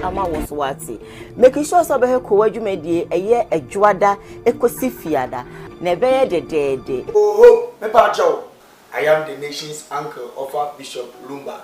ama woswati making sure so be Koowaa dwumadi eye adwada ekosifiada na be ye de oh me pa cho I am the nation's uncle of Bishop Lumba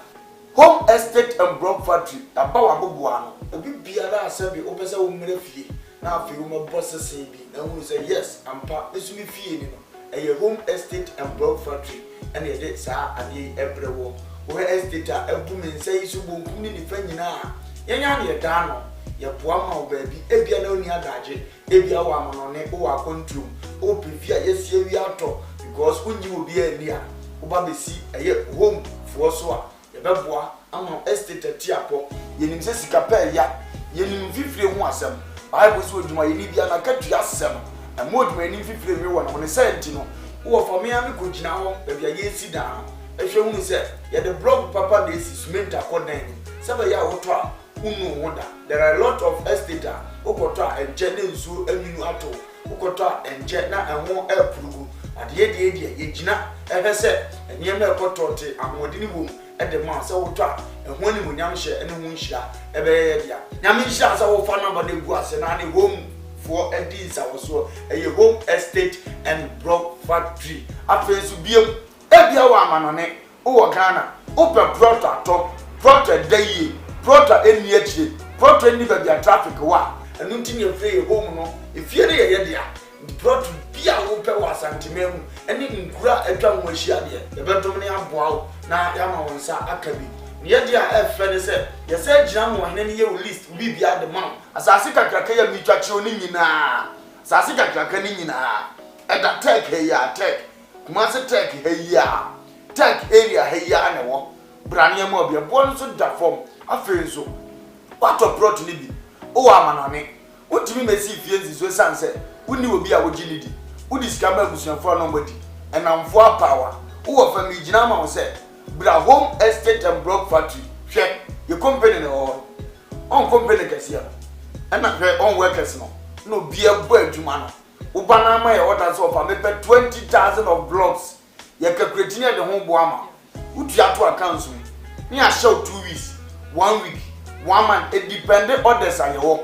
home estate and block factory abawa bobuano obi biara asabi opese wo mre fie na afi wo boss say bi na hu say yes ampa esumi fie ni no eye home estate and block factory and ye dey sa ade ebrewo wo estate a ebumen say isu bonkum ni fa nyina yenya na ye da no ye boa ma wo baabi ebia na oni agaje ebia wo amonone wo akontrum wo prefia yesie wi ato because unyi obi ani a wo ba besi eye home fo so a ye beboa ama estate tiapo yenim se sika pa ya yenim fifire ho asem bible so oduma yeni bia na katu asem amoduma yenim fifire wi wo na say enti no wo for me am ko gina ho bia yesi dan ehwe hu se ye the blog papa na esi cement akodan sebe ya wo to a unu woda there are a lot of estate okoto a enje ne nsu aminu ato okoto a enje na enwo epurugu ade ye yegina ehese enye na ekoto te amodi ni bom ede ma se wo to a ehwo ni munyam hye ene hu nhira ebe ye dia nyam nhira se wo fa number na gu ase na ne home for edins awoso eye home estate and block factory afensu biem ebia wa amanone wo Ghana open product to product dey Prota eni echi prota eni ba bia traffic wa enu ntini efre home no efie ne ye dia prota bia wo pe wa santimemu eni nkura atwa nwahia de ebetom ne aboa wo na ya ma wonsa akabi ne ye dia efre ne se ye se gina mo hene ne ye list bi bia de man asase kakraka ya mitwa che oni nyina asase kakraka ni nyina eda tech ya tech kuma se tech ya tech area ya ne wo brane mo bia bo so da form afenso wato plot ni bi o amanane wotimi mesi fienzi so sanse woni obi a wogini di wodi skamba abusuafo no mbodi enamfo apawa wo fa mi gina ma wo se bra home estate and block factory hwe ye company no on company kasia ena hwe on workers no bia bo adwuma no wo bana ma ye order so fa me 20,000 of blocks ye calculate ne de ho bo ama wutu ato accounts ni a show 2 weeks 1 week 1 month it depend orders on your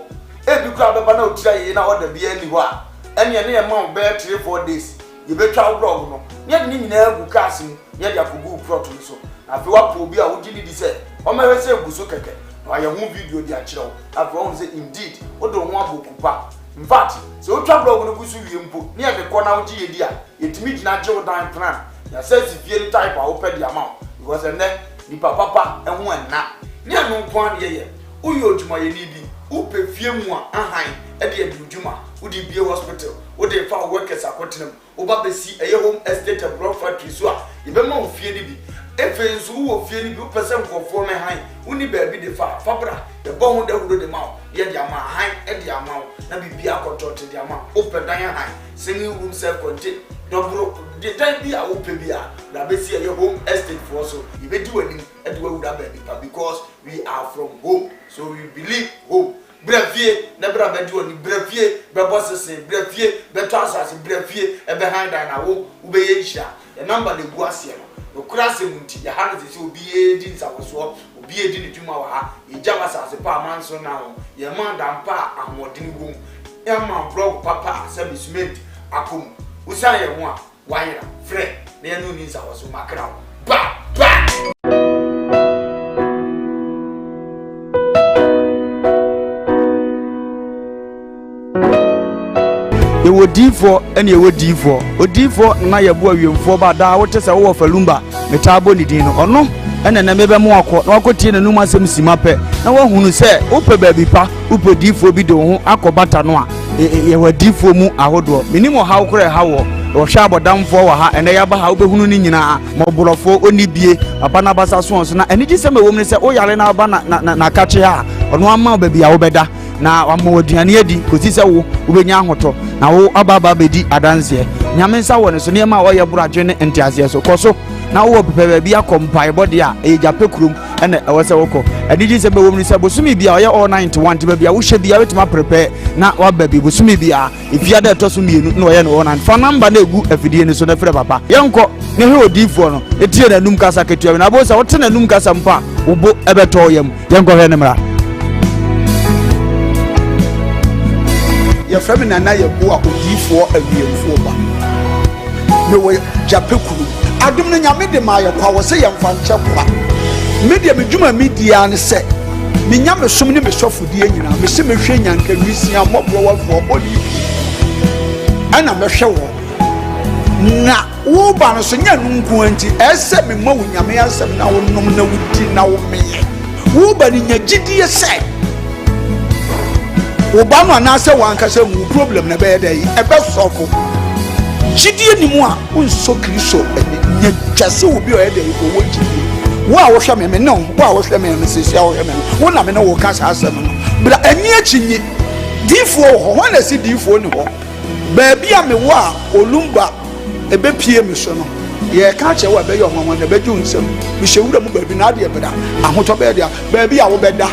e bi kwa baba na otira ye na order bi ani ho a ene ne ma be 3-4 days ye be twa blog no ye ni nyina agu cars ni ye dia kogu plot ni so afi wa pro bi a wo gidi di se o ma we se egu so keke na ye hu video di a kire wo afi wo say indeed wo do ho abokupa in fact se o twa blog no gu so wie mpo ni ye de ko na wo gi ye di a yetimi gina je wo dan plan ya say si fie type a wo pe di amount because ene ni papa ehun enna ni anu kwan ye uyo odwuma ye ni bi upe fie mu a ahan e de adwuma udi bie hospital udi fa workers akotenam oba besi eye home estate and block factory so a ye be ma ofie ni bi efe nso wo fie ni bi upese nkofo me han uni ba bi de fa fabra ye bo hu de hudo de ma ye de ama han e de ama na bibi akotote de ama ope dan han singing room self contain dobro the time bi a ope bi a na besi eye home estate for so ye be di wani e de wuda ba bi because we are from home so we believe home brefie na bra ba di wani brefie be bossese brefie be transase brefie e be hand na wo ube ye hia the number de gu ase no kurase munti ya hanu se obi e di nsawoso obi e di ni dwuma wa ha ye jama sase pa manso na ho ye man dampa amodin gum e man blog papa sabi cement akom usan ye ho a wayera fre na ye no ni nsawoso makra ba ewo D4 ene ewo D4 O D4 na yebo awiemfo ba da wote se wo falumba metabo ni din no ono ene na mebe mo akọ na akotie na num asem sima pe na wahunu se ope baabi pa ope D4 bi do ho akobata no a ye wa D4 mu ahodo minimo hawo kore hawo wo hwa abodamfo wa ha ene ya ba ha obehunu ni nyina moborofo oni bie papa na basa so na ene gi se ma wom ne se o yare na ba na kache ha ono ama baabi ya wo beda na wamoduane adi kosi se wo ubenya ahoto na wo ababa bedi adanse nyame nsa wo ne so ne ma wo ye buradwe ne ntiase so koso na wo pepe bia kompai body a e jape kurum ene ewo se woko adiji se be wo ni se bosumi bia ye all 91 te bia wo hye bia wetima prepare na wa baby bosumi bia ifia da to so mienu na wo ye no 1 fa number na egu afidie ni so na frɛ papa yenko ne he odifo no etie na num kasa ketua na bo se wo te na num kasa mpa wo bo ebeto yam yenko he ne mra Your family and I go up with for a real for no way, Japeku. I don't know your my power say I'm from Chapa. Media media and say, Minyam so many for the engine, Miss Machine and can we see a mob for body. And I'm a show. Na wo ba no so nya nunku anti ese me ma wo nyame asem na wo nom na wo di na wo me wo ba ni nya gidie se wo ba no na se wan ka se mu problem na be dey e be sofo gidie ni mu a wo so kristo nya twase wo bi o e dey ko wo gidie wo a wo hwe me no wo a wo hwe me se sia wo hwe me wo na me no wo ka sa asem no bra ani achinyi difo ho ho na si difo ni ho ba bia me wo a olumba ebe pie me so no ye ka che wa be yo hwanwan na be ju nsem mi hewura mu ba bi na de beda ahoto be dia ba bi a wo beda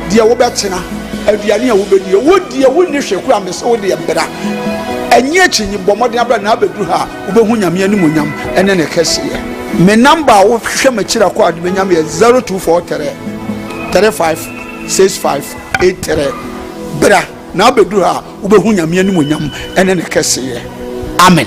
de wo betena aduane a wo bedi wo die wo ni hweku a me so de beda enye chinyi bomode abra na abedu ha wo be hu nyame anim nyam ene ne kese ye me number wo hwe ma kira ko ade nyam ye 0243 356583 bra na abedu ha wo be hu nyame anim nyam ene ne kese ye amen.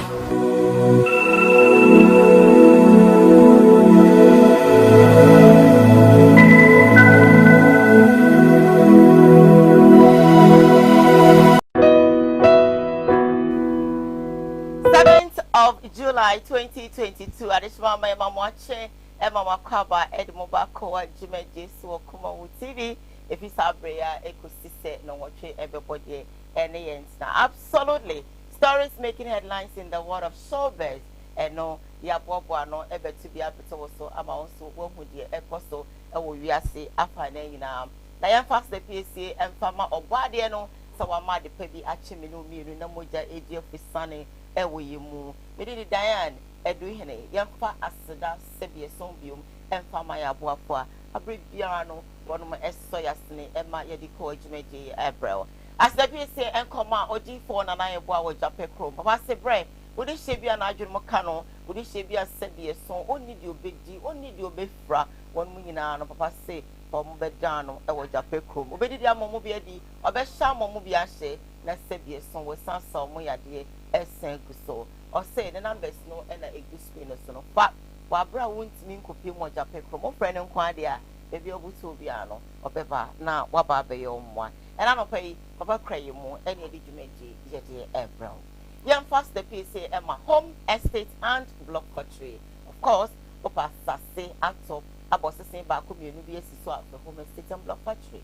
2022 additional my mama watching and mama Koowaa and mobile Koowaa Jimeji so Koowaa TV if it's a prayer ecosystem no watch everybody any ends now absolutely stories making headlines in the world of showbiz and no ya bobo no ebe to be able to so ama also wo hu de ekoso e wo wiase afane nyina na ya fast the PCA and farmer obade no so wa ma de pa bi achi me no miru na moja edi ofisane e wo yimu me di Diane edu hene yamfa aseda sebie son biom emfa ma ya boafo a abre biara no wono mo eso yasne ema ye di ko Jimeji Ebrel as the PCA enkoma odi for na ye boa wo Jape Krom papa se bre wodi shebia na adwene mo ka no wodi shebia sebie son oni di obedi oni di obefra won mu nyina no papa se omo beda no e wo Jape Krom obedi di amomo bia di obehya amomo bia hye na sebie son wo sansa omo yade esen guso or say the numbers no and a good screen so no fa wa bra wontimi nkopie mo Jape Krom mo frɛ ne nkwa de a bebi obuto bia no obeba na wa ba be yo mwa and no pay papa cry mu any di Jimeji yede Ebrel yam fast the PCA Emma home estate and block country of course opa sase atop abosese ba ko mienu bi esi so afọ home estate and block country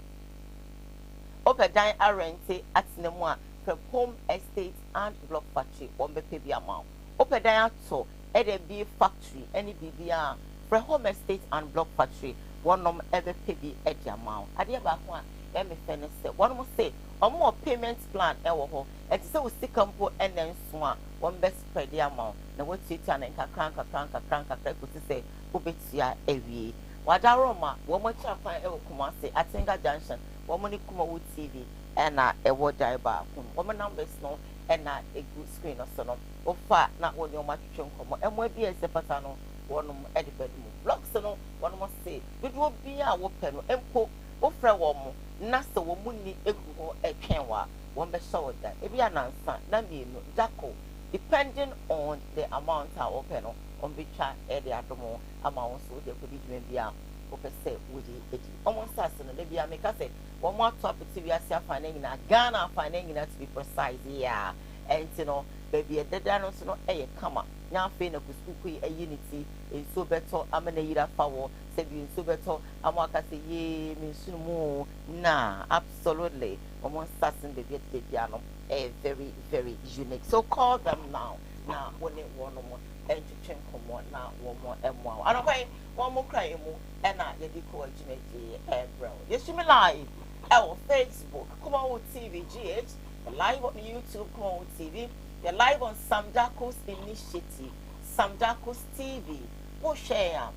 opa dan arente atenemu a from home estate and block factory one be pay amount open down to be factory any BBR from home estate and block factory one nom ever pay amount adia ba ho a me fene say one mo say more payment plan e wo ho e say we see campo enen so a one be spread the amount na what it and kakranka ko say obetia ewie wadaroma wo mo cha fan e wo kuma say Atenga junction wo mo ni Koowaa TV ena ewo dai ba woman numbers no ena a good screen or so no ofa na woni o ma twetwe nkomo emo bi ese pata no wonum edibedi mu blocks no wonum say bidu bi a wo pe no empo wo frɛ wo mo na se wo mu ni egu ho etwenwa won be show that e bi anansa na mienu jacko depending on the amount a wo pe no on bi twa e de adomo ama won so de ko di dwen bi a wo pe se wo di edi omon sase no le bi a me ka se one more topic to be a finding Ghana finding to be precise, yeah. And you know, baby, the dance no a come up. Now, fain of a unity in so better. I'm an a power, said you in so better. I'm what I say, ye, means more. Nah, absolutely. Almost starting the piano, a very, very unique. So call them now. Now, when it one more. And to change from one now, one more and more. I don't pay one more cry more, and I did call Jimeji Ebrel. Yes, you may live. Our Facebook, Koowaa TV GH, the live on YouTube, Koowaa TV, the live on Samjako's initiative, Samjako's TV. We'll share.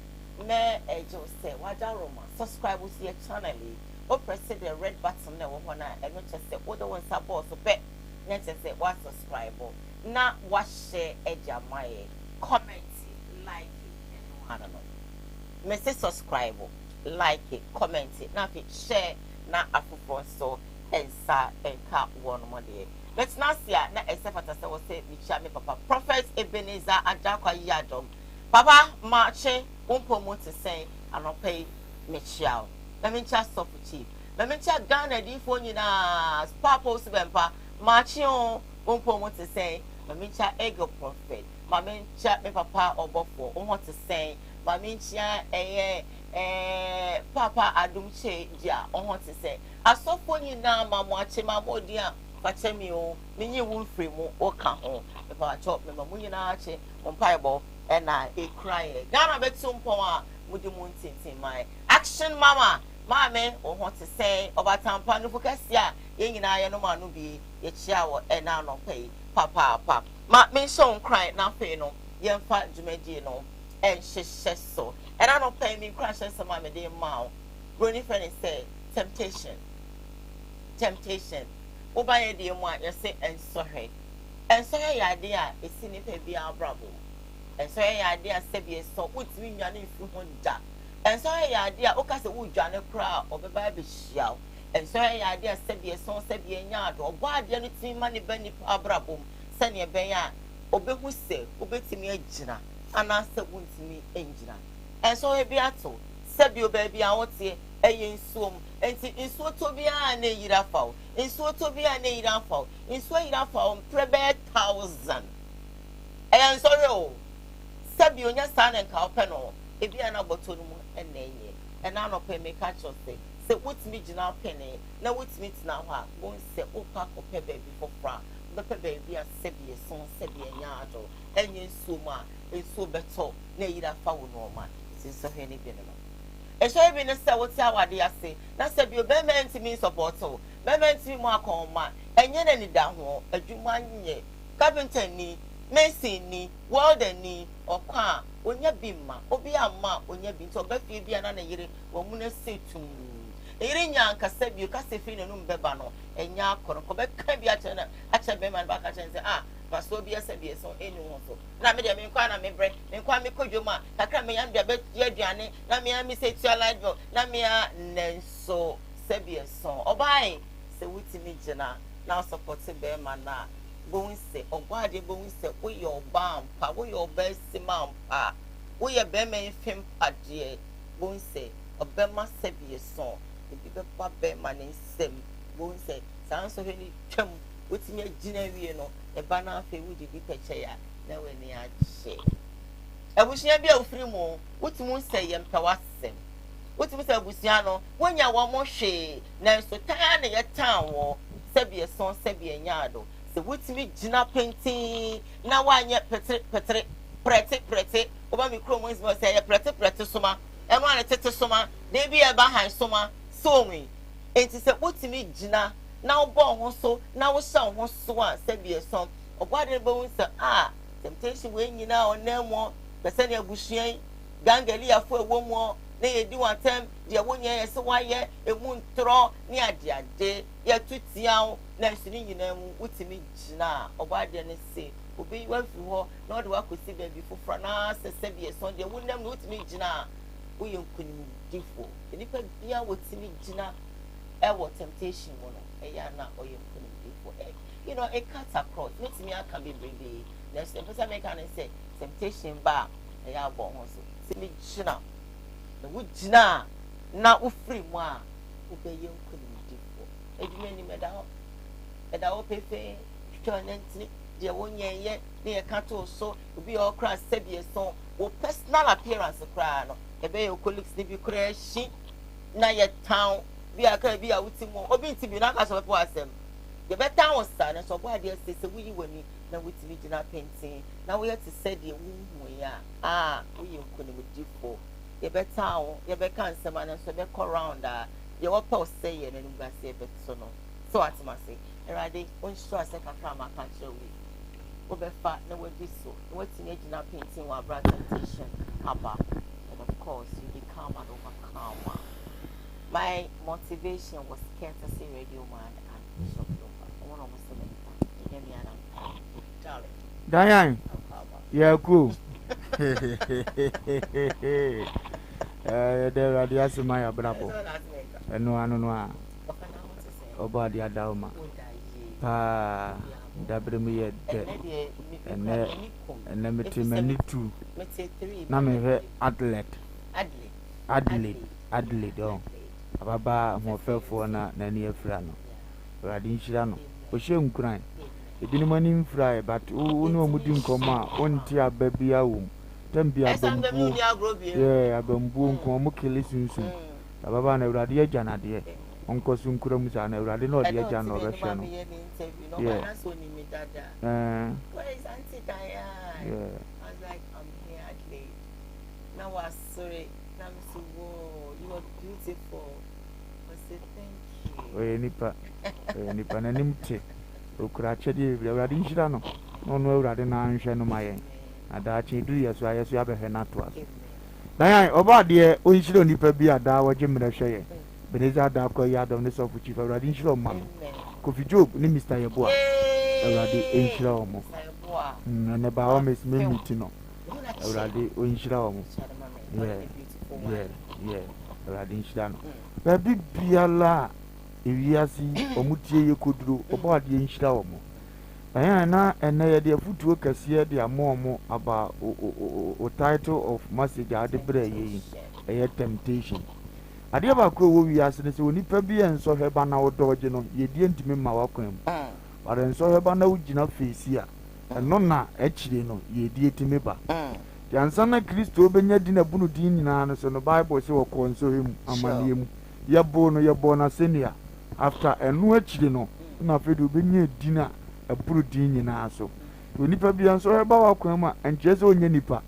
Me ejo say wadaroma. Subscribe to your channel. Or press the red button there when I and not just say other ones are boss so pet. Let's say what subscribe. Now what share eja my comment, like it, I don't know. Me say subscribe, like it, comment it, now if it share. Na afufo so ensa enka one more day. But Nasia, na except at I was say, me papa. Prophet Ebenezer Ajakwa Yadom. Papa, marche, won't promote to say, and I'll pay Michelle. Let me just stop with chief. Let me check Ghana, the phone in a spa post vampa, marching, won't promote to say, let me check ego prophet. My men chat me papa or before, want to say, my men chat papa Adumche, ja, want to say. I saw for you now, my watching my more dear. Pachemio, me won't free more or come home. If I chop me, my munache, on pieball, and I a cry. Ghana bet some power, would you want in my action, mama? My man, or want to say about Tampa, no focus, yeah, in I no man will be a shower and now no pay. Papa, my men so cry, now pay no, young fat Jumedino, and she says so. And I don't pay me crashes some my dear mouth. Granny friend say, temptation. Oba de mo ya say enso he idea e sini pe bia brabo enso he idea se bi so wotimi nwane fi ho da enso he idea o ka se wo dwane kra obeba be hia enso he idea se bi so se bi nya ado obo ade no timi ma ne bani brabo se ne ben ya obehu se obetimi agina ana se wontimi engina enso he bi ato se bi obabi a wote eyin som enti insuo to bia na yira fawo insuo to bia na yira fawo insuo yira fawo prebe 1000 eyan sorry o sabi onya sa na nka ope no e bia na boto no mu na enye e na no pe me ka cho se wotimi gina pene na wotimi tina ho a won se opa ko pe baby for fra be pe baby a sabi son sabi enya ado enye nsuo ma nsuo beto na yira fawo no ma sinso he ni bi no e so be no say what awade ase na say bi obement me support o bement me mo akoma enye na ni da ho adwuma nye carpenter ni mason ni welder ni okwa onya bi ma obi ama onya bi nto bafie bi na yire wo mu na setum yire nya nkasa bi ka se fi na no mbeba no enya akoro ko be kan bi ache na ache be man ba ka chen say paso bi asa bi so enu ho so na me de me kwa na me bre me kwa me kodwoma kakra me yan bia be aduane na me mi se tua light bill na me nenso se bi so obai se wutimi gina na support be man na bon se ogwade bon se wo ye oba mpa wo ye oba sima mpa wo ye be men fem pade bon se obema se bi so bi be pa be man nsem bon se san so ni twam wotimi agina wie no e ba na afa wudi bi peche ya na we ni agye abusia bi ofiri mu wotimi nse ye mpawasem wotimi se abusia no wonya wo mo hwe na so tan na ye tan wo sebie son sebie nyaado se wotimi gina penti na wanye prete oba mi kro mo nsi se ye prete soma e ma na tete soma de bi e ba han soma so mi enti se wotimi gina na obo ho so na wo sha ho so a sebie son ogwade bo nse temptation we nyina onamo pese ne abusuan gangali afo ewo mu na yedi wantem de wonye yese waye emu ntro ne ade ya tutiaw na nsini nyina mu wutimi gina ogwade ne se obi wafi ho na ode wakosi ba bi fofra na sebie son de wonnam no wutimi gina wo ye nkunim difo nipa bia wotimi gina ewo temptation mo no eya na oye nkunim difo you know it cuts across wotimi aka be baby next the person make can say temptation ba eya bo ho so simi gina na wo gina na wo free mu a wo be ye nkunim difo edwuma ni meda ho pefe twonenti de wonye ye na ye ka to so obi o kra sebie so wo personal appearance kra no ebe your colleagues ni bi kra shi na ye town bi aka bi a wutimu obi nti bi na ka so pe asem ye better on stand so bo ade say we wani na wutimi gina painting na we to say the wu ya we nkunim difo ye better on ye be kan sema na so be go round ye wo pa say ye na nuga say be so no so atima say erade on sure say kakra ma kan show we obefa na we bi so wutimi gina painting wa bra temptation aba and of course you become an overcomer. My motivation was courtesy Radio Man and Bishop Lumba. One of my darling. Diane. Yeah, cool. There are the Asimaya Bravo. No, no, no. About the Adalma. pa dabremu ye de ene mete mani tu na me he Adelaide oh ababa hofefo na nani afira no urade nhira no o hye nkuran edini mani mfira but unu omudi nkoma onti ababia wo tambia bambu abambu nko mo kele sunsun ababa na urade agya na de onko sunkura musa na urade na ode agya na obehwe no yeah where is Auntie Diane? Yeah. I was like, I'm here, Adelaide. Now I saw it. Now I said, whoa, you are beautiful. I said, thank you. nipa na nimte okura chede urade nhira no no urade na nhwe no maye ada che du yeso ayeso abehwe na to aso dan oba de onhira nipa bi ada wo gemre hwe beneza ada ko ya dom ne so fuchi fa urade nhira ma Kofi Job ni Mr. Yeboa urade nhira omo ne ba o mes me meet no urade onhira omo yeah urade nhira no ba bibiala ewiasi omutie yekoduro oba de nhira omo na ene ye de futuo kase de amomo aba o title of message ade bre ye temptation ade ba ko wo wiase ne se onipa bi enso heba na wodoje no ye die ntimi ma wakwam bare enso heba na wugina face a eno na akire no ye die timi ba yansa na Kristo obenya di na bunu din nyina no so no Bible se wo ko nso hem amane mu yebo na senior after enu akire no na fedu obenya di na aburu din nyina so onipa bi enso heba wakwam a enjeze onye nipa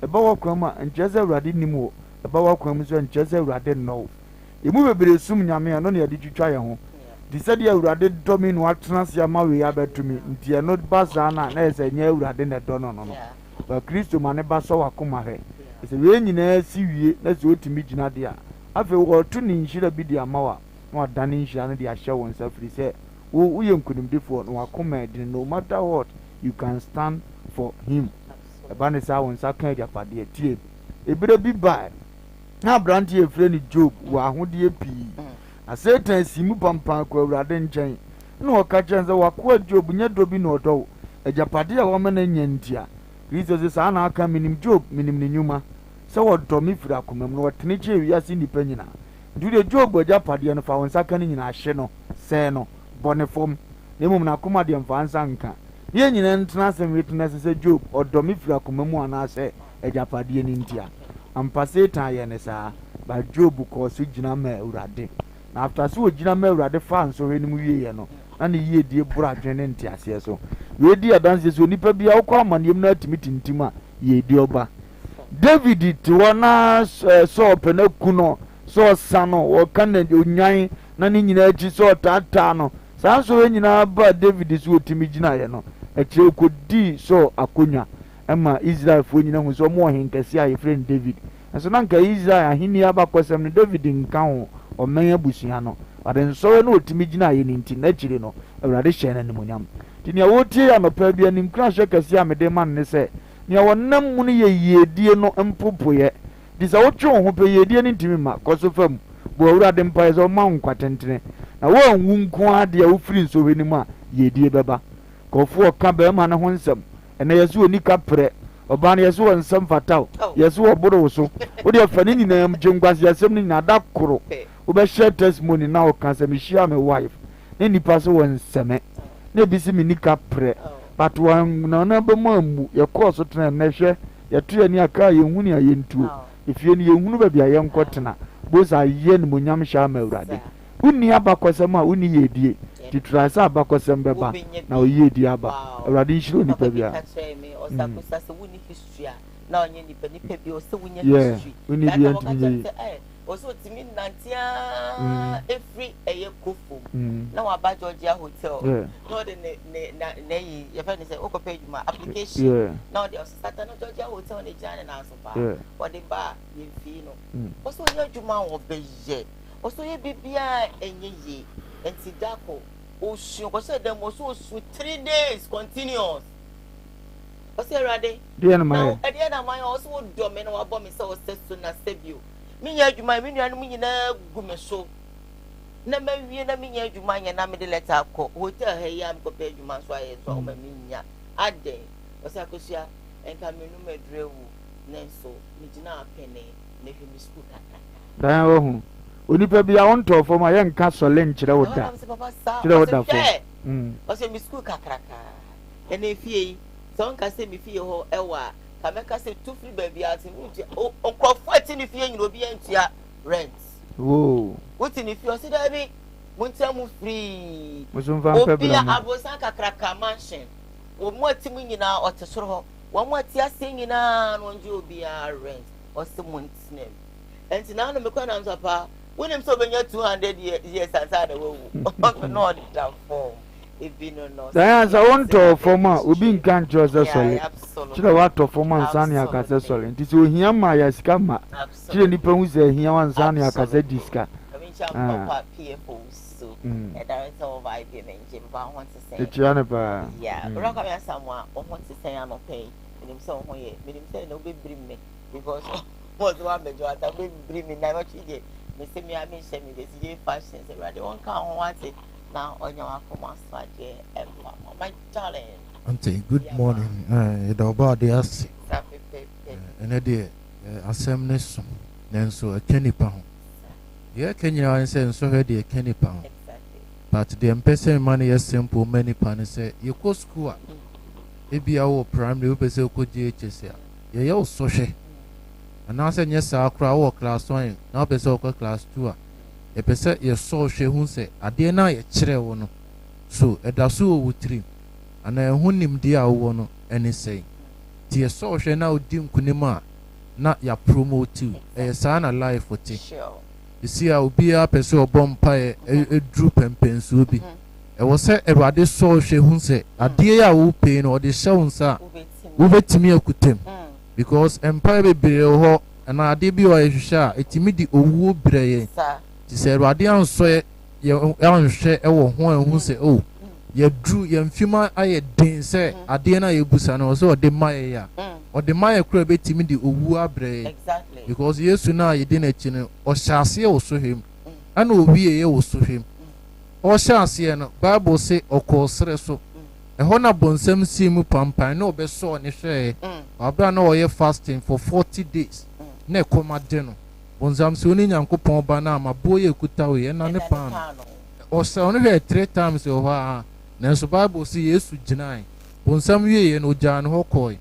eba wakwam a enjeze urade nimo eba wakwam so enjeze urade no emu bebere sum nyame no na yade twitwa ye ho di said ya urade domi no atransia ma we abetumi ntie no baza na ese nya urade ne do no ba Kristo mane ba so wakoma he ese we nyina si wie na se otimi gina de a afi wo to ni nhira bi de amawa na wadane nhira no de ahye won safri se wo ye nkunimdefo no wakoma de no matter what you can stand for him eba ne sa won sa kan japade tie ebere bi ba na brand ye frɛ ni Job wa ahode pi a Satan simu pampan ko awurade nkyɛn na ɔka kyɛn sɛ wakoa Job nya do bi na ɔdɔ ajapade a wɔma na nyantia Kristo sɛ saa na aka minim Job minim ne nyuma sɛ wɔdɔ me firi akomam na wɔtene kye wiase nipa nyina ndude Job ajapade no fa wɔn saka ne nyina ahye no sɛ no bɔne fam na mmom na akoma de mfa nsa nka ye nyina ntena asɛm wetena sɛ Job ɔdɔ me firi akomam ana sɛ ajapade ne ntia ampa Satan ye ne saa ba Job ko so gina ma urade na after so gina ma urade fa nso hwe nim wie ye no na ne yie die bura adwene ntiase so we di adanse so nipa bia wo kwa amanem na atimitintim a ye di oba David ti wona so pena kuno so sano wo kan onyan na ne nyina achi so tata no saa so nyina ba David so otimi gina ye no akire ko di so akonya ama Israel fo nyina hu so mo henkase a friend David aso na nka Israel ahini aba kwasem no David nka ho o men abusua no ade nso na otimi gina ye ninti na chire no awurade hye na nimonyam tinia wotie anopa bia nim kra hye kase a mede man ne se nia wonam mu ne ye yedie no mpopoye disa wotwe ho pe yedie ne ntimi ma koso fam bo awurade mpa so ma nkwatentene na wo anwu nko ade a wo firi nso hwe nim a yedie beba kofo oka ba ma na ho nsam ene yesu onika pre oba na yesu nsam fataw yesu oboro so wo de afani nyina mjengwase yasem ni na da koro wo be share testimony na o kan say share my wife ne nipa so won seme na bisi mi nika pre but wan na ba mamu ye course tena na hwe ye to ani aka ye hunu ya ye ntuo efie ni ye hunu ba bia ye nkotena boza ye ni monyam sha ma urade unni abakosem a unni ye die titrasa abakosem beba na o ye die aba urade nshiro nipa bia osakusa se wuni history na onye nipa bi o se wunya history unni bi antimi oso timi nantia every eye kofo na wa ba Georgia hotel no de ne yi ye fa ni say o ko page ma application na de osata no Georgia hotel ne jana na so ba o de ba ye fi no oso ye adwuma wo be ye oso ye bibia enye ye enti dako osu ko say dem oso 3 days continuous oso erade de na my e de na my oso do me na wa bo me say o sesu na sebio mi nya adwuma mi nua no nyina gu me so na ma wie na me nya adwuma nya na me de letter ko hotel ha yi am ko pe adwuma so aye so ma me nya ade osa kosia enka me no madrewu nenso me gina apene na hwe mi school kaka dan wo hu onipa bi a wonto fo ma ye nka sole nkyere wo da kyere wo da fo osa mi school kakraka ene fie so nka se mi fie ho ewa ka me ka se tu free baby ati nti o crofo ati ni fie nyina obi entia rent wo wuti ni fie o se da bi muntia mu free musumfa mpa obi bra abosan kakraka mansion wo mo ati mu nyina o te soro ho wo mo ati ase nyina no nje obi a rent o se muntinem enti na no me kwa na msapa wonim so benya 200 years ansana wo no da form ebi no dan za wonto fo ma obi nka nkyere se sole kyere wa to fo ma nsa ne akase sole nti so ohia ma ya sika ma kyere nipa hu se ohia wa nsa ne akase diska papa PFO so e director of IBM engine ba want to say etia ne pa ora ka ya samwa o want to say no pay minim se ho ye minim se no be brim me because what do I mejo ata be brim me na no chije me se me ami she me dey fashion say ready one can ho want na onya wa come aswaje my darling auntie good morning the about the as and the asem ne so nenso akenipa ho ye kenya wan say nso he de akenipa ho but the person man is simple many pan say you go school e bia wo primary we pese ko GHS ya ye ye so hwe ana say nye sa akra wo class 1 na pese ko class 2 e pese ye so hwe hu say ade na ye kire wo no so eda so wo trim ana hu nim dia wo no eni say ti ye so hwe na odi nkunim a na ya promote you e sa na life for ti you see obi a pese obompa e dru pempensu bi e wo se erade so hwe hu se ade ya wo pe no de hye unsa wo betimi akutem because empire bebere ho na ade bi o ehwehwe a etimi di owu breye ti se erade anso ye anhwe e wo ho hu se o ye dru ye mfima aye den se ade na ye busa no so de maye ya o de maye kura betimi di owu abreye exactly because yesu na ye de na chi no o hyase wo so hwem ana obi ye wo so hwem o hyase no bible say okosere so e ho na bonsam si mu pampan na obeso ne hwe abra na o ye fasting for 40 days na ekoma de no bonsam si oni nyankopon ba na amaboye kuta o ye na ne pan o se oni hwe 3 times o ha na so bible say yesu ginai bonsam wie ye no gya no hokoi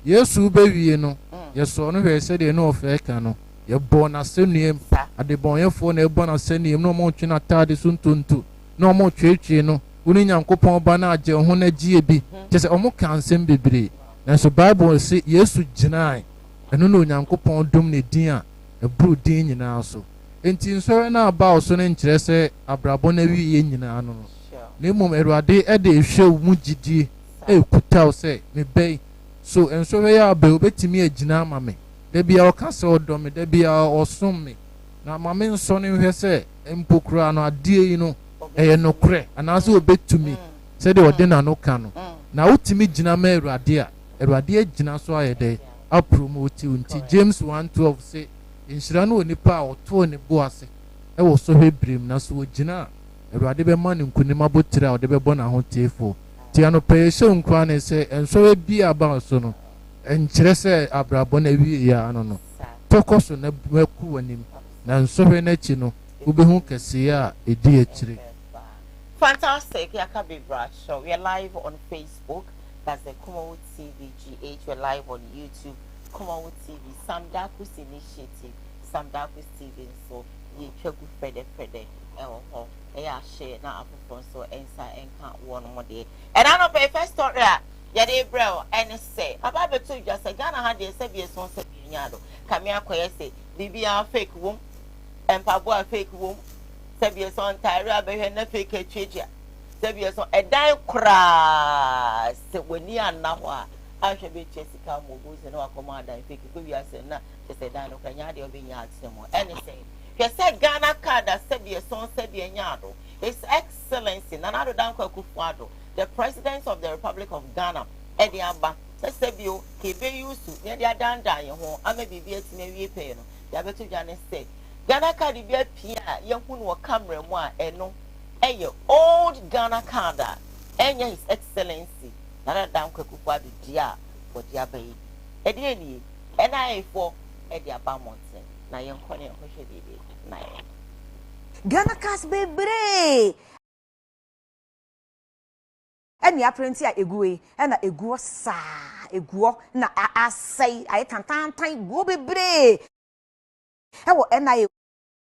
yesu be wie no ye so no hwe se de no ofe ka no ye bo na senuem ade bon ye fo na e bo na senuem no mo twi na tade suntuntu no mo twetwe no oni nyankopon ba na agye ho na gie bi kese omo kansem bebre na so bible say yesu ginai eno no nyankopon dum ne din a e bru din nyina so enti nso na aba so ne nkyere se abrabo na wi ye nyina no na mum erade e de hwe mu gidie e kutaw se me bei so enso we ya ba obetimi agina ama me da bia o ka se odo me da bia o som me na ma me nso ne hwe se empokura no ade yi no e no kre ana se obetumi se de ode na no ka no na utimi gina ma erade agina so ayede a promote unti James 1:12 say inshira no onipa a oto ne bo ase e wo so hebrim na so gina erade be man nkunim abotira ode be bo na ho tiefo ti ano pe se nkwa ne se enso e bi aba so no enkyere se abrabo na wi ya ano no tokoso na maku wanim na nso hwe na chi no ubehu kese a edi akire. Fantastic. Yakabi Show. We are live on Facebook. That's the Koowaa TV GH. We're live on YouTube. Koowaa TV. Sam Dakus Initiative. Sam Dakus TV. So, you check with Fede. Yeah, share now. So, answer and count one more day. And I know the first story. Yeah, they bro. And say, about the two just say, Ghana had the Sebius one Sebiano. Kamia Koya say, Libya fake womb. And Pabua fake womb. Sebius on Tyra, but her fake a chicha. Sebius on a dime crass. When you are now, I should be Jessica Mobus and our commander. If you could be a senna, just a dino canyadi or being yard somewhere. Anything. He said Ghana card that Sebius on Sebiano. His Excellency, Nanado Danko Kufuado, the President of the Republic of Ghana, Eddie Abba, Sebio, he be used to near the Danda, I may be maybe paying. The Abetu Janet say. Ghana card be a pia young who camera one and no old Ghana card and his excellency nana down Koowaa dia for dia baby edieni and I for edia bamonten na young corner na Ghana cast bebre and ya plenty a egwe and a eguo sa eguo na asai ay tantan go bebre ewo NIA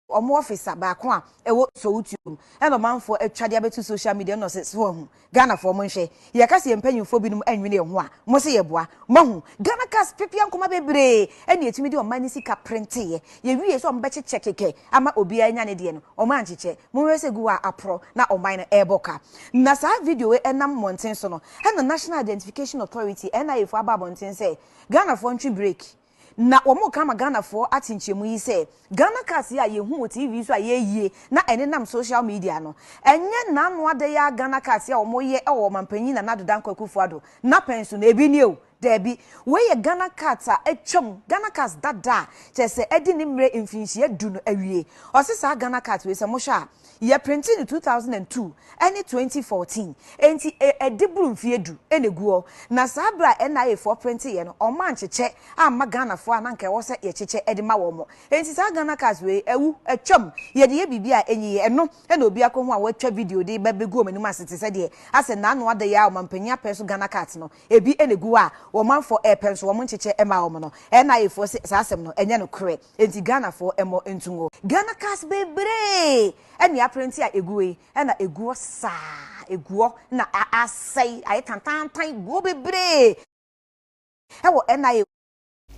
omo officer ba ko a ewo so YouTube e no manfo atwade abetu social media no se so Ghana for mo nhwe ye ka se empanyimfo binum anwene ho a mo se ye boa mahu Ghana kas pepia nkoma bebre ene etimi de omani sika printe ye wie so ombe cheche keke ama obi anya ne de no oman cheche mo we se guwa apro na oman na eboka na sa video we enam monten so no na National Identification Authority NIA for ababonten say Ghana for ntwi break na omo kama Ghana for atinchemu yi se Ghana kasi ya yehu TV so ayeye na enenam social media no enye na no ade ya Ghana kasi ya omo ye e wo mampanyi na nadodan kwakufuado na penso na ebi ni o debi we ye Ghana kata etwom Ghana kas dada chese edi ni mre mfinhie adu no awie osisa Ghana kat we se mo sha ye printed in 2002 and 2014 enti ediburu mfiedu eneguo na sabra NIA for printed ye no o man cheche amma Ghana for ananka wo se ye cheche edima wo mo enti sa Ghana cars we ewu etwam ye de ye bibia enyi eno e na obi akohu a watwa video de babegu omanum asete se de ase na no ade ya o mampanya peso Ghana cars no ebi enegu a wo man for airpenso wo mo cheche ema wo mo no NIA for sa asem no enye no kre enti Ghana for emo entungo Ghana cars bebre eni apprenti a eguwe na eguo sa eguo na asai ay tantan go bebre ewo NIA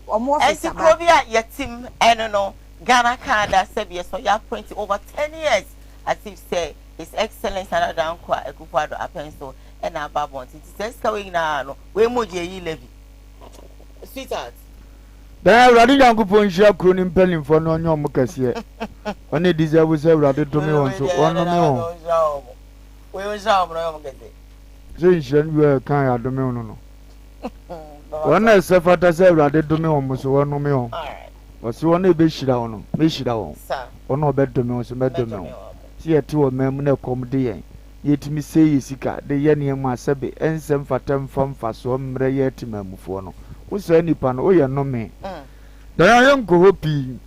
omo officer Enciclovia yetim eno Ghana Canada said so ya print over 10 years as if say His Excellency Nana Koowaa Apenso and Ababont. It says going now we moje yi levy. Sweetheart. Then Radi Yankupon share crooning penny for no new mocassie. Only deserve say Radi to me on so one no. We will jump no get it. So you were kind of no. One is a fata say Radi to me almost one no me on. Was one a bit shit on, me shit on. Or no bed to me was a bed to me. See a two of men no come day. Yet me say you sika, the yenny and my sabi, and some fatem from Fasom Reyetima Mufono. Who's any pan, oh, you know me. There are young Kohopi.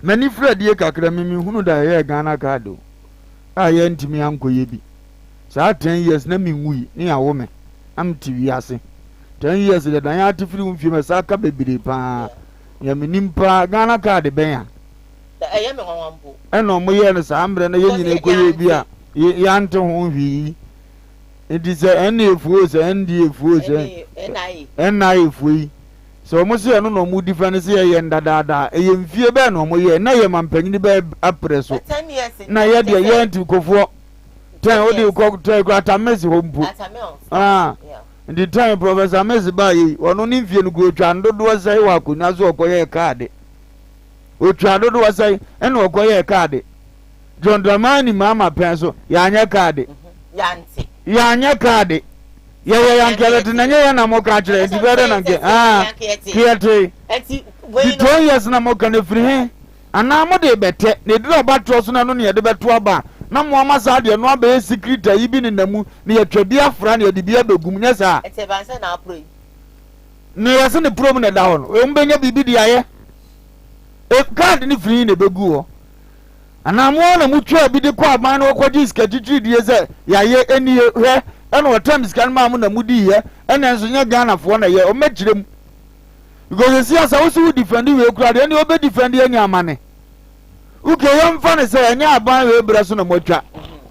Many Fred Yakakramimi who know that Ghana Gado. I ain't me uncle Yebi. So 10 years, naming we, near a woman. I'm TV 10 years that I had to film Saka baby pa. Yaminimpa Ghana card bear. I am on one. And no more years, I'm bringing a Koyabia. Yanto home. It is any fools and the fools and I free. So, Monsieur, no more difference here and da. A young fear ban no more year, no man penny bed appresso. 10 years. Now, yet the year to go for 10 what do you call to mess home. Ah, and the time Professor Messi by one on Indian go to and do say what could not so acquire a card. We try to do as I and acquire a card. John Dramani, Mamma Pencil, Yanya card. Yanya card. Yeah, Skeleton and Yana Mokacha, it's better than Kiate. 2 years Namokan free. And now more they better. They do about Trosuna near the Betuaba. No more Massadia, no be secret, even in the moon near Trebia Fran, the Biabo Gumnesa. It's a Vansan Apri. No, I sent a prominent down. Umbenya BBDIA. A card in the free in the Beguo. And I'm one of mutual be the quad man or quadis, catchy years. Ya any here. And what times can Mamma Moody here, and as you Ghana for 1 year or match them. Because you see us also defending your crowd and you'll be defending your money. Okay, I'm funny say, and ya buy a brasso mocha.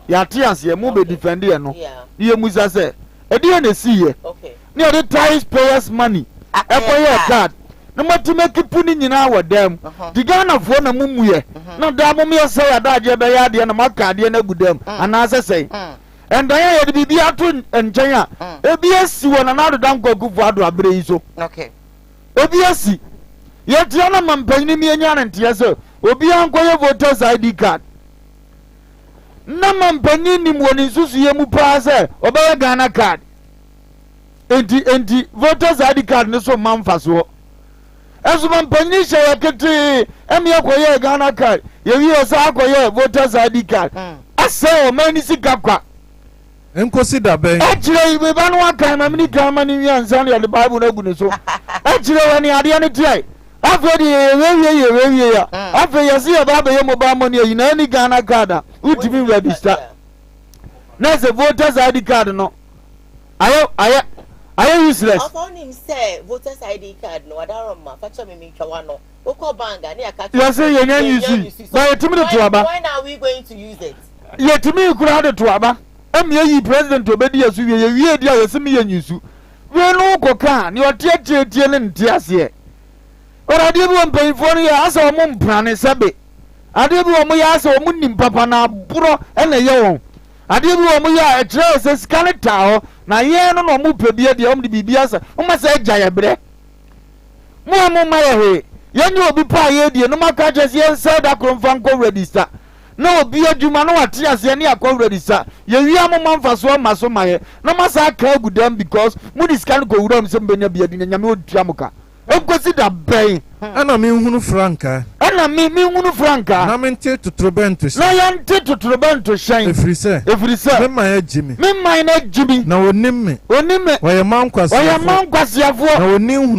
Ya tears, ye move defending no. You must say, a dear see ye. Okay. Near the ties payers money. A player card. No matter to make it putting in our dam. The Ghana for the mummy. No damn me say a dodge a bayard and a macard and a good dam. And as I say, and I had to be out and China. ABS one another damn go for Abrazo. Okay. ABS. Yet Yana man paying me and Yan and Tiazo. Obi Uncle voters ID card. No man penny him when in Susiemu pass or by a Ghana card. And the voters ID card no so man for so. Asuma mpanyin hye yakete emi akoye Ghana card yewi osa akoye voters ID card ase o mani sika kwa enkosi da ben ejire ibe ba no aka ma mini kan ma ni wi ansa no the Bible na gu ne so ejire wani ade ne tie afedi yewe ya afedi yesi ya ba ye mobile money yi na ni Ghana card utimi register na se voters ID card no ayo useless upon him say voters ID card no adaroma facha me twa no oko banga na aka you say yenya use but yetimi to aba when are we going to use it yetimi kura de to aba emi yi president obedi asu wie dia yesimi yenyusu we no koka ni otie ne ntiase ora de bi mpanyfo no ya asa omo mprane sebe ade bi omo ya asa omo nim papa na buro ena ye won ade bi omo ya ekire se skaleta ho na ye no no mo pebie de omo de bibia asa omo se agya ye bre mo ma ye he ye nyi obi pa ye die no maka chese ye se da kronfa nko register na obi adwuma no wate ase ne akọ register ye wi amoma mfaso maso maye na masa aka agudam because mo diskan ko wuram se mbenya bia di nyame otua muka enkosi da ben ana mi hunu franka na mente tutrobento na yante tutrobento shan efrise me ma jimi na onim oye mankwasi afo na onim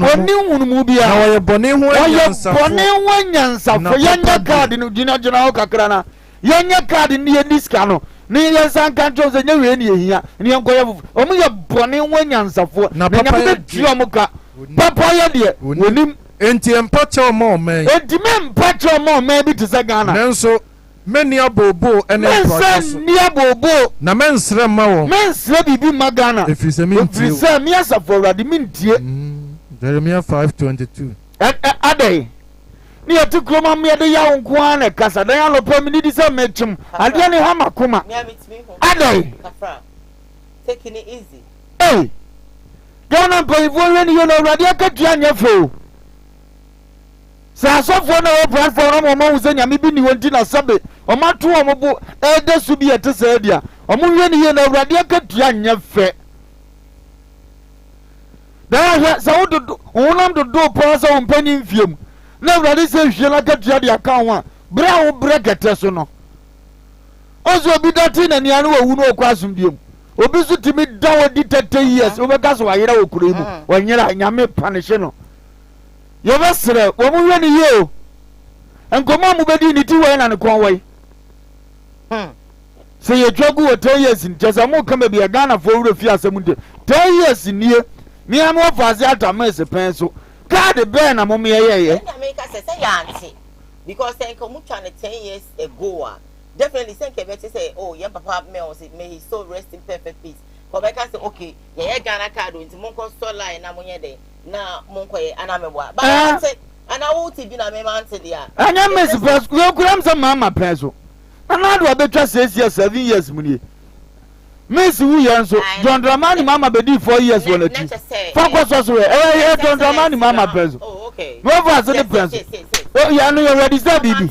mu bia na oye bone ho nyansa fo yanya card no gina ho kakra na yanya card ni diska no ni yensan kanto se nyewe ni ehia ni enkoye omu ye bone ho nyansa fo na nyame tuo muka papa ye de onim enti empacho mo men enti mempacho mo men bi tse Ghana nanso meni abobo ene process ni abobo na mensre ma wo mensre bibi ma Ghana efise mi asafo awrade mintie Jeremiah 5:22 adai ni atikroma me de ya wonko ana kasa dan alopa mi di se mechim ade ne ha makoma adai taking it easy Ghana boyfriend when you know awrade akatua nyefo sa sofo na o platform no mo wo nyame bi ni wonti na sabe o mato o mo ede su bi ete sa dia o mo hwe ni ye na awrade akatua nyefe da sa wodo wonam do pa sa wompani mfiem na awrade se hwe na akatua dia ka ho a bra wo brekete so no ozo bi dati na nia no wu no okwa asumdiem obi su timi dawo di 30 years obeka so ayera okure mu wanyera nyame panishe no yobesre wo mu hwe ni ye o enkomo mu bedi ni ti wo na ne kon wo se ye twagu wo 10 years ni jesa mu kama bi Ghana fo wuro fi asem de 10 years nie mi am wo faze atamese pen so card be na mo me ye na me ka say yanti because enkomo twa ne 10 years ago definitely say kebeti say oh your papa may he so rest in perfect peace ko be ka say okay ye Ghana card nti mo ko so line na mo ye de na monko ye anamebwa ba say ana wo ti bi na me man say dia anya miss press yo kuram say mama preso ana do abetwa 6 years 7 years munie miss wu ye nso John Dramani mama be di 4 years wala ti fa so John Dramani mama preso oh okay no for say the preso oh ya no you ready say bibi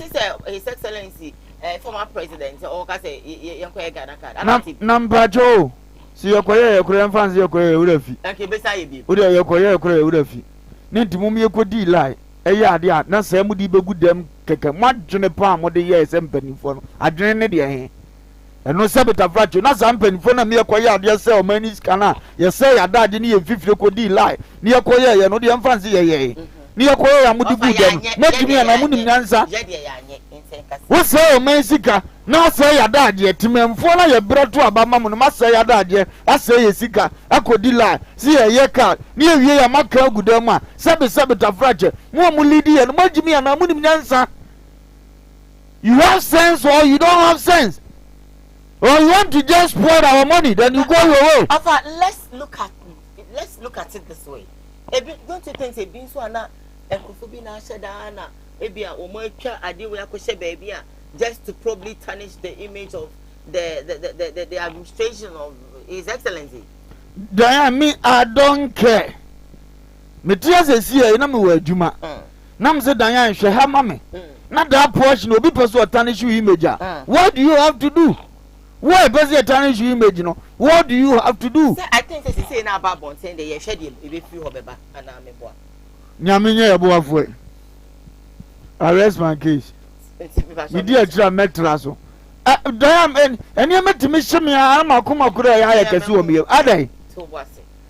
his excellency former president o ka say yenko ye Ghana card number jo si yokoye mfanse yokoye urafi okay be say bi uri yokoye urafi ni ntimu ye kodi lie eye ade a na say mudi begu dem keke mwadwene pa mo de ye se mpanifo no adwene ne de he eno se beta fracho na sa mpanifo na me yokoye ade se o mani skana ye se ya daje ni ye fifire kodi lie ni yokoye ye no de mfanse ye ni yokoye ya mudi gu dem motimi na mudi nyansa je de ya nye wo say o man sika na say ya daje timemfo na ye breto abama mu no ma say ya daje asay ye sika akodi lie si ye ka ni ewie ya maka agudam a sebe tafrache mu lead ye no magimi ya na mu nim nyansa you have sense or you don't have sense or you want to just pour our money then you go your way Afa, let's look at it this way don't you think say bin so ana enkofu bi na sheda na ebia omo atwa ade we akose baby a just to probably tarnish the image of the administration of His Excellency. Me, I don't care. Me tears see here na me wa adwuma. Na me say Diane hwe ha ma me. Na that portion obi person tarnish you image. What do you have to do? Why person tarnish you image no? What do you have to do? I think say na about bon saying the ye hwe de e be free ho beba ana me boa. nyamenye yeboafo arrest my case me di akira metra so damn eni metimi sheme ama koma kura ya kesi wo me adai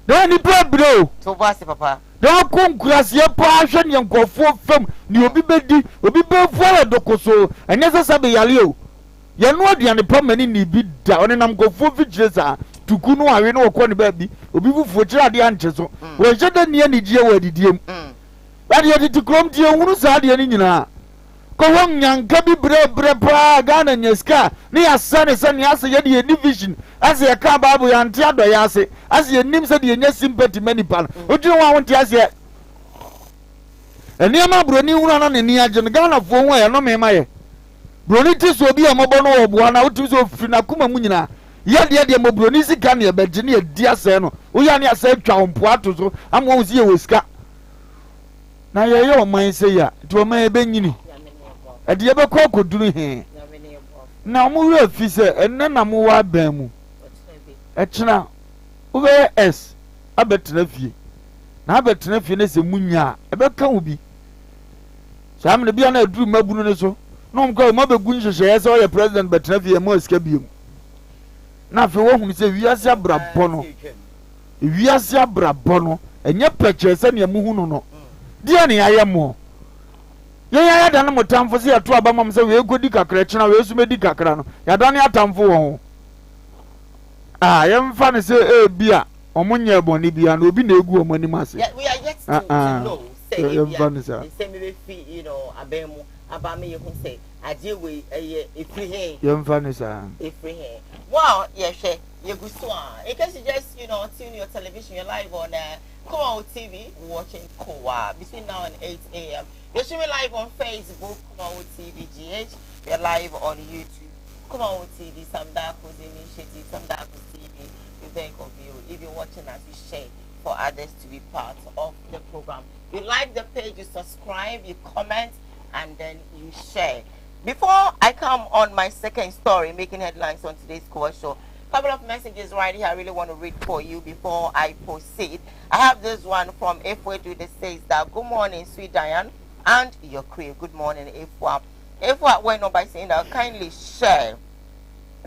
don ni bro to boss papa don konkurase pa ahwe ne nkofo fam ni obi bedi obi be fuara dokoso enye sesa be yale o ye no aduane pa mani ni bi da one nam nkofo figire sa tuku no awe no okọ ne ba bi obi fufuo kira ade anche so wo jede ne ani die wa didiem ade ye tikrom die hunu sa ade ni nyina ko won nyanka bi bre pa Ghana nyeska ne asane se ne ase ye de division ase ye ka babu ya ntia do ya ase ye nim se de nya sympathy mani pa odwin wa won tia ase eni ama broni hunu na ne ni age no Ghana fo ho ye no me ma ye broni ti so bi amobo no obo na otu so fi na kuma mu nyina ye de mo broni sika ne be gye ne ye di ase no wo ya ne ase twa ompo ato so ama wo si ye wosika na ye o man se ya to man e be nyini ade ye be ko koduru he na mo wura fi se enne na mo wa ban mu echina wo be s abetena fie na abetena fie ne se munya e be ka wo bi sam ne bia na aduru mabunu ne so no mko ma be gun hwehwe ye se o ye president betena fie mo sika biem na fe wo hu se wiase abrabọ no wiase abrabọ no enye peche se ne mu hu no dia ne aye mo ye ya da no motamfo se yato aba mam se we godi kakra china we su medi kakra no ya da ne atamfo wo ye mfa ne se bia omonye boni bia no obi na egu omani mase we are yet to know say say me fi you know abemu aba me ye hu say aje we efri he ye mfa ne sa efri he wow ye hwe ye gusto in case you just you know tune your television you're live on Koowaa TV watching Koowaa between now and 8 a.m. You're streaming live on Facebook, Koowaa TV GH. We're live on YouTube, Koowaa TV, Samdako's initiative, Samdako's TV. We beg of you, if you're watching us, you share for others to be part of the program. You like the page, you subscribe, you comment, and then you share. Before I come on my second story, making headlines on today's Koowaa Show, couple of messages right here I really want to read for you before I proceed. I have this one from Efwedu that says that good morning sweet Diane and your crew. Good morning Efwa. Efwa went on by saying that kindly share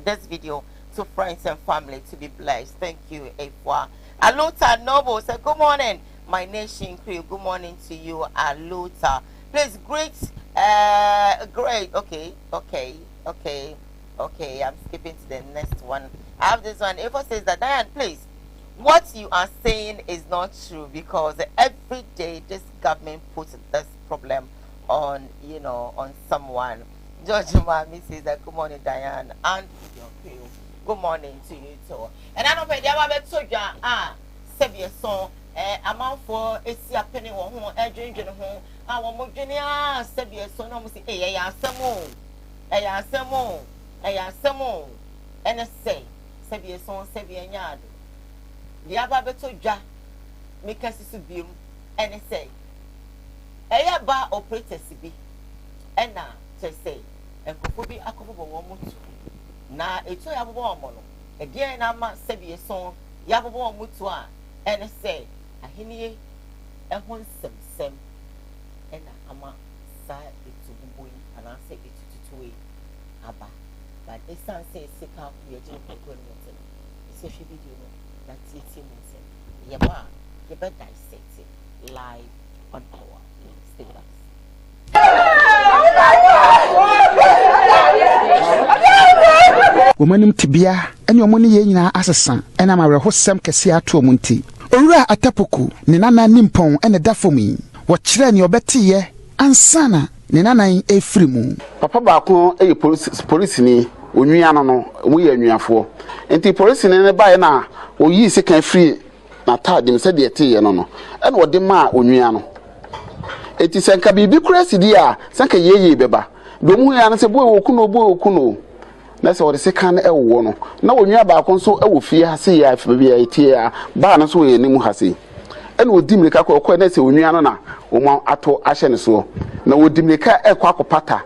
this video to friends and family to be blessed. Thank you Efwa. Aluta Noble said good morning my nation crew. Good morning to you Aluta. Please great okay, I'm skipping to the next one. I have this one. Eva says that Diane, please, what you are saying is not true because every day this government puts this problem on, you know, on someone. George Mami says that good morning, Diane, and your crew. Good morning to you too. And I don't pay the other so Sebia song. Amount for a penny or home, a drink in home. I want more genius. Sebia song almost Samo, and say, Sebia son, Sebia yard. The other beto ja, make us to be, and say, a bar operator CB, and now, to say, and could be a couple of women. Now, it's a woman. Again, I'm a Sebia son, Yabbo Mutua, and say, a hinny, and one sem, and I'm a side it to boy, and I say it to Abba. But this son says, sick out your job. It's a video that's it. You better dissect it live on Koowaa. Stay with us. Womanim tibia ene omoni ye nyina asesa ena mawerehosem kese ato omunti owura atapoku ne nana nimpon ene dafomi wo kire ne obetiye ansana ne nanan efrimu papa baako police ni onwia no mu ye anwiafo enti police ne bae na oyi sika free na tadim se de etiye no ena ode ma onwia no enti senka bibi kurasi dia senka yeye beba domu ya na se boy okuno na se ode sika na ewo no na onwia baako nso ewo fie hase ya bia etie ya ba na so ye nimu hase ena odimrika ko na se onwia no na omo ato ahye ne so na odimrika ekwa akopata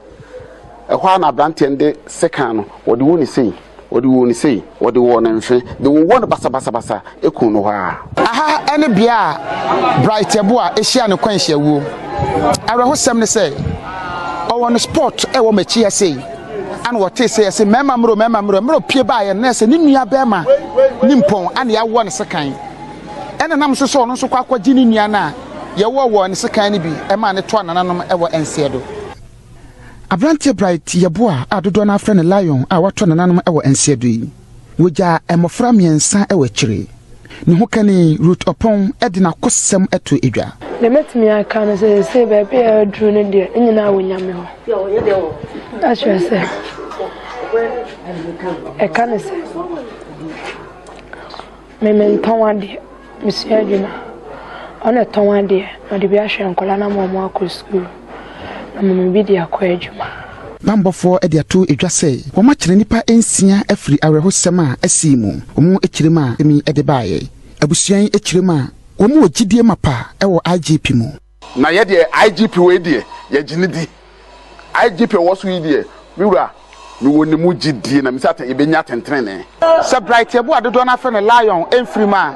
ehwa na brante nde sika no ode woni sei odi wo ni sei odi wo na mfe de wo wo basa basa basa ekun no ha aha ene bia bright ebo a ehia ne kwan hia wuo areho sem ne say owo no sport e wo machi ya sei an wo te say mema mro pie ba ye na say ni nua ba ma ni mpon an ya wo ne sekan ene nam so no so kwakwa gi ni nua na ye wo ne sekan ni bi e ma ne to nananom e wo ensiedo Abrante bright yebo a adodo na afre ne lion a wato nananom e wo ensiedo yi woja emofra miensa e wo kire ni ho kani root upon edina kosem eto edwa le metimi aka no se be be adru ne de nyina wonyame ho yo ye de ho asho se e kan se me ntawade misi adwuma ona tawade na de bi ahwe nkola na mo akọ school na me bi de akọ adwuma Bambofo e de ato edwa se wo ma kire nipa ensia afiri awerehosem a asimu omu ekirema emi e de baaye abusuan ekirema omu ogidie mapa e wo IGP mu na ye de IGP we de ye ginidi IGP wo so yi de miwura mi woni mu gidie na mi sata e benya tentrene se bright ebo adodo na afa ne lion enfrima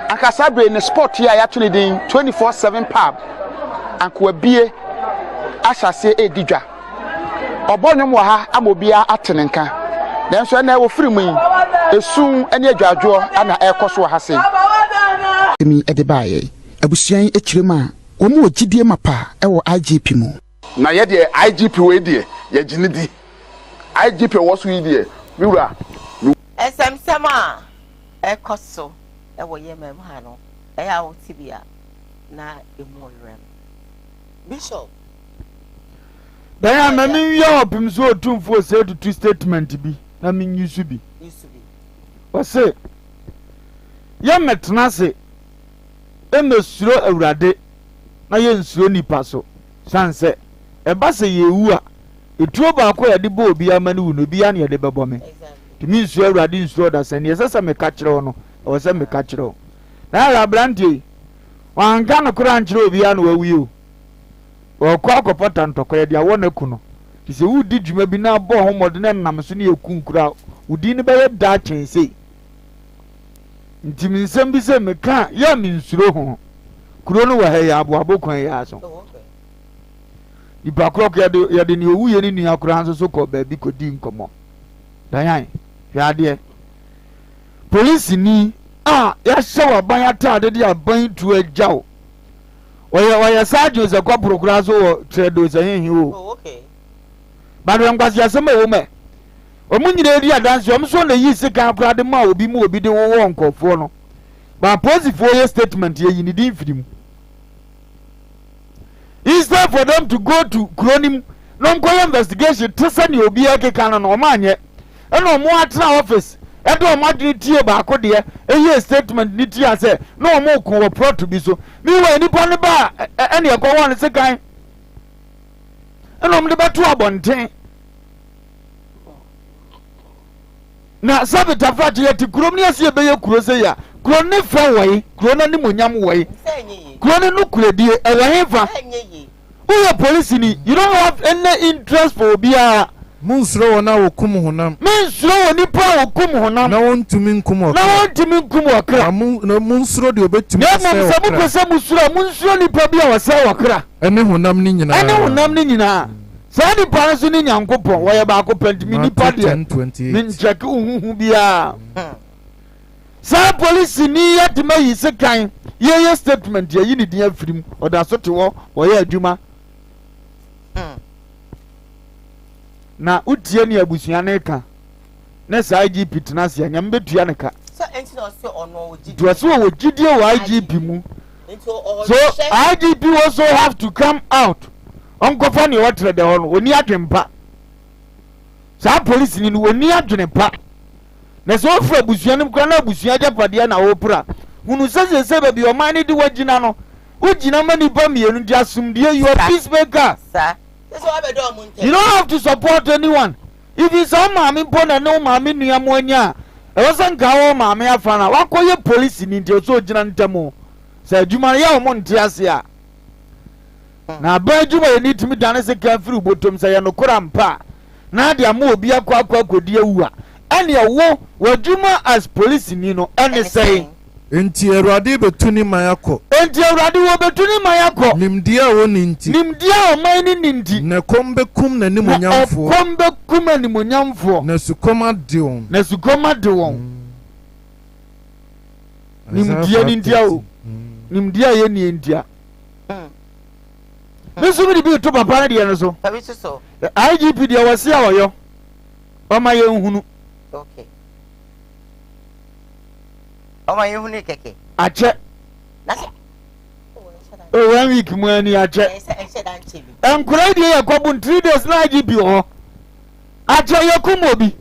akasa bre ne sport ya ya tuni din 24/7 pub anko bie asase edidwa obonwom wa ha amobia atenenka nanso na wo firimu esun ene adwadwo ana ekoso ha sei emi edebaaye abusuan ekirema omu ogidie mapa ewo IGP mu na ye de IGP we de ye ginidi IGP wo so yi de miwura esemsema ekoso ewo yemem ha no eya wo tibia na emu orem Bishop Daya na mi ya opim so otumfo say to statement bi na mi nyusu bi. Wase ya metna se emesuro awurade na ye nsuro nipa so sanse e ba se ye wu a etuo ba ko ya de bo obi ama ne wu no bi ya ne ye de bebo me. Timi nsuro awurade nsuro da se ne ye sesa me ka kire no o se me ka kire na ara brandie wan ga no kura nkire obi ya no wawi o okwa akopota ntokore dia wona kuno tise wudi dwuma bi na bo homode na nam so ne ekunkura wudi ne be da chense ntimi nsem bi se meka ya mi nsuro ho kuro no wa ha ya abo abokwan ya so iba krok ya de ne owu ye ni nua kura hanso so ko ba bi ko di nkomo dan ya de police ni ya shawa ban ya ta de aban tu agyaw oya sajo ze kwa prokura so tredo ze hin o okay badu ngwasi asema wo me omunyire edi adanse omso na yi sika akura de ma obi mu obi de wo nkofo no ba posifo ye statement ye yi ni din fidim instead for them to go to kronim no nkoye investigation tesani obi akeka no no manye eno mo atra office edo omadri tie ba akode eye statement ni tie ase no mo ko prot bi so mi wa ni pon ba ene e ko won se kan eno mo de beto abonten na sabita fati yeti krom ni ase be ye kuro se ya kuro ne fa wai kuro na ni monyam wai kuro ne no kuredie e wa hefa uye police ni you don't have any interest for obia Munsuro wona wokum honam. Munsuro woni pa wokum honam. Na wontumi nkum okra. Na wontumi nkum okra. Na munsuro de obetumi se okra. Na mo pese munsuro ni pa bia wose okra. Ene honam ni nyina. Ene honam ni nyina. Sa di pa so ni nyankopon wo ye ba ko pantimi ni pa de. Min check uhuhu bia. Sa police ni yatima yi sekan. Ye statement ye ni dia firim. Oda so te wo ye adwuma. Na utie ni abusua ne ka na sa IGP tenase anyam betua ne ka so enti no se ono ogidi to so ogidi o IGP mu so IGP also have to come out onkofa ne wotre de hono oni adwempa sa police ni oni adwempa na so ofra abusua ne kwa na abusua japade na opra hunu sese be bi o man ni di wagina no wagina mani ba mienu di asumdie you are peacemaker sir. You don't have to support anyone. If it's some mammy pon and no mammy near Monia, I wasn't go mammy afana. What call your police in your so genantamo? Said Jumaria Montiasia. Now, Berjuma, you need to be done as a careful bottom, say, no crampa. Nadia mo be a quack with dear Ua. ene wo wadwuma as police ni no ene say enti Awurade betuni mayako enti Awurade wo betuni mayako nimdia wo ninti nimdia o man ni ninti na kombe kum na nimonyamfo kombe kum na nimonyamfo na sukoma dion nimdia nintia o nimdia ye ni ntia Bisu mi bi to papa na de no so Tabisu so IGP de wasi a oyo Oma ye nhunu okay Oma ye nhunu keke ache Nasi o 1 week mu ani ache enkura de ye kwabu 3 days na IGP ho ache ye kumobi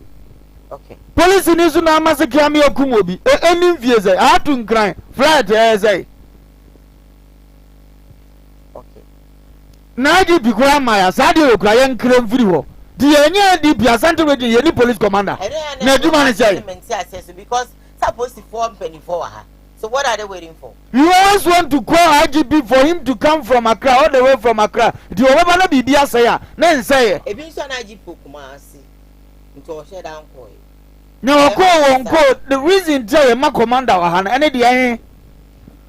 okay police ni su na amaseke am ye kumobi eni mfie say atu nkran flight say na IGP kwa maya sadi okra ye nkran mfiri ho di enye DP asante region ye ni police commander na djuma ni say because supposed to form 24 ha so what are they waiting for? You always want to call IGP for him to come from Accra all the way from Accra di obaba na bibia say ya na nsay e bi so na IGP kuma asi nto o share down ko na won the reason tell ma commander wa ha na ene de eh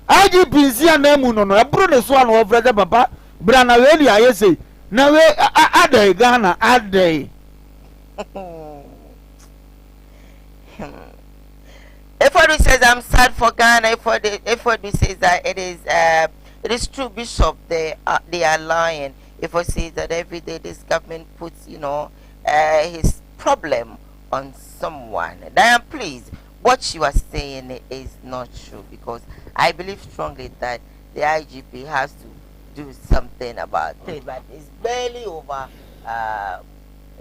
IGP si anamu no ebro ne so ana ofrede papa bra na we li aye say na we adai Ghana adai Effordu says I'm sad for Ghana. Effordu says that it is true, Bishop. They are lying. Effordu says that every day this government puts his problem on someone. Diane, please, what you are saying is not true because I believe strongly that the IGP has to do something about it, but it's barely over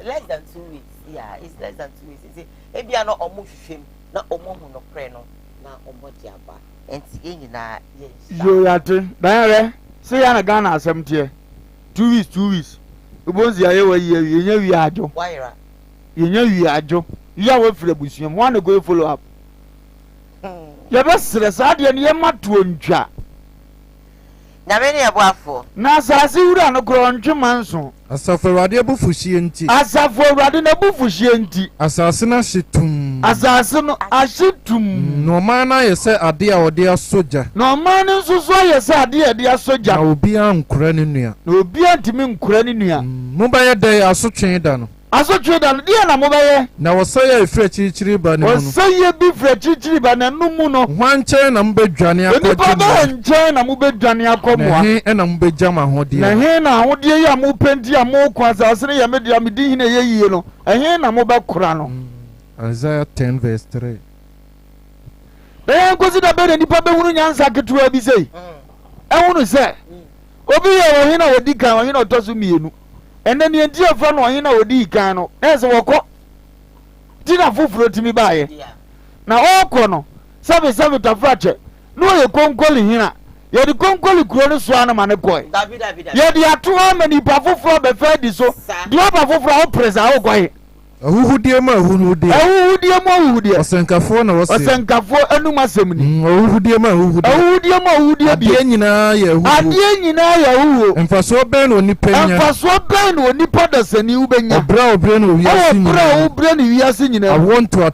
less than 2 weeks. Yeah, it's less than 2 weeks. You see, maybe I not almost shame, not almost no preno, not almost jamba. And see, you yate, Diane, say I'm a Ghana asem tie. 2 weeks, 2 weeks. Ubonzi aye wa ye, yenye wi ajo. Why yenye wi ajo. You are for the bushim. Want to go follow up. You best stress out ye matu ntwa. Na many abwafo na asase wura no kro ntwe manso asafo Awurade abufuhie nti asafo Awurade na abufuhie nti asase na hyetum asase no ahyetum no man na yese ade a ode asoja no man nso so yese ade a de asoja na obi ankura ne nua na obi antimi nkura ne nua mubaye dai asotwe da no asotwe da no dia na mubaye na wosaya efre chichiri ba ne mu wosaya bi fre chichiri ba na numu no hwanche na mbedwane akọje na nche na mubedwane akọmoa he na mbejama hode na he na hode ya mu penti ya mu kwasa asere ya media medi hina yeyie no he na mubekora no Isaiah 10 verse 3 then kosi da be nipa be hunu nyansa ketua bi sei ehunu se obi ye wo hina wodi kan wo hina otoso mienu ene ne ndi afra no hina wodi kan no ese woko tina fufuro timi baaye na oko no sabe tafrache no ye konkoli hina ye di konkoli kuro no so ana mane koy ye di ato amani pa fufuro be fa di so di oba fufuro o presa o koy ahudie ma ahudie osenkafo na wose osenkafo anu masemni ahudie ma ahudie bi nyina ya hu adie nyina ya hu emfaso ben onipa da sani ubenya obra no wiase nyina obra no wiase nyina awonto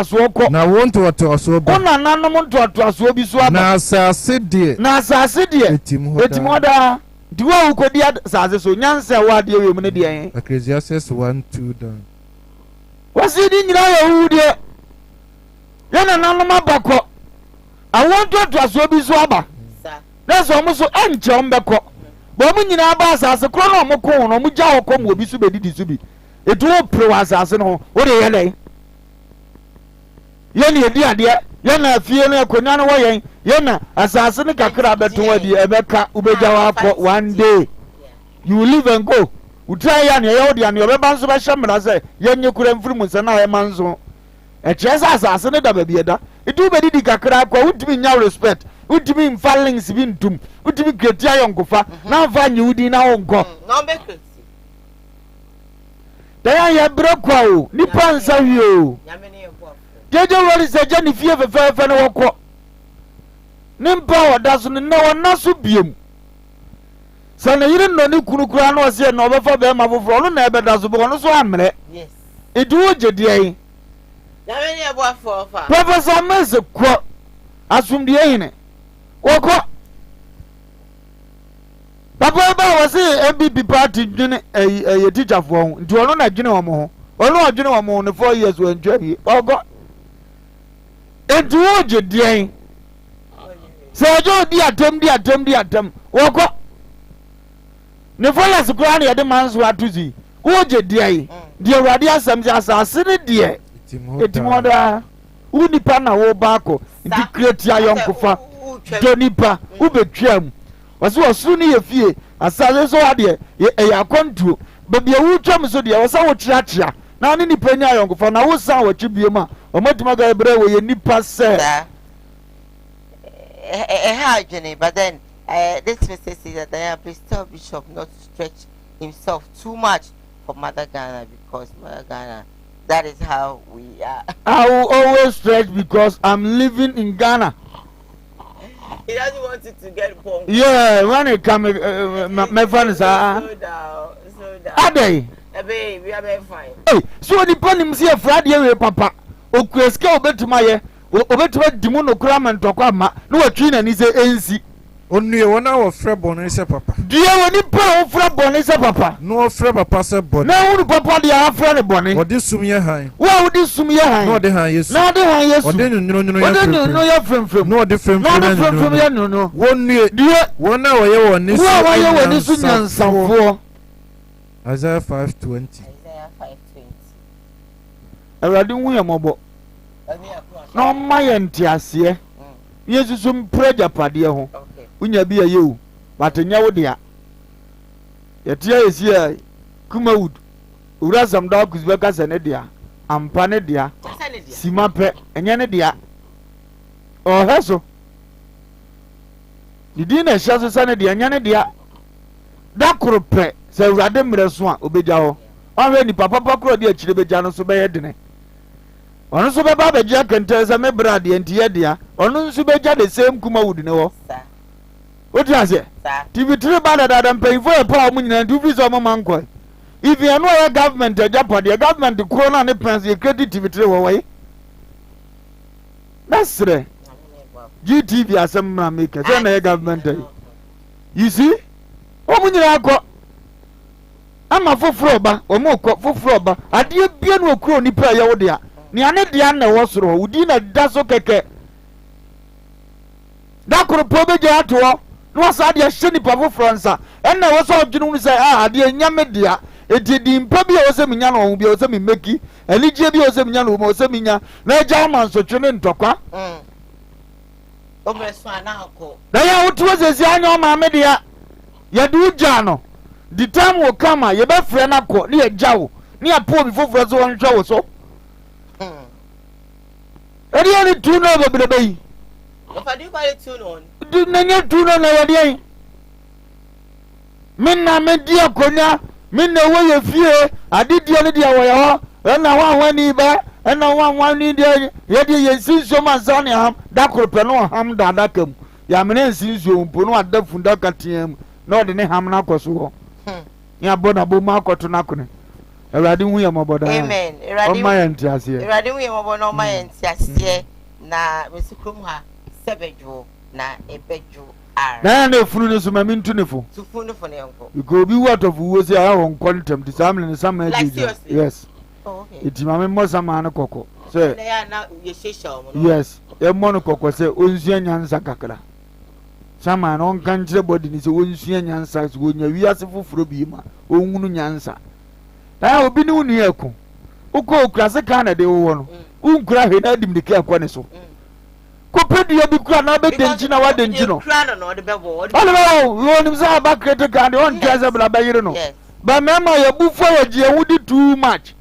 aso ko na awonto aso ba ona nanom nto aso bi so aba na asase die etim hoda diwa ukodi asase so nyansa wa de we mu ne de en Ecclesiastes 1:2 down wasi di nyina ya hu de yana nanom abako awonto aso bi so aba na so mo so enche ombeko bo mu nyina ba asase kro no mo ko no mo gya wo mo obi so bedidi so bi etu o pro asase no wo de yele yene edi ade yana afie na akonya no woyen yana asase ne kakra beto adi ebeka ubegya wa akọ one day you live and go utrai ya ne ye odi ane obeba nso be hyemra se yenye kura mfiri mu se na ye manzo e kyesa asase ne da ba bieda edu bedidi kakra akọ utimi nya respect utimi mfa links bi ntum utimi kretia yonkofa na mfa nyi udi na wonko no be kreti da ya brekwa o nipa nsa wi o jeje wori se je ni fie fefe ne wokọ nimpa oda so ne wona so biem se ne yire no ni kunukura na ose na obefa be ma foforo no na ebe da so bo no so amre yes Edu jedie. Na me ne boa for fa. Professor Mese ko asumdie hine. Woko. Papa ba was MBP party dwene a teacher for ho. Nti ono na dwene omo ho. Ono adwene omo no 4 years we ntwa bi. Ogo. Edu jedie. Se ojo di atem. Woko. Ne folas kura na yede manso atuzi. Wo jedie. Die awurade asam se asase ne die. Etimoda. Wo nipa na wo baako. Nti create ayonkofa. Do nipa wo betwam. Wase osuru ne ye fie. Asase so ade e yakontuo. Baby wo twam so de wo sa wo chiachia. Na ne nipa nya ayonkofa na wo sa wo twibiem a. Omatima ga ebre wo ye nipa se. But then this message says that I am please tell Bishop not to stretch himself too much for Mother Ghana because Mother Ghana, that is how we are. I will always stretch because I'm living in Ghana. He doesn't want it to get born. Yeah, when it comes, my friend is slow down. Are they? Baby, we are very fine. Hey, so the pony see a Friday, papa. Okweske obetumaye. Obetuwa dimuno kraman tokwama. No a train and is a NC. Only 1 hour Frebon is a papa. Dear, when you pay Frebon is a papa. No Freba passa bonnet. No, papa, they are friend of bonnet. What this sumia high? Well, this sumia high. No, the highest. No, the highest. What then you know your friend from? No different from you. No. 1 year, dear. 1 hour you on this. Why are you on this one? For Isaiah 5:20. Isaiah 5:20. I read in William Mobo. No, my entiasie. Yes, some prayer party. Unya be a you, but a nyawo dia. Yatia is here. Kumawood. Urasam dog is workers and edia. Ampanedia. Simape and yanedia. Oh, heso. The dinner shall sanedia and yanedia. That could pay, say Radem Reswan, Obejao. Already Papa Pacro, dear Chilebejano, so by dinner. On so Baba Jack and tells a mebradi and Tiadia, on Subeja the same Kumawood no. What does it? TV3 bad and pay for a power money and do visa manquo. If you are no a government, a Japan, the government to corona and pants your credit TV3 away. That's right. GTV as some makers and a government. You see? What when you are got? I'm a for froba or more for froba. I dear be no crony prayer. Niane Diana was row, Udina does okay. That could probably get to all. No, I did a shiny pavo Franza, and I was all generally say, dear Yamedia, it did the Impabio Seminiano, be Osemi Meki, and Ligabio Seminiano, Mosemina, no German so children talker. They are what was as young on my media. Yadu Jano. The time will come, you better friend up near Jow, near poor before Frazo and Jow so. And the only 2 know the baby. If I do buy it too on. Didn't you do no idea? Minna media conya, minna way of fear. I did the other day, and I want one neighbor, and I want one India. Yet you see so much on him, that could pano ham da dakum. Yamane sees you, Puno at the Fundakatium, not in a hamnacoso. Yabonabo Marco to Nakune. Radin William about Amen. My entias here. Radin William about my entias here. Na Mr. Krumha, Sebejo, na Ebejo are. Now, no food my mean to nifo. To phone for the uncle. You go be what of who was our own contempt, disarming some yes. Oh, okay. It's my member, man, coco. Say, they are now your shisha. Yes, a monococo say, Unsian Yansa Kakala. Some man on country body is Unsian Yansas when you are for Frobima, Unun Yansa. I will be no near. Uko classic Canada, they won. Unkra he na dim de ke akwane so ko pedi ya bi kura na be denji na wa denji no kura no de be bo hello you nim say ba krete kan de on tese bla ba yire no ba mema ya bufo ya je wudi too much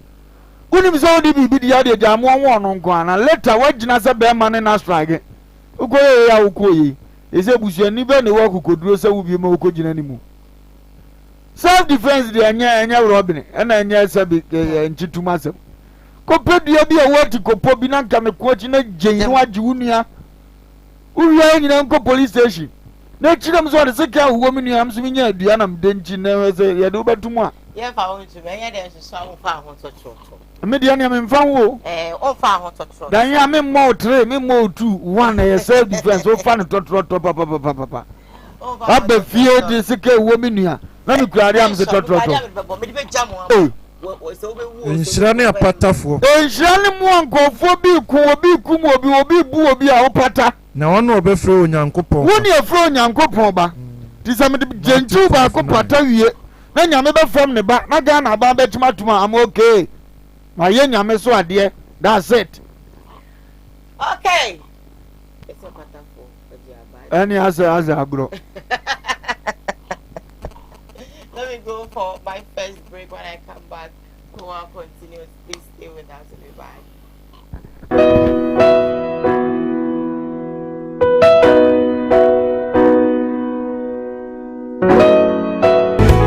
unim say odi bi di ya de jamu won no nko ana later wagina say be ma ne na strike uko ye ya uko yi ese busu ni be ne wa kokoduro say wo bi ma uko gina ni mu self defense de anya robin na anya sabi ntituma sem Copedia be a word to Copo Binanka me quoting a genuine junior. Who are in Uncle Police Station? No children saw the second woman I'm swimming at Dianam Denji never say Yaduba to moi. Yes, I want to be a song found on such. me dia ne me mfa wo on fa ho totro dan ya me mo 3 me mo 2 1 e self defense o fa ne totro papa aba fie de sike wo me nua na me kurare am se totro nhyira ne apatafo nhyira ne mo ankofo bi ku obi kum obi bu obi a opata na wono obefre onyankopon woni efre onyankopon ba ti se me gentu ba ko pata wie na nyame be fam ne ba na ga na ba betima tuma am okay ma ye nyame so ade that's it okay it's a patafo any as agro let me go for my first break. When I come back, Koowaa continues. Please stay with us.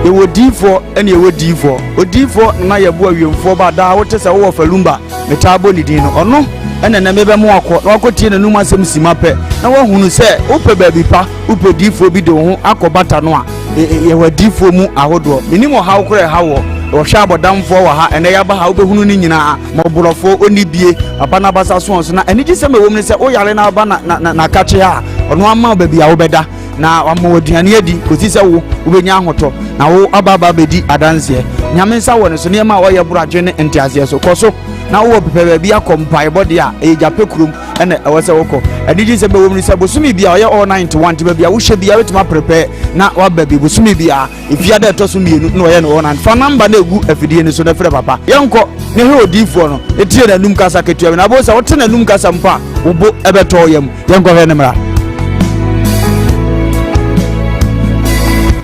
Ewo D4 ene ewo D4 o D4 na ye bo awiemfo ba da wo tese wo falumba metabo ni din no ono ene na mebe mo akọ na akotie nanum asem sima pe na wo hunu se wo pe ba bi pa wo pe D4 bi de ho akobata no a ye wa D4 mu ahodo minimo ha wo kore ha wo hwa abodamfo wa ha ene ya ba ha wo be hunu ni nyina mo borofo oni bie papa na basa so so na eni gi se me wo mu se wo yare na ba na kache ha ono ama ba bia wo beda na wamo aduane adi kosi se wo ubenya ahoto na wo ababa bedi adanse nyame nsa wo ne so ne ma wo ye buradwe ne ntiase so koso na wo pepe bia kompai body a e jape krum ene ewo se woko adiji se be wo mu se bosumi bia ye all 91 ti bia wo hye bia wetima prepare na wa babi bosumi bia ifia da to so mienu na wo ye no one fa number na egu afidie ne so na frɛ papa yenko ne he odifo no etie na num kasa ketua na bo se wo te na num kasa mpa wo bo ebeto yam yenko he ne mra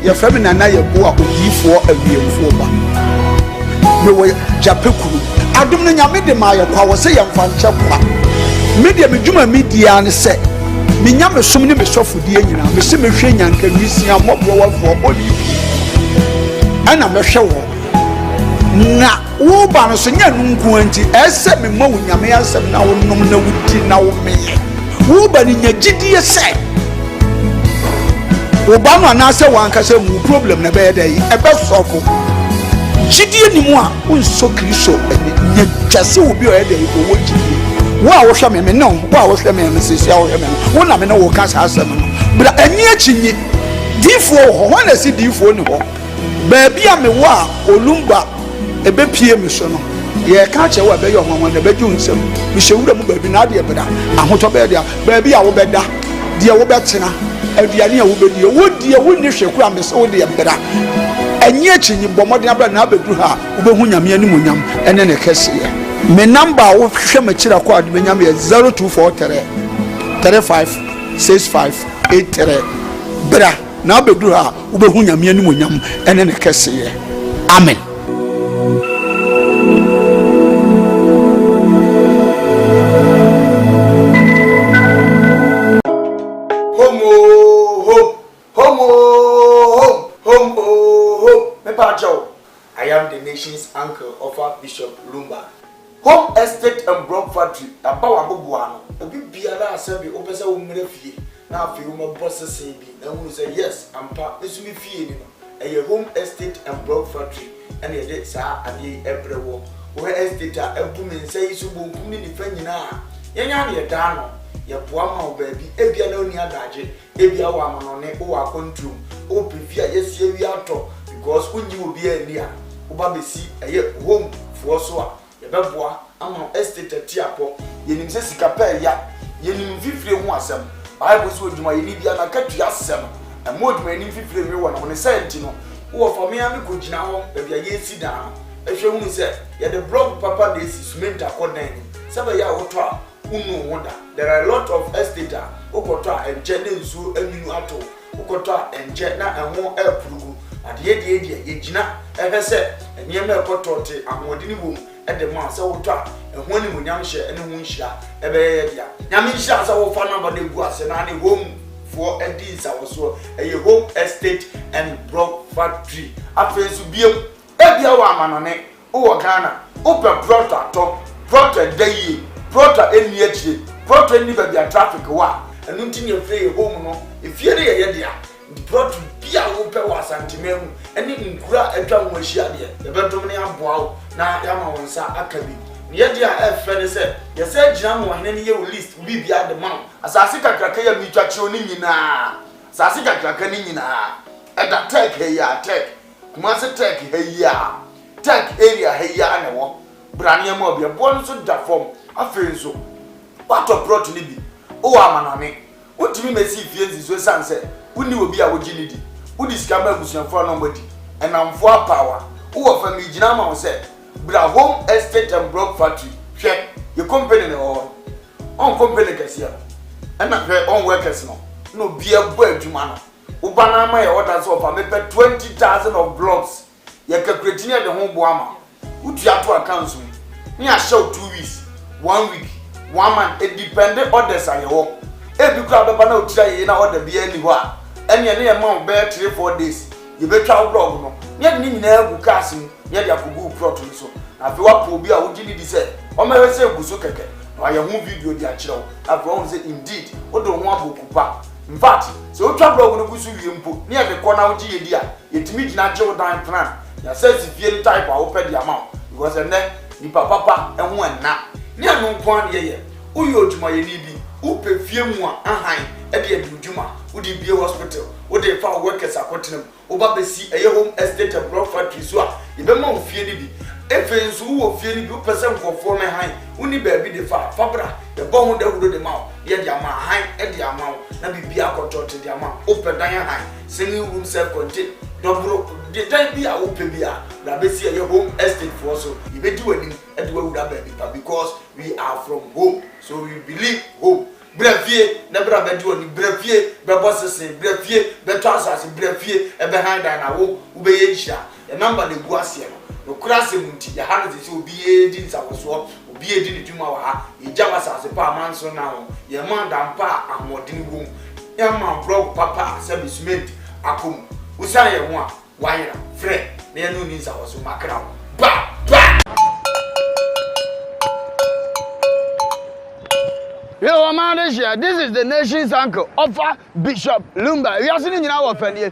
ya fami na na ye bo a odifo awiemfo ba me wo japekuru adum no nyame de ma ye kwa wo se ye mfa nche kwa media medjuma media ne se me nyame som ne me sofodie nyina me se me hwe nyanka nwisia mobro wafo bodi ana me hwe wo na wo ba no so nya nunku anti ese me ma wo nyame asem na wo nom na wuti na wo meye wo ba ni nya gidie se Obama na se wan ka se mu problem na be dey e be sofo gidie ni mu a unso kristo nya twase obi o e dey o wo gidie wo a wo hwe me no wo a wo hwe me se sia wo hwe me wo na me no wo ka sa asem no bra ani achinyi difo ho ho na si difo ni ho ba bia me wo a olumba e be pie me so no ye ka che wo be yo hwanwan na be ju nsem me hyewura mu ba bi na de bra ahoto be dia ba bia wo be da de wo be tena aduane a wo be die wo die wo ni hwe kura me se wo de bra enye achinyi bomode abra na abeduru ha wo be hu nyame ani monyam ene ne kese me number wo hwe ma kira kwa de nyame 0243 35 65 83 bra na abeduru ha wo be hu nyame ani monyam ene ne kese amen I am the nation's uncle of our Bishop Lumba. Home estate and broad factory. Abawa bubuano. Obi biara asabi opese wo mre fie. Na afi wo ma boss say bi. Na hu say yes, ampa esu mi fie ni no. Eye home estate and broad factory. And ye dey sa ade ebrewo. Wo estate a ebu men say isu bonkum ni nifa nyina. Yenya na ye da no. Ye boa ma wo ba bi. Ebia na oni adaje. Ebia wo amanone wo akontrum. O prefia yesie wi ato because unyi obi ani a uba besi eye home for so a ye beboa ama estate tiapo yenim se sika pa ya yenim fifire ho asem bible so oduma ye ni bia na katu asem amoduma yenim fifire we wona wona senti no wo fa me am ko gina ho be bia ye si dan ehwe hu se ye the blog papa dey si cement akodan se ba ya woto a unu woda there are a lot of estate a okoto a enje ne nsu aminu ato okoto a enje na enwo apurugu ade ye gina ehese enye me kotote amodi ni bom ede ma se woto a ehwo ni munyam hye ene hu nhia ebe ye dia nyame nhia se wo fa number de gu ase na ne home for edins awoso eye home estate and block factory afensu biem ebia wa amanone wo Ghana open prota to prota dayi prota eni echi prota eni ba bia traffic wa enu ntinye free home no efie de ye dia prota bia wo pe wa santimemu eni nkura atwa nwahia de e betom ne aboa na yama wonsa akabi ne dia efre se ye se gina mo hene ne ye list bibia de man asase kakraka ya mitwache oni nyina asase kakraka ni nyina eda tek ya tek kuma se tek ya tek area ya na wo brane ma obi bo no so da form afen so wato prot ni bi o amaname wotimi mesi fie nzizo sanse woni obi a wogini di wodi skamba abusuafo no mbodi enamfo apawa wo fa mi gina ma wo se bra home estate and block factory hwe ye company ne ho on company kasia na hwe on workers no bia bo adwuma no wo bana ma ye order so fa me pe 20,000 of blocks ye calculate ne de ho bo ama utu ato accounts ni a show 2 weeks 1 week 1 month it depend orders aye ho e bi kra be bana otira ye na order bia ni ho a ene ne ye ma be 3-4 days ye be twa blog no ye ni nyina agu cars ni ye dia kogu prot ni so afi wa po bi a wo gini di se o ma we se guso keke na ye hu video di a kire wo afi wo say indeed wo do ho abokupa in fact so o twa blog no guso wie mpo ni ye de ko na wo gi ye di a yetimi gina je wo dan plan ya say si fie type a wo pe di ama because ene ni papa ehun enna ni anu kwan ye uyo odwuma ye ni bi upe fie mu a ahan e de adwuma udi bie hospital udi fa workers akotenam oba besi eye home estate and block factory so a ye be ma ofie ni bi efe nso wo fie ni bi upese nkofo me han uni ba bi de fa fabra ye bo hu de hudo de ma ye de ama han e de ama na bibi akotote de ama ope dan han singing room self contain dobro de dan bi a ope bi a na besi eye home estate for so ye be di wani e de wura ba bi because we are from home so we believe home brefie na bra be di oni brefie be bossese brefie be transase brefie e be hand na wo ube ye hia e number de guase no krase munti ya hanu se obi e di nsawoso obi e di ni dwuma wa ha e jama sase pa manso na ho ye man da mpa amodin wo ya man blog papa se bisment akom usan ye ho a wayera fre na ye no ni nsawoso makra ba Yo, man, this is the nation's uncle, offer Bishop Lumba. We are sitting in our family.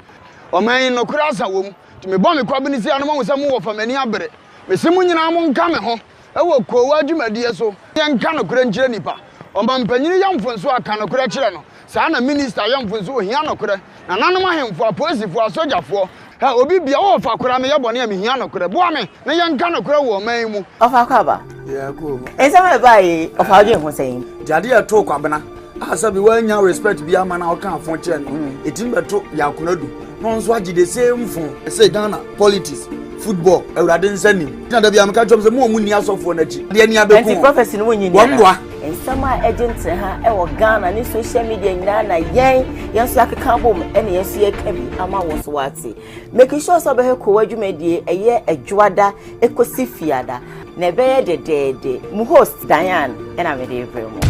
O man, no crasa womb. To me, bomb, probably see animal with some more from any abre. Me, someone in our own coming home. I will call what you, my dear, so young canoe couldn't nipa. O man, penny young from so I cannot correct you. Sana minister young from so he no could. And none of him for a policy for a soldier for. Obi bia o fa kura me yabo na me hia no kura bo ame na ye nka no kura wo man mu ofa kwaba yeah cool esa me bai ofa odwe ho sein jade ya to kwabena asabi wanya respect bia ma na o kan afon che no etim beto ya kunadu no nso agide same fun say Ghana politics football awrade nsanim na da bia me ka chom se mo mu ni asofo na chi de ni abeku anti prophecy no wonyi ni wonwa ensama agent ha e wo Ghana ni social media nyina na yen so akeka bom ene yen so yekabi ama wo so wate making sure so be he Koowaa dwumadie eye adwada ekosi fiada na be ye dedede mu host Diane ena me de evremu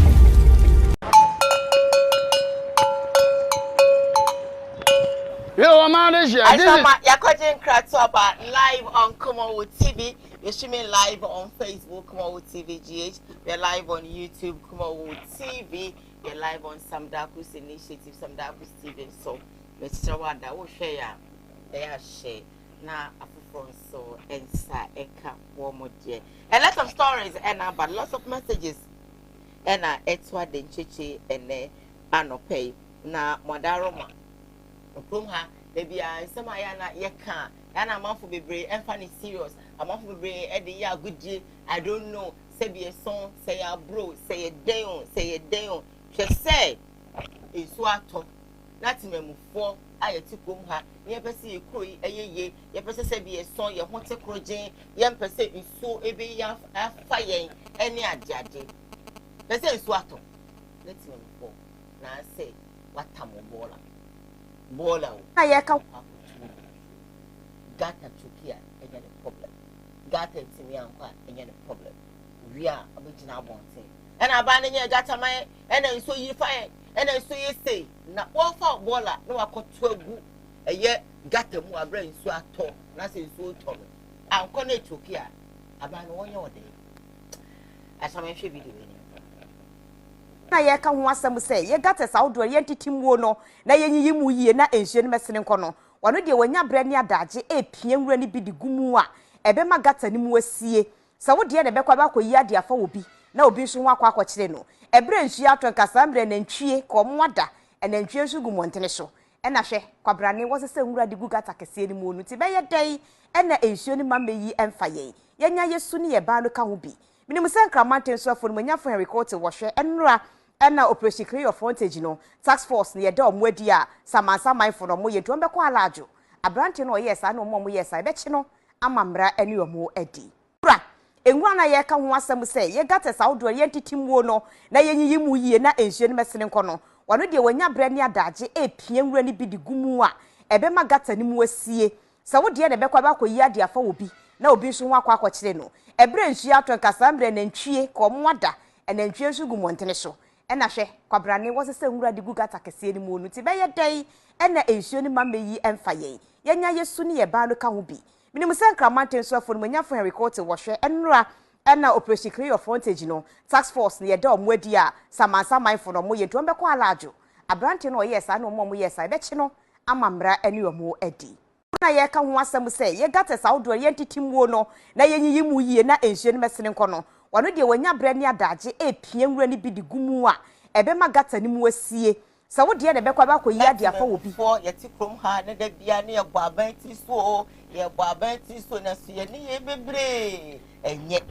Yo, man, this is Yakojen Kratoba live on Koowaa TV. We're streaming live on Facebook, Koowaa TV GH. We're live on YouTube, Koowaa TV. We're live on Samdakus Initiative, Samdakus TV. So, let's show what that will share. They are share. Now, from so and sa eka warm day. A lot of stories and but lots of messages. And etwa den chichi and anopay. Na Madaroma. From her, maybe I some ayana yeka, and a month for be brave and funny serious. A month for brave at the year good year. I don't know. Say be a song, say a bro, say a day. Just say it's what talk. Nothing move for. I took home her. You ever see a croy, a ye, you ever say be a song, you want to croy, young person is so a be a fire, any adjudge. Let's say it's what talk. Let's move for. Now say what time of Bola. Ayeka Gata chukia any problem. Gata timianka any problem. We are original bonte. And abandon your gata my and then so you fire and then so you say na one for bola no akọ 12 a year gata mu abrain so ato na say so to am kone chukia aban won your day. As I should be doing. na ye ka ho asem se ye gata sa odo ye ntitimuo no na ye nyiyi mu yie na enhye no mesene nko no wano de wanya bre ne adaje epie nwura ni bi di gumu a ebema gata ni mu asie sa wo de na bekwa ba koyi ade afa obi na obi nso ho akwa kire no ebre nsu ato nkasa mbre na ntwie ko mwada na ntwie nso gu montene so na hwe kwabrane wo se nwura de gu gata kese ni mu onu ti be ye dai na ensuo ni mameyi emfa ye yenya yesu ni ye ba no ka ho bi minim se nkramanten so afo no nyafo Henry Court wo hwe enura na operation clear of frontage no task force ne ye da omwadi a samansa manfo no mo ye to mbekọ alajo abrante no yes ana mo yes be chi no amamra ene omo adi bra enwura na ye ka ho asem se ye gata saudo ye titimuo no na ye nyiyi mu yie na ensuo ni mesene nko no wano de wanya bra ni adaje epie nwura ni bi di gumu a ebe ma gata ni mu asie sa wo de na bekwa ba koyi ade afa obi na obi nso ho akwa kire no ebre nsu ato nkasa mbre na ntwie ko mwada na ntwie nso gu montene so na hwe kwabrane wo se nwura de gu gata kese ni mu onu ti be ye dai na ensuo ni mameyi emfa ye yenya yesu ni ye ba no ka ho bi minim se nkramanten so afo no nyafo Henry Court wo hwe enura na operation clear of frontage no task force ne ye da omwadi a samansa manfo no mo ye to mbekọ alajo abrante no yes ana mo yes be chi no amamra ene omo adi na ye ka ho asem se ye gata saudo ye titimuo no na ye nyiyi mu yie na ensuo ni mesene nko no wano de wanya bra ni adaje epie nwura ni bi di gumu a ebe ma gata ni mu asie sa wo de na bekwa ba koyi ade afa obi fo ye ti krom ha na da bia na ye gbo abanti so na so ye ni ye bebre enye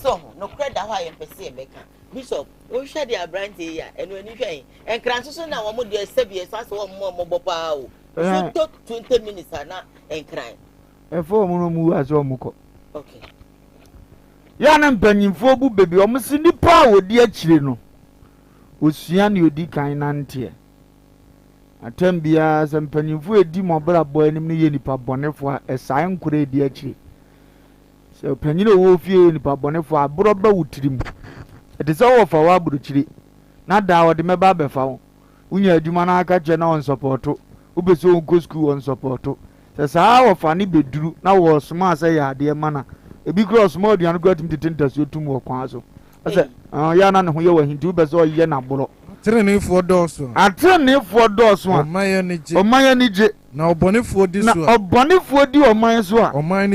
so no kreda ho ye pese ye beka bishop o hwe de abrante ya eno ani hwen enkranso so na wo mo de sebie so wo mo bopa o so to 20 minutes na enkran efo mo no mu aso mo ko okay ya na mpanyimfo bu bebi o msi nipa a odi akire no osua ne odi kan nante atambia se mpanyimfo edi mobra bo anim ne ye nipa bonefo a esae nkure edi akire se panyine wo fie nipa bonefo abro ba wutirim ede se wo fa wa buruchiri na da wo de meba befa wo unya adwuma na aka che na on supporto ubeso onko school on supporto se saa wo fa ne beduru na wo soma se ya de mana ebi cross more dian go atim tete so tum wo kwan so ase ya na ne ho ye wa hinti ubeso ye na boro trenefo doso atrenefo doso omanya ni je na obonefo di so na obonefo di oman so a oman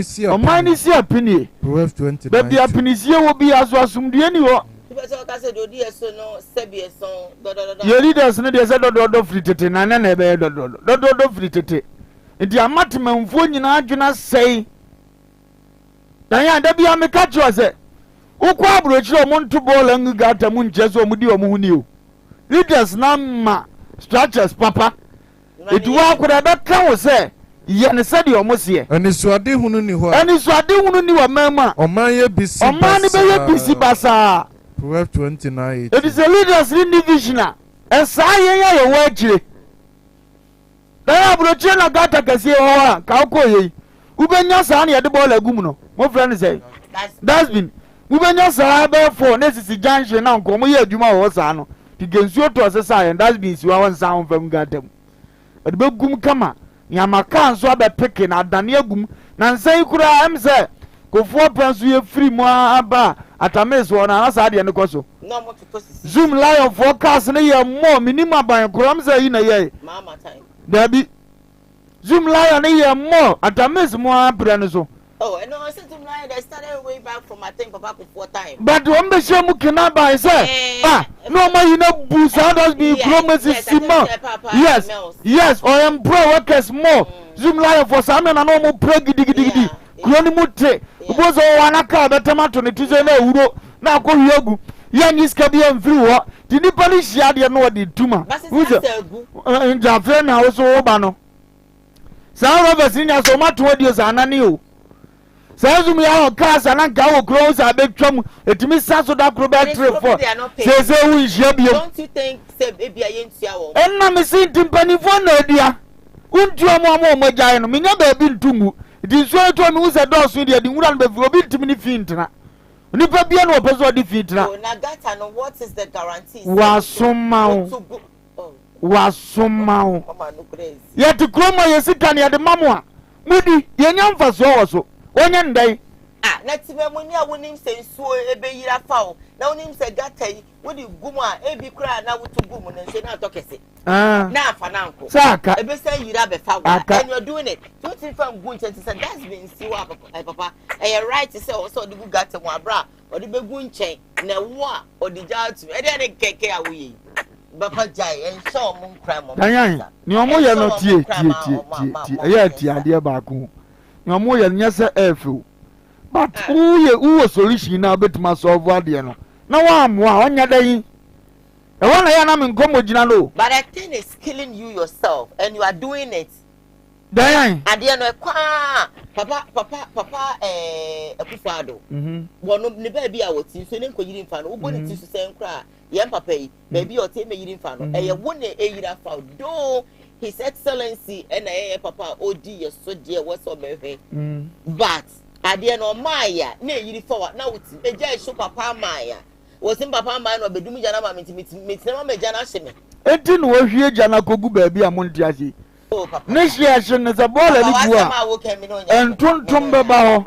ni si apini Proverbs 29 baby apini sie wo bi aso asumdie ni ho ubeso ka se do di eso no sebie so do ye leaders ne de se do free tete na na ebe do free tete ndi amatemamfo nyina adwena sei dan ya da bia me ka cho se ukwa abrochi o monto ball ngu gata mu nche so mu di o mu huni o leaders na ma structures papa eduwa akura be ka wo se ye ne se de o mo se anisuade hunu ni ho anisuade hunu ni wa mama oman ye bisi oman be ye bisi basa Proverbs 29 it is a leaders in division esa ye ya wo akire dan abrochi na gata kase ho a ka ko ye ubenya sa na ye de ball agum no mo friend say that's been ubenya sa be for na sisi junction na nko mo ye adwuma wo sa no tigensuo to asesa and that's been siwa won sound from gatem but be gum kama nyamaka nso abe peke na adane agum na nsan kura am say kofuo penso ye free mo aba atames won na asa de ne koso no mo to sisi zoom lion forecast ne ye mo minimum aban kuram say na ye mama time dabi zoom lion ne ye mo atames mo apre ne so oh and no since they started way back from I think papa before time but when be sure mu kina by say no ma you know boost how does be promises sima yes or am pro workers more zoom lion for some na no mo pro gidi kuro ni mu te bo so wana ka betamato ne tuze na ewuro na akọ hiagu ya ni ska bi amfiri ho di nipa ni hia de no de tuma nja fe na wo so wo ba no sa Robert nya so mato odi so anani o Says me our cars and go close a big chum. It means Sasso da Quebec 3-4. Says we shall be. Don't you think, say, baby, I ain't see and I'm seeing Timpani for no dear. Wouldn't you more my giant? Me never been to move. It is so to me who's a dog with the Uran before being to me fintra. Nipa piano person defeatra. Nagata, what is the guarantee? Was somehow. Was somehow. Yet to Chroma Yesikan at the Mamma. Moody, Yanyan for so. Onye ndai na timemuni a wonim se nsuo ebe yira fawo na wonim se gata yi wodi gumu a ebi kura na wotu gumu na nse na tokese na afa na nko saka ebe se yira be fawo and you're doing it don't think from gun chance say that's been siwa papa right say also the gata mu abra odi be gun chen na wo a odi jatu e dey keke a wo yi papa jai en so mo nkra mo dan ni omo ye no tie eya tie ade ba ko ni omo ye nya se efu but who solution na betima solve ade no na wa amoa onya dan e wona ya na me nkomo gina no but the thing is killing you yourself and you are doing it dan ade no papa akufado wono ne ba bi a woti so ne nkojiri mfa no wo boni ti so sen kra ye papa yi ba bi o te me yiri mfa no eye wo ne eyira fa do his excellency and papa odi ye so de wo so mehwe but ade no maya na eyiri fa wa na woti eja so papa maya wo sim papa maya no bedum jana ma meti na ma jana hye me enti no wo hwie jana kogu ba bi a monti ase ne hye ne za bola ni bua entontom beba ho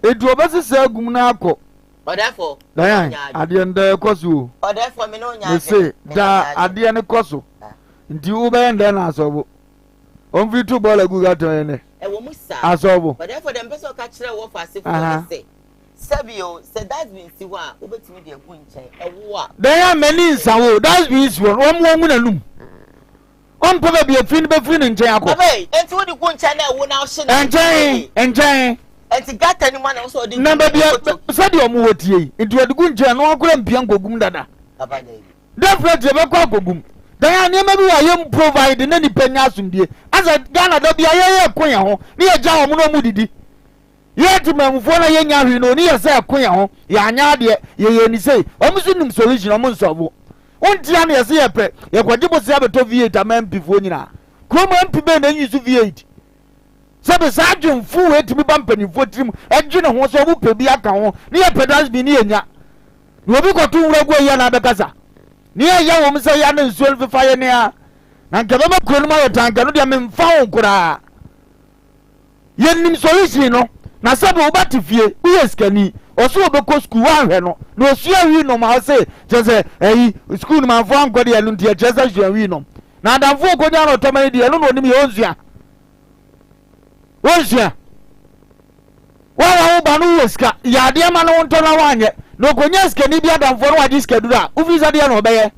edu obese sa agum na akọ odafo dan ade nda ekoso odafo me no nya se da ade ne koso nti wo be nda na asobo on fi tu bola gu ga ton ne e wo musa asobo odafo dem person ka kire wo fa se for say sabio said that's been siwa obetimi de gu nchen e wo a dan mani nsawo that's been siwa wo mu nanum on papa be free be free nchen akọ hey enti wo di gu nchen na e wo na hye na nchen enti gata ni man so di na be said o mu wotie enti wo di gu nchen no akora mpia ngogum dada baba dey definitely be kwa gogum dan ya maybe wa yem provide na ni panya asumdie asa Ghana da bia ye konya ho ni ye ja omo no mu didi ye timamfo na ye nya hwi no ni ye say konya ho ya anya de ye ni say omo so nim solution omo nsobo ontia na ye say ye pe ye kwaje bo say abeto V8 ama mpifo nyina kromo mp be na nyisu V8 sabe sa adwumfu we timi ba mpanifo tirim adwene ho so omo pe bi aka ho ni ye pedas bi ni ye nya ni obi ko tu wura go ye na bekasa ni ya wo mse ya na nsuo fefa ye ne a na nke bema kuro no ma yotanka no de me mfa wo nkura ye nim solution no na sabe wo batifie wo skani oso obeko school wa hwe no na osu awi no ma se jese school ma fo anko de elu ntia jese ju awi no na adamfo ko nya no tomani de elu no onim ye onzua wa ba no weska ya de ma no nto na wanye no konya skani bi adamfo no waji skedura ufisa de no obeye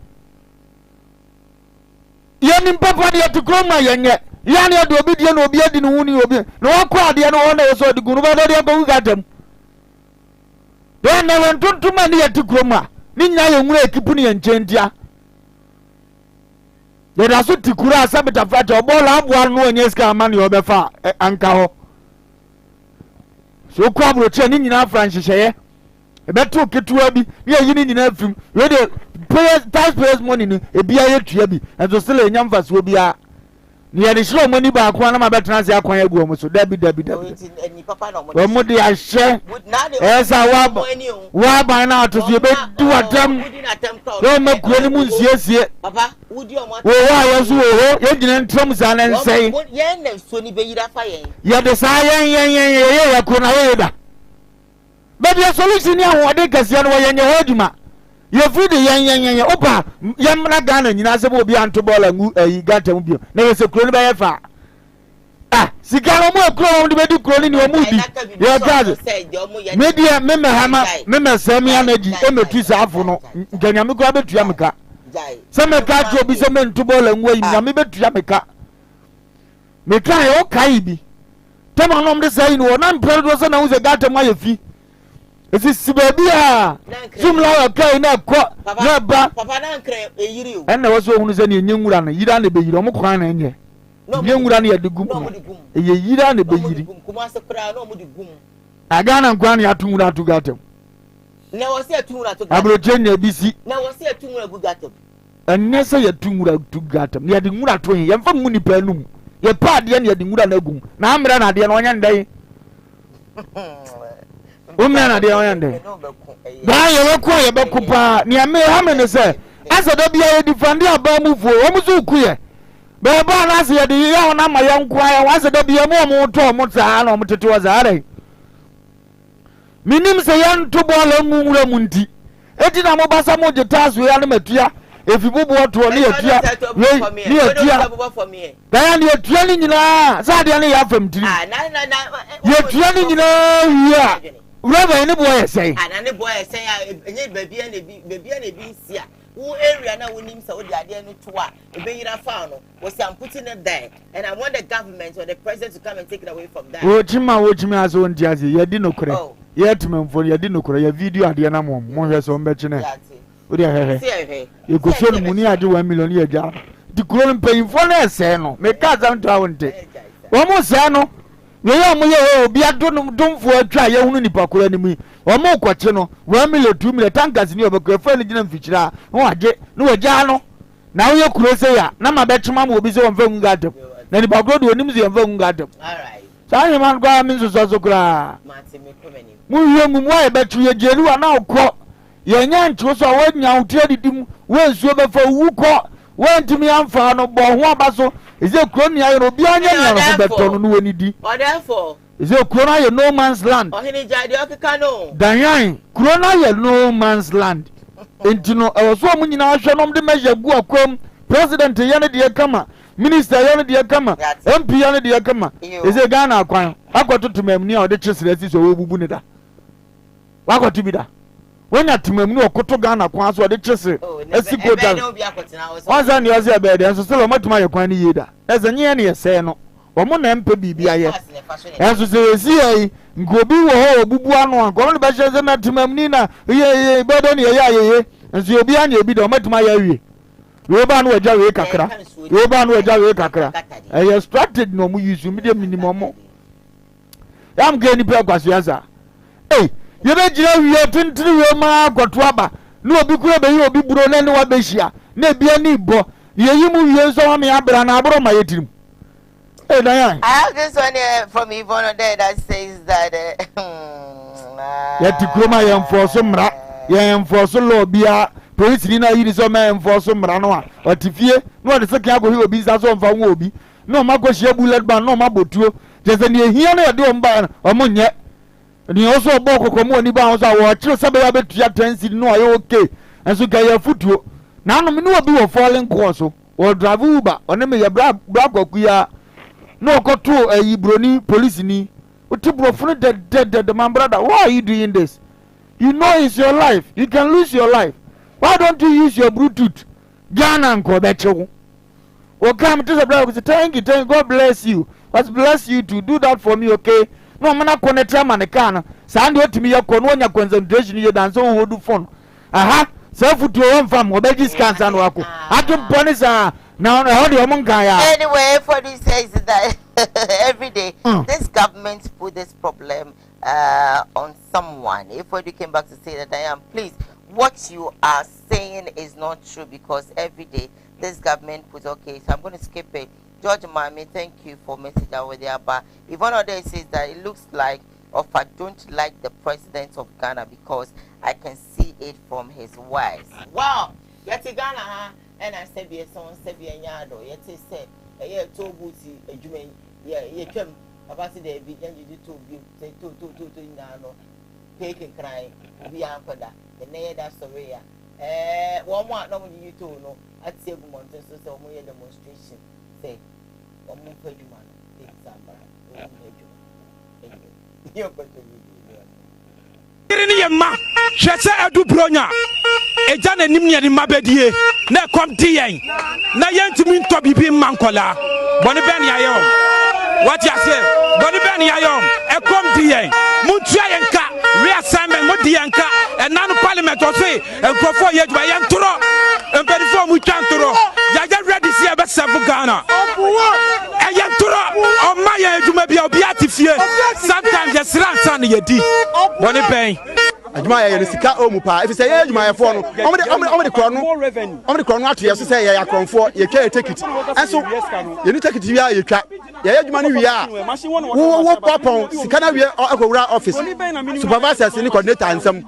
ye nim papa de tukroma yenye ya ne de obi de no obi adi no huni obi no wakwa de no wona so de gunu ba de ba gatam de na won tuntuma ne tukroma ni nya ye nwura ekipu ne enchentia de da so tikura asabeta fata obola aboa no onye ska amane obefa anka ho so kwa broche ni nyina franchise ebeto ketua bi ni ayi ni nyina afim we de taxpayers money ni ebia yetua bi enso sele enya mfaso bia ni ye de shiro money ba akwa na ma betena se akwan agu omo so dabi ni papa na omo de ahye esa wa ban na to so be du atam do ma kuo ni mu nsiesie papa wudi omo wo wa yeso wo ye gina ntram sa na nsei ye na so ni be yira fa yen ye de sa ye ko na ye da baby solution ni ahwo de kase no ye nye hoduma ye free de yen opa ye mna Ghana nyina se bo obi anto bola ngu gata mu bio na ye se kro ni ba ye fa sika no mo kro de be di kro ni o mu di ye gaze media meme hama meme sami anaji emetu sa afo no nganya me kro betu ya meka se meka jo bi se me nto bola ngu yi na me betu ya meka ye o kai bi tema no mde sai no na mpere do se na hu se gata mu aye fi esi sibabi a zumla kai na ko na ba papa na nkre eyiri o enna waso hunu se ne nyewura na yira na be yiri omo kwan na enye nyewura na yade gum eye yira na be yiri kuma se kra na omo di gum aga na nkwan na atumura atu gatem na wose atumura to gatem abroje na bisi na wose atumura gu gatem enne se yatumura tu gatem yade ngura to ye mfa mu nipa num ye pa de na yade ngura na gum na amra na de na onya ndai umna na de oyande ba ye be kupa ni ame ha me ne se asa da bia ye defend aba mu fu o mu zu ku ye be ba na se ye de ye na ma ye nkwa ye wa se da bia mu to mu ta na mu tete wa zare minim se yan to ball mu wura mu nti eti na mo basa mo je taso ya na matua efi bubu oto ne atua ne atua da ne atua ni nyina sa de ne ya fam tiri ye atua ni nyina wia wura ne boy say na ne boy say enye babia na bi sia wo area na wonim say wo de ade no to a ebeyira fa no was am putting it there and I want the government or the president to come and take it away from that wo chima aso nti ase ye di nokure ye timemfo ye di nokure ye video ade na mo hwe so mbechi ne wo de hehe ye go so mu ni ade 1 million ye ja di kuro mpanyimfo na ese no me ka za nto awonte wo mo se no we ya mo ye obi adonfo atwa ye hunu nipa kura ni mu o mo kwache no 1 million 2 million tankas ni obekwa fa ni gina mfichira no age no waja no na wo ye kuro se ya na ma betuma mo obi se won fa ngadam na ni bakro de onim se won fa ngadam all right sa ye man gwa min so kura mu ye mu wa ye betu ye jeru ana okọ ye nya ntwo so wa nya utie didim we nsuo be fa wuko we ntimi amfa no bo ho abaso eze kuro ni ayo obi anya nya no beto no woni di therefore eze kuro na ye no man's land ohini jade okeka no danyan kuro na ye no man's land entino so mu nyina ahwe no de measure gu akom president ye ne de kama minister ye ne de kama mp ye ne de kama eze Ghana akwan akwato tumamni a ode chesirasi so we bubu ne da wakwato bi da wenya tumamni okoto Ghana kwan so ode chese esikota wanza ni oze abede enso selo matuma ye kwan ni yeda eze nye ne yese no omo na mpe bibia ye enso se esi yi ngobi wo ho bubu anu anko no be chese na tumamni na ye bede ne ye enso obi anya obi da matuma ye wie yoba no waja we kakra yoba no waja we kakra e strategy no mu use medium minimum yam ge ni pe kwaso yaza ye be jira wie tintiri we ma kwato aba no obi kura be ye obi buro na ne wa be hia na bia ni bo ye yimu wie so wa me abra na abro ma yetirim Diane. I have this one here from Yvonne there that says that yeti kroma ye enforce mra ye enforce law bia police ni na yiri so ma enforce mra no a otifie no de seke ago he obi za so mfa nwa obi no ma go hia bullet ban no ma botuo je ni ehia na ye de omba omo nye ni oso obo kokomo ni ba so wo kire se be ya betua tensi no aye okay enso ga ya futuo na no me no obi wo falling course wo drive uber one me ya bra kwakuya no koto broni police ni utibro fun the my brother, why are you doing this? You know it's your life, you can lose your life. Why don't you use your Bluetooth? Ghana and Kobecho. Well, come to the brother, thank you, God bless you. Let's bless you to do that for me, okay? No, man, I connect him and the can. Send you to me your concentration, you dance over the phone. Aha, self to your own farm, or baby scans and walk. I can punish now. Anyway, for this says that every day this government put this problem on someone. If you came back to say that I am, please, what you are saying is not true, because every day this government puts, okay, so I'm going to skip it. George Mami, thank you for message over there, but if one of them says that it looks like I don't like the president of Ghana because I can see it from his words. Wow, yet Ghana, huh? And I said, yes, someone said, yado, yet he said, yeah, two booty, a juman, yeah, you came about the baby, and you did say, two, no, take and cry, be uncle that, the near that story. One more, no, you two know, I'd say, Mountain, so more demonstration, say, one more for you, man, take some, you're going to be. Ma hwese adu bronya eja na nim ne ma bedie na kom ti yen na yentimi nto bibi mankola boni ben ya yo what ya say boni ben ya yo e kom ti yen muntu ayenka reassignment mo di yanka e nanu parliament o say enkofo ye dwa yen toro empedifo mu twantoro ya get ready see e be serve Ghana e yen toro o ma ye adwuma bia obi atifie sometimes yes ransan ye di boni ben adwuma ya sika omupa if say ya adwuma ya fo no omde krono ato ye so say ya kronfo ye twa ticket enso ye ni ticket wi ya twa ya adwuma ni wi a wo popon sika na wi akowura office supervisors ni coordinator ansam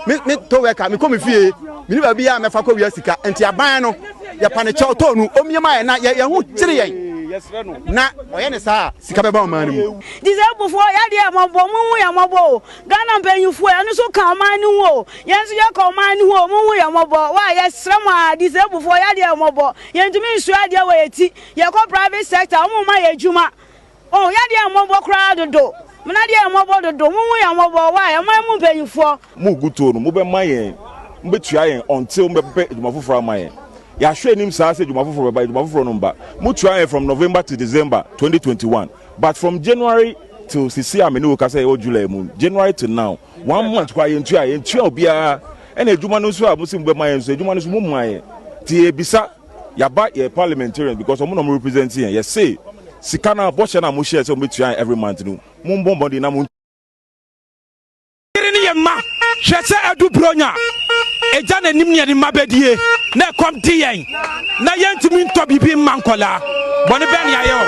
me to work me come fie me ni ba bia me fa ko wi sika enti aban no ya pane chaw tonu omyema ya na ya hu kire yen na oye ne saa sika beba o man mu disabled for ya de amabo mu ya mabo Ghana mpanyufo ya no so ka man ni wo yenso ya ka man ni wo mu ya mabo wa ya srama disabled for ya de amabo yentumi nsu ade wa yeti ya ko private sector mu ma ya juma oh ya de amabo kra dodo mna de amabo dodo mu ya mabo wa ya man mu mpanyufo mu guto no mu be mayen mbetua yen until mbebe edumafoforo mayen ya hwe nim saa se edumafoforo ba edumafoforo no mba mu tua yen from November to December 2021 but from January till sisi amene wo kasa e July mu January to now 1 month kwa yentua obia ena eduma no so a musim be mayen so eduma no so mu mayen ti ebisa ya ba ye parliamentarian because omo no represent yen ye say sika na bo na mo share se mo tua every month no mu mbombo de na mo ni ye ma hwese adu bronya eja na nim ne mabedie na kom ti yen na yentumi nto bibi mankola bone ben ya yo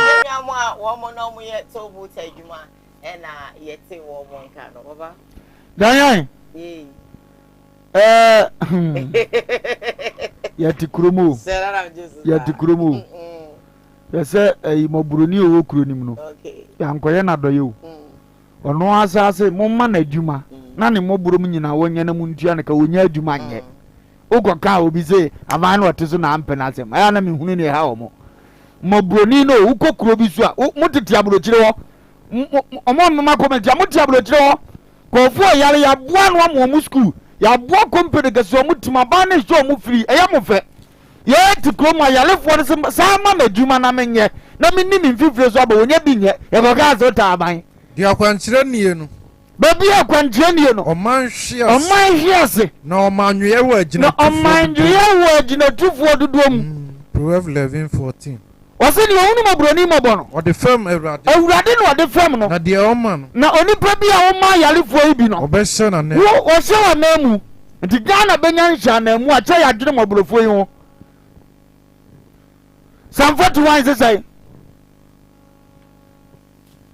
wo mo no mo ye to bu ta adwuma na ye te wo mo nka no baba ganyan ya tikromo ya tikromo yese moburoni owo kronim no ya nkoye na doye o ono asase mo ma na adwuma na ne moburom nyina wonye na muntua ne ka wonya adwuma nye ogoka obi se aman no teso na ampe na asem aya na me hunu ne ha omo moburoni no ukokuro bi so a mutete abrochire ho omo mama comment ya mutete abrochire ho ko fu yare ya boa no am omu school ya boa company ga so mutima ba ne so omu free eya mo fe ye tikroma yale fo ne sa ma madwuma na menye na menni mi mfifire so aba wonya bi nye e ko ga so ta aban dia kwankyere nie no baby akwankyere nie no oman hwiase na omanwe wo agina na omanwe wo agina tufo dodom Proverbs 11:14 wase ni ohunu mabroni mobo o de fam awurade no de fam no na de oma no na onipa bi a oma yalefo ibi no obehye na ne wo hye wa namu nti Ghana benya nhya na mu a che ya dwene mobrofo yi ho Psalm 41 say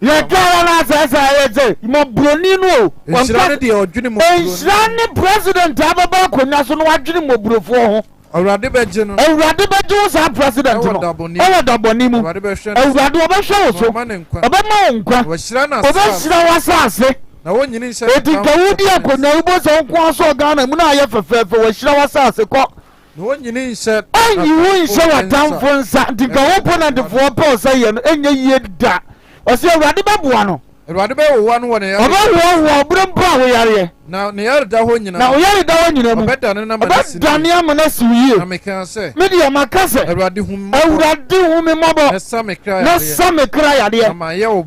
ye kala na say say mo broni no o de odwene mo broni president ababa konya so no wadwene mo brofo ho awurade beje no awurade beje sa president no o daboni mu awurade obehwe wo so obema nkwa obehira wasase na wonyini nse etikawudi akonya ubo so nkwa so Ghana mu na aye fefefe wahira wasase ko na wonyini nse ayi wo nse watamfo nsa tikawo ponant fo pe so ye no enye yie da o se awurade beboa no awurade be wo no wona ya wo brempa wo yare na ne yare da ho nyina na wo yare da ho nyina mu obedane na manasi obedane amanasi wiye na mekan se media makase awurade hum me mobo na same kra yade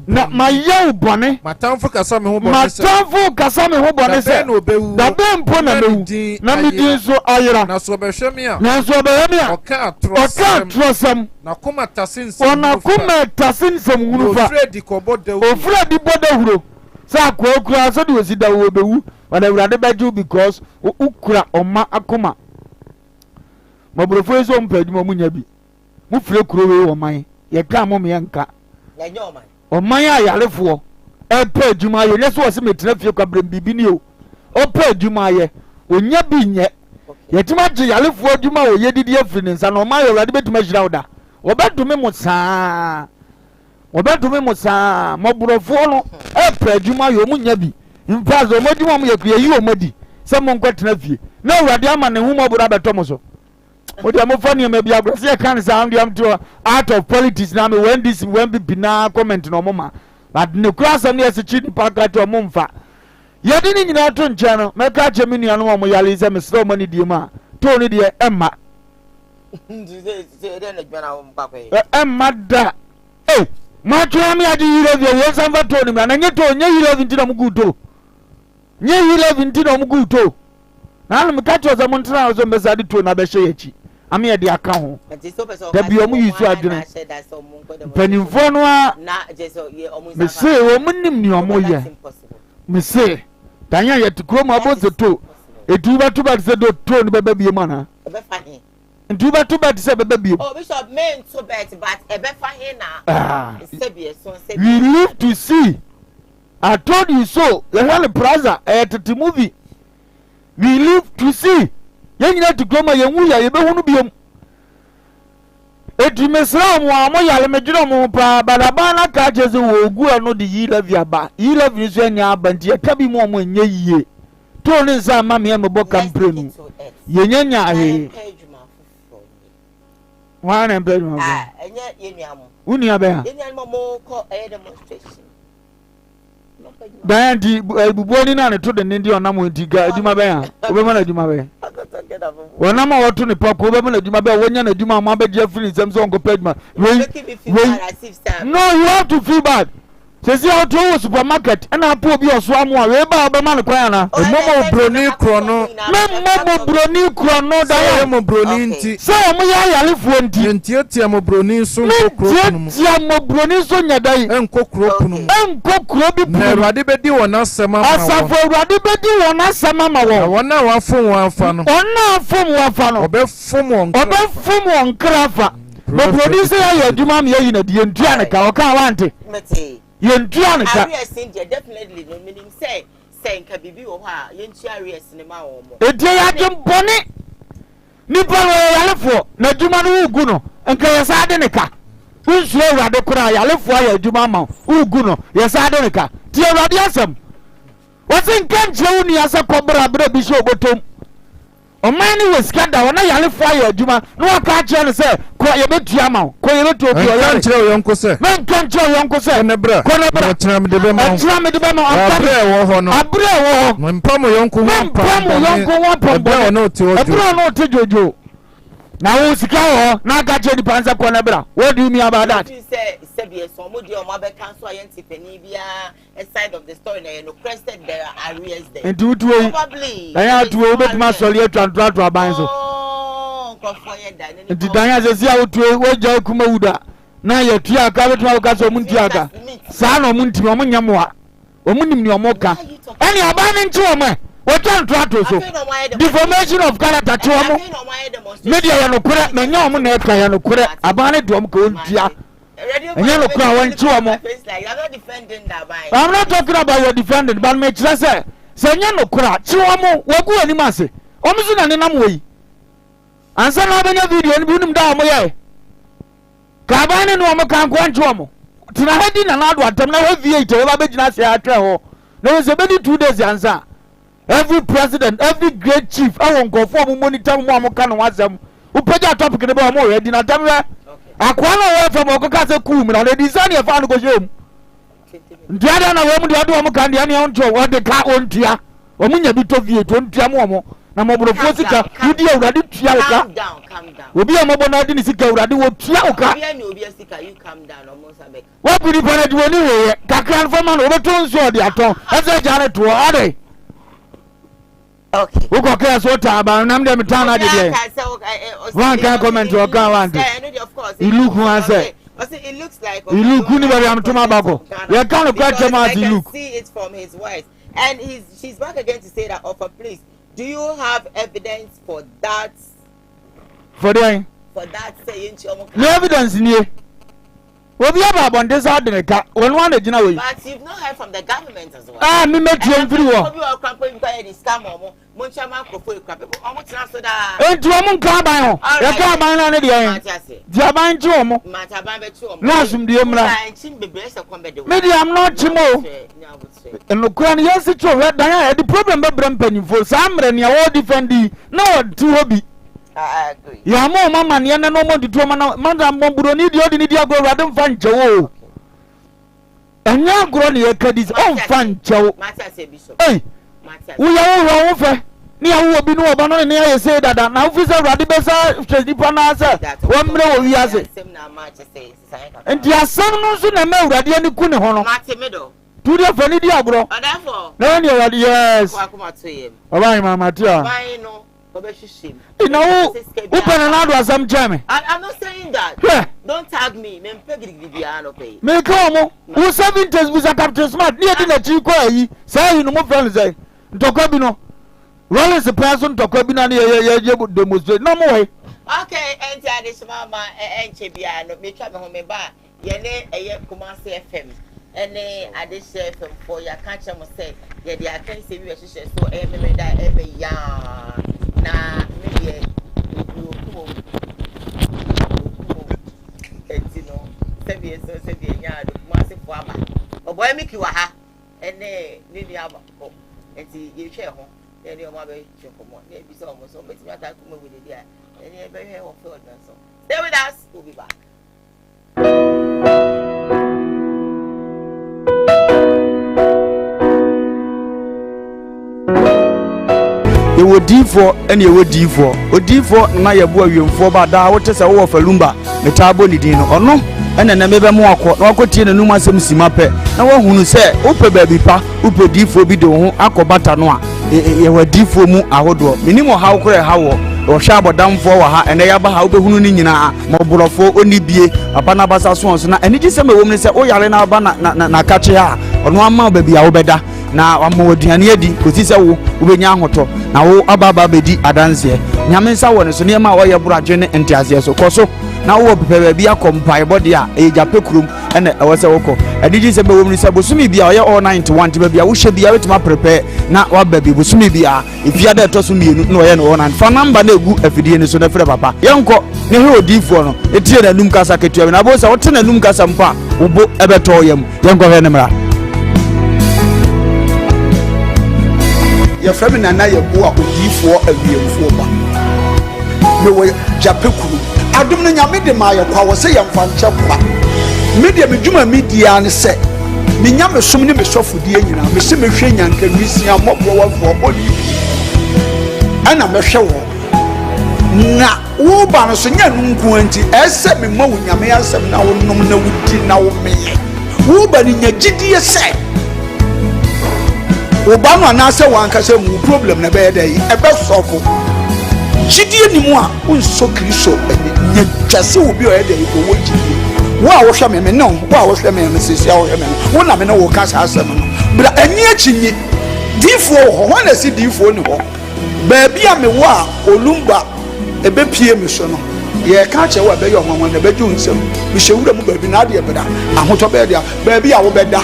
na maye bone matamfo kasa me ho bone se da be mpo na mewu na medi so ayira na so obehwe me a oka atrosam na kuma tasin sem hunufa ofredi bodahuro sa akokura so de osida wo bewu wana urade beju because ukura oma akoma mabrofo so mpadwuma munya bi mu fire kuro we oman ye ka mo me yanka yenye oman oman ya yalefo e pa adwuma ye ne so wo se metina fie kwa brem bibi ni o pa adwuma ye onya bi nye yetima je yalefo adwuma o ye didi afiri nsa na oman ye urade betuma hira oda obedume mo saa mabrofo no e pa adwuma ye omunya bi mpazo modwuma mo ye kuyi omadi se mo nkwatena fie na urade ama ne hu mobura betomo so odi amofani me bia agro se kan sa am to out of politics na me when be bina comment no moma but ne krasa ne se chi nipa ka to mo mfa ye di ni nyina to nche no me ka che me nua no mo yale se me sro mo ni die ma to ni die emma emma da ma to am ya di yire vie ye san fa to ni na nye to nye yire vi ntina muguto nye yire vi ntina muguto na me ka to za mo ntina zo mbesa di to na be hye yachi ame ye de aka ho da bi omu yisu adwene penimfo no a me se wo munnim ni omo ye me se tanya ye tikro ma bozo to eduba to ba se do to ni beba bi mana eduba to ba se beba bi oh bishop men to bet but ebe fa he na we live to see. I told you so. The Hell Plaza at the movie. We live to see. Young to Groma Yamuya, you don't want to be Eti mesra mo amo yale medwiro mo pa badaba na ka jeze wo ogu eno de yi levy aba yi levy so anya aba nti e ka bi mo mo nye yie to ne nsa ma me mo boka mprenu ye nyanya he wa na mprenu mo enye ye nuamo uni aba ya ye nuamo mo ko demonstration dan di bubu ni na ne to de ne ndi onam nti ga aduma ba ya obema na aduma ba wona ma woto ne pako obema na aduma ba wonya na aduma ma ba dia free nsem so onko pedma no you have to feel bad sesi how to supermarket na apo obi oso amu a we ba obema ne kwan na momo broni krono momo broni krono da ya mo broni nti so mo ya yalefuo nti ntietia mo broni so kokro no ntietia mo broni so nyadai enkokro punu enkokro bi punu Awurade bedi wona asema ma asafo Awurade bedi wona asema ma wo wona wafom wafa no wona afom wafa no obefom won krafa mo broni so ya aduma me yi na die ntua ne ka o ka wante yentua ne ka definitely no meaning say nka bibi wo ha yentua areas ne ma wo mo edie ya dembone nipa wo yalefo na aduma no ugu no nka yesa de ne ka unsu Awurade kura yalefo ya aduma ma ugu no yesa de ne ka ti Awurade asem wasin kan je uni asa kobra bra bi sho botom o man ni weskada wona yalefo ya aduma no aka che ne se ko ye betua ma ko ye betu obi o ya nchire yonko se men kan che yonko se ne bra tram de be ma abre wo ho no mpamo yonko abre no ti ojo abre no ti jojo na wo sika ho na aka che di panza ko na bra what do you mean about that you say be so mo dey o ma be cancel ayenti pani bia a side of the story na no crested there are areas there and do probably ya do we bet ma sori atwa abanzo nti danya sesi a wotu we ja kuma wuda na ya tua ka betu aka so mun tia ka sa na mun ntimi mun nyamoa o mun nim ni o moka ani aban nti o me we twan to so deformation of character to o mo media ya no kure na nya o mo na ka ya no kure aban do o mo ka o ntia enye no kure won ti o mo I'm not talking about your defending but me try say nya no kure ti o mo wagu ani mase o mo su na ne nam wo ansa na banya video ni binim da mo ye ka ba ne no mo kan ko ancho mo tina hadi na na do atam na ho vie ite ba begina se atwe ho na we se be 2 days ansa every president every great chief awon go for mo monitor mo amoka no wazam upeja topic ne ba mo ready na tam we akwa na we fa mo ko ka se cool mi na le design e fa no go shem ndiada na we mu de do mo kan de ne on to wo de ka on tia o munya bi to vie to ntia mo na mobrofo sika wudi Awurade tua uka obi amobo na odi ni sika Awurade wo tua uka obi sika you calm down almost abeg wa bidi pana di woni we kakran fo man obeto nso odi aton ese jare to ade okay uko ke so ta ba nam de mitana de de one can comment o kan want it looks like ni bari am to mabako we can look at him as he look see it from his voice and she's back again to say that offer please. Do you have evidence for that? For that saying no evidence in here. Obi aba on this hard ka won wan agina we. But you've not heard from the government as well. Ah, me met you every one. Obi o kran ko nka e scam omo. Mo ncha ma ko fo ekra people. Omo tina so da. Entu omo nka ban ho. Ya ka ban na ne de yen. Di aban chi omo. Mata ban be chi omo. Na asum de emra. Me di am not chimo. Eno kran yes chi o dan ya the problem be bram panifo. Sa amre ne wo defendi na wo ti hobi. I agree. Ya mo mama ne na no mo di to ma na mburo ni di odi ni di agro Awurade mfa nchewo. Enya agro ne yakadis on fa nchewo. Mata say bishop. Eh. Wo ya wo fe. Ni awo obi no oba no ne ya say dada na officer Awurade be sa twedipa na asa. Wo mre wo wi ase. Enti asam no so na ma Awurade ani ku ne ho no. Mate me do. Tu de fa ni di agro. Therefore. Na ni Awurade yes. Kwa kuma to yem. Oba mama tia. Why no? You know, open another asam jam. I'm not saying that. Yeah. Don't tag me. Me pay. Me come. Who 7 days with a Captain Smart near the Chico? Say you no more friends. Say Tokobino. Roll is a person Tokobina demonstrate. No more. Okay, and this mama and Chebiano. Me try home ba. Yene a Kumasi FM. Any addition FM for your catcher must say. Yeah, they are can say we so every year. Na maybe Sebi so sebi nya do Kumasi fo aba. Oboy miki wa ha. Ene ni aba. Enti ye hwe ho. Ene o ma be hwe komo. Na bi so mo so betimi attack me with the dia. Ene be hwe ho field na so. Stay with us. We'll be back. Yewo difo ene yewo difo odifo na yebu awiemfo ba da wote se wo falumba metabo ni din no ono ene na mebe mu akọ na wakotie nanum asem sima pe na wahunu se upe baabi pa upe difo bi de ho akobata no a yewo difo mu ahodo minimo ha ukore ha wo hwa abodamfo wa ha ene ya ba ha ubehunu ni nyina moborofo oni bie papa na basa so na ene gi se me wo mu se o yare na ba na kache ha ono ama baabi a wo beda na amoduane adi kosi se wo ubenya ahoto na wo ababa bedi adanse nyame nsa wo ne so ne ma wo ye buradwe ne entiase so koso na wo pepe bia kompai body a e jape krum ene ewo se woko adiji se be wo mu se bosumi bia oye all 91 te bia wo hye bia wetima prepare na wa babi bosumi bia ifia da to so mienu na oye no ona fa number na egu afidie ne so na frɛ papa yenko ne he odifo no etie na num kasa ketua na bo se wo te na num kasa mpa ubo ebeto yam yenko he ne mra ya frame na na yebo a odifo awiemfo ba me wo japekuru adum no nyame de ma yakwa wo se yemfa nche kwa media medwuma media ne se me nyame som ne me sofodie nyina me se me hwe nyanka nwisia mobro wafo bodi ana me hwe wo na wo ba no so nya nunku anti ese me ma wo nyame asem na wo nom na wudi na wo meye wo ba ni nya gidie se Obama na se wanka se mu problem na be dey e be sofo gidie ni mu a unso kristo nya twase obi o e dey ko wo gidie wo a wo hwe me no wo a wo hwe me sisi a wo hwe me wo na me no wo ka sa asem no bra ani achinyi difo ho ho na si difo ni ho ba bia me wo a olumba e be pie me so no ye ka che wo be yo nwanwa na be ju nsem me hewura mu ba bi na de beda ahoto be dia ba bia wo beda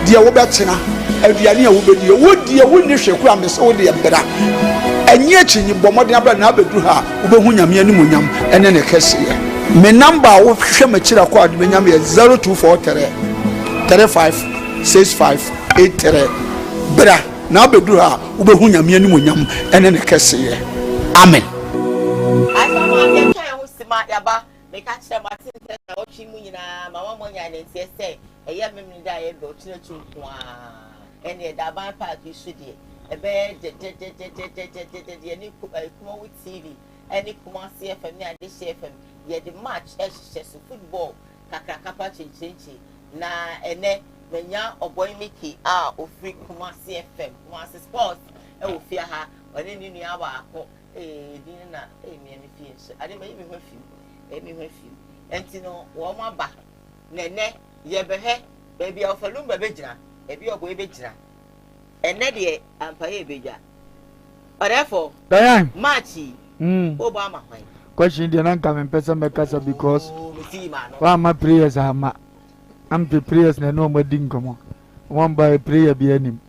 de wo betena aduane a wobedi wodi e wonni hweku a mese wodi e bra enye achinyi bomode abra na abedu ha wobehu nyame anim nyam ene ne kese me number wo hwe makira kwa adu nyam ye 0243 356583 bra na abedu ha wobehu nyame anim nyam ene ne kese amen asama ye twa ho sima yaba me ka kire matin na wo twi mu nyina mama mo nya ne tie se eye memni da ye do tino kwa ene da ban park isudi ebe de ni kuma with TV ene kuma CFM ni ade CFM ye the match ehyehyɛ football kakrakapa chinchinchi na ene menya oboy Mickey a ofri kuma CFM kuma sports e wo fia ha one ni nua ba akọ din na me fie so ade me hwe fi enti no wo ma ba nene ye behwe baby of Lumba bejina ebi oboy bejina ene de ampaye beja therefore match Obama hwan question dey na come person make us because wa ma prayers ama am prayers na no ma din komo one by prayer bi anim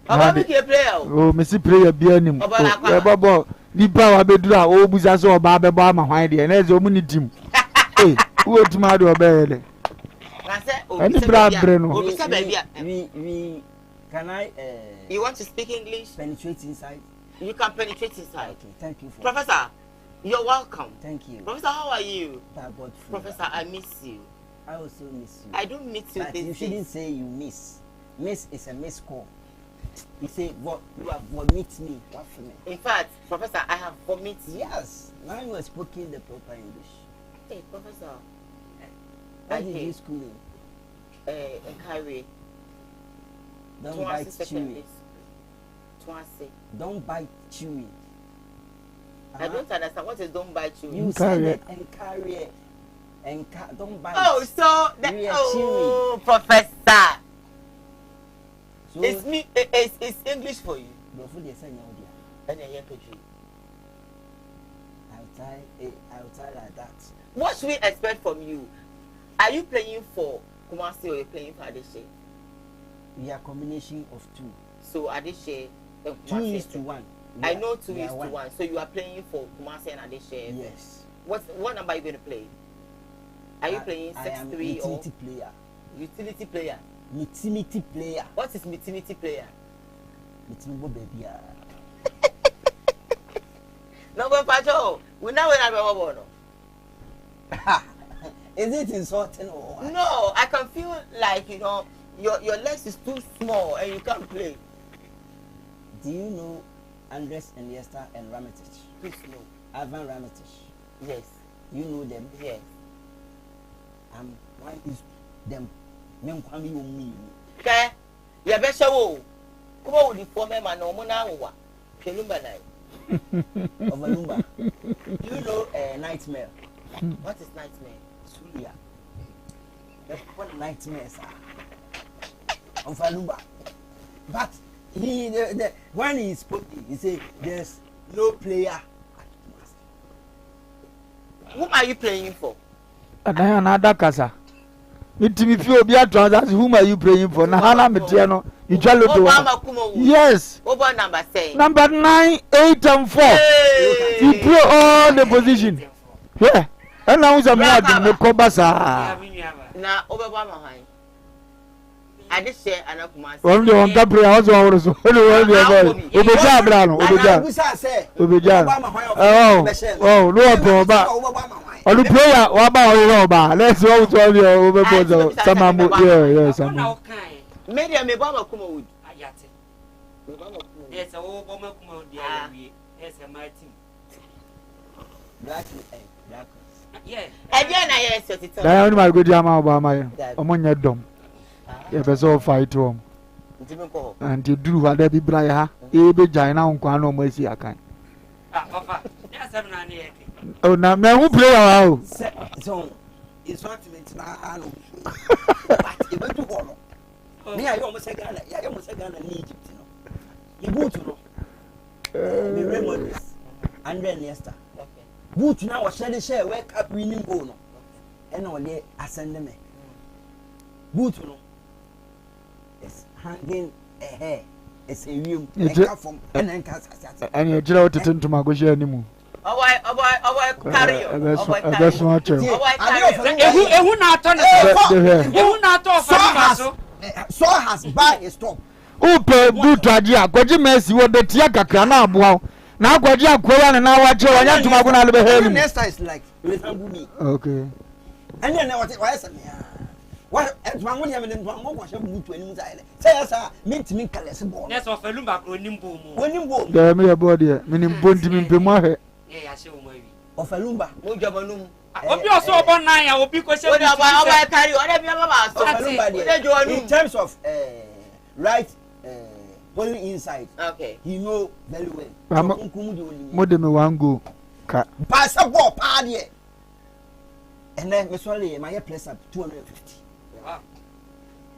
Baba make prayer oh me see prayer bi anim e babo ni pa wa bedura o buza so oba bebo ama hwan de na ze o mu ni dim eh wo tuma do obeyele any brother no we can I you want to speak English? Penetrate inside. You can penetrate inside. Okay, thank you. Professor, you're welcome. Thank you. Professor, how are you? Professor, I miss you. I also miss you. I don't miss you. But you shouldn't say you miss. Miss is a miss call. You say what you have vomit me. What for me? In fact, Professor, I have vomit. Yes. Now you are speaking the proper English. Hey, Professor. Where did you school in? In Cairo. Don't bite chewy. Don't bite chewy. I don't understand what is don't bite chewy. You said it and carry it. Don't bite. Oh, so that Professor. So it's me. It's English for you. I'll try like that. What should we expect from you? Are you playing for Kumasi or you're playing for Adeshe? We are a combination of two. So Adeshe and Kumasi. 2:1. I know 2:1. So you are playing for Kumasi and Adeshe. Yes. What number are you going to play? Are you playing 6-3 or utility player? Utility player. Utility player. What is utility player? Utility baby. No, but Pacho, we know when I'm no. Is it insulting or what? No, I can feel like your legs is too small and you can't play. Do you know Andres Iniesta and Rakitic? Please no. Ivan Rakitic. Yes. You know them? Yes. Why is them? Okay. You better show. Come on, the former man no more now. Pelumba night. Lumba. You know nightmare. What is nightmare? Sulia. What nightmares are? Of Lumba. But when he spoke, he said there's no player. Who are you playing for? Another casa. If you be a transaction, whom are you praying for? Nahana Metiano, you tell yes. Over number say. Number 9, 8, and 4. You play all the position. Yeah. And now is a man in the Kobasa. Now, over Bama. I just say, and up my only on Capri also. Obeja Brano, Obeja. Oh, no, but. On the player, what about let's go to your overboard. Some yes, maybe I may bomb a Kumo. Yes, a whole bomb of Kumo. Yes, my team. Black. Yeah, again, I yes, it's I my good Yama Obama among your dome. You have so fight home. And you do what they be Briar, Ebe Jina on Quano Mercy. I can. Oh, now, man, who play out? So, it's not now. But you went to Bolo. Me, I almost a gun. I almost a gun in Egypt. You go to know. We remember this. And then yesterday. Boot now was shedding share, wake up winning bono. And all day, I send them. Boot no. It's hanging a hair. It's a room. And then and you drill to turn to my go anymore. Carry that's not true. Who not so has buy a stop. Upe boot idea. Koji Messi what the Tiaka Kana Bow. Now Koja Koya and now watch your to Maguna behavior. Next time is like me. Okay. And then what it was. What one would have been one more was a boot to any side. Say, sir, meet me, Calais. That's of a lumba when you boom. When you boom, there may a body, meaning Buntim Pimohe. Yes, of a lumba, no Jabanum. Of your so one night, I will be questioned about carry in terms of right polling inside. Okay, he know very well. Modem one go. Pass a ball party. And then Miss Wally, my place up 250.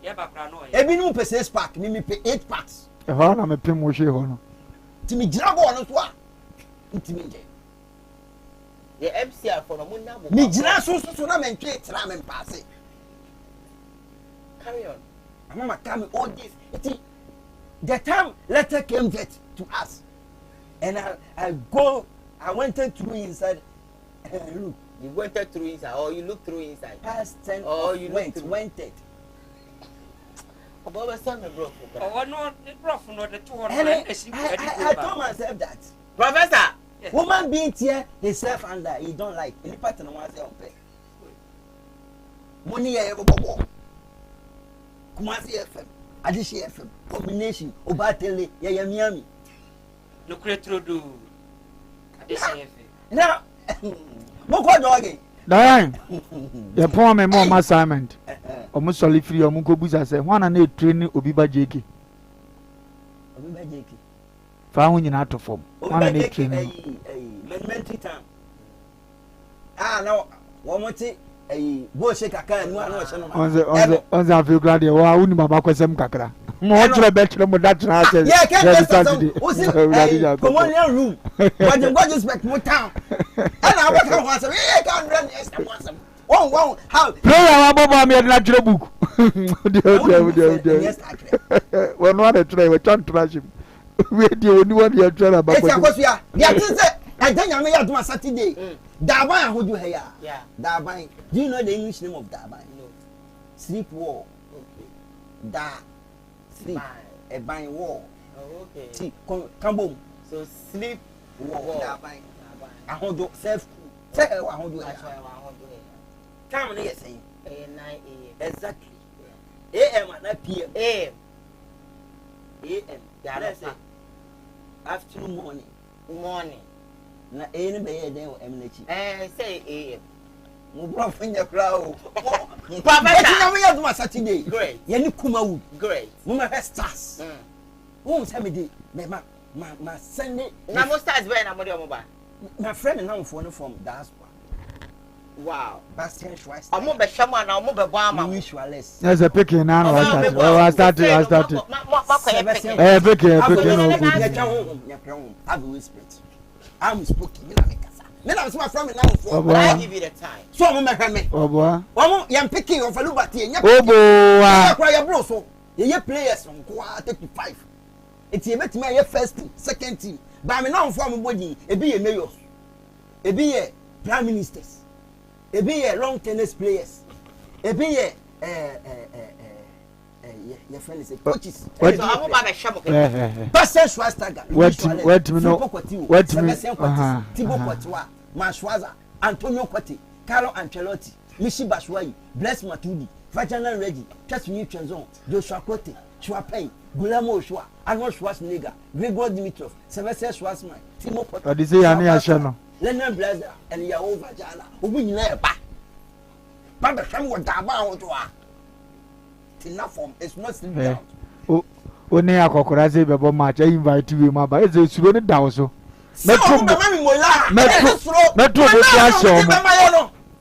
Yeah, but every new person pack, me pay 8 packs. A horn, I'm a Pimoshi honor. To me, Jabo on one. Intimidate. The MCR for the Munda. Me, Jinasu, and trade, Ram and pass it. Carry on. I'm not coming all this. The time letter came that to us. And I went through inside. Look. You went through inside, or you looked through inside. Past 10. Oh, you went it. About son broke. Oh, no, the prof, not the 200. I told myself that. Professor, woman being here, they self under, he don't like. Any pattern was on pay. Money I ever bought. Kumasi FM, Adishi FM, combination, Obatele, Yaya Miami. No cretro do. Adishi FM. Now, Moko doggy. Diane, the poor me more assignment. Almost solely free or Munko Buza say, one and 8 training Obiba Jakey. Obiba Jakey. Found in out of form. 1 and 8 training. Mentally time. No, one more thing. Go shake a car and one on the feel glad you are only my back with some cacra. More to a better than that. Yeah, can't come on your room. But you got to expect more town. And I can't run yes. One, how? Play our Boba made natural book. Well, not a tray, we can't trash him. We do only one you're trying about. It's a Nyame ya do Saturday. Daban ahodu he ya. Yeah. Daban. Do you know the English name of daban? No. Sleep wall. Okay. Da. Sleep. A bang wall. Oh, okay. See, come so sleep wall. Daban. Ahodu self. Say ahodu. That's why ahodu. Come on, yes, say. 9 a.m. Exactly. A.M. and not P.M. A.M. A.M. Yeah, let's say afternoon, morning. Na A ni be here then emlechi. Say A.M. Mo bro finya crowd. Professor, na we do Saturday. Great. Ye ni Kumawood. Great. Mo ma stars. Who say me dey ma Sunday. Na mo stars be na mo dey mo ba. My friend now from diaspora. Wow, Bastian Schweiss. I'm not a shaman, I'm not a bomber. Visualist. There's a picking now. I started. I've whispered. I'm speaking. Then I was my friend now. I give you the time. So I'm a oh, boy. I'm picking of a Lubati. Oh, boy. I cry bro. So you players from Koowaa 35. It's a met my first team, second team. But I'm now from body. A be a mayor. A be a prime ministers. A be a long tennis players. A be a your friend is a coaches. What? I'm about a shop. Pastor Schwastaga. What to know? What to know? Thibaut Courtois, Mashwaza, Antonio Conte, Carlo Ancelotti, Michi Batshuayi, Blaise Matuidi, Ferdinand Reggie, Casimir Trenzon, Joshua Kote, Chouapin, Guillermo Ochoa, Arnold Schwarzenegger, Gregor Dimitrov, Sylvester Schwarzman, Timo Cote. What is he? Leonard Blazer and Yao Vajala. We never. But the same with Daba to her. Enough form. It's not still down. Oh, only a cocoraze bebo match. I invite you, my boy. It's really down so. Metro,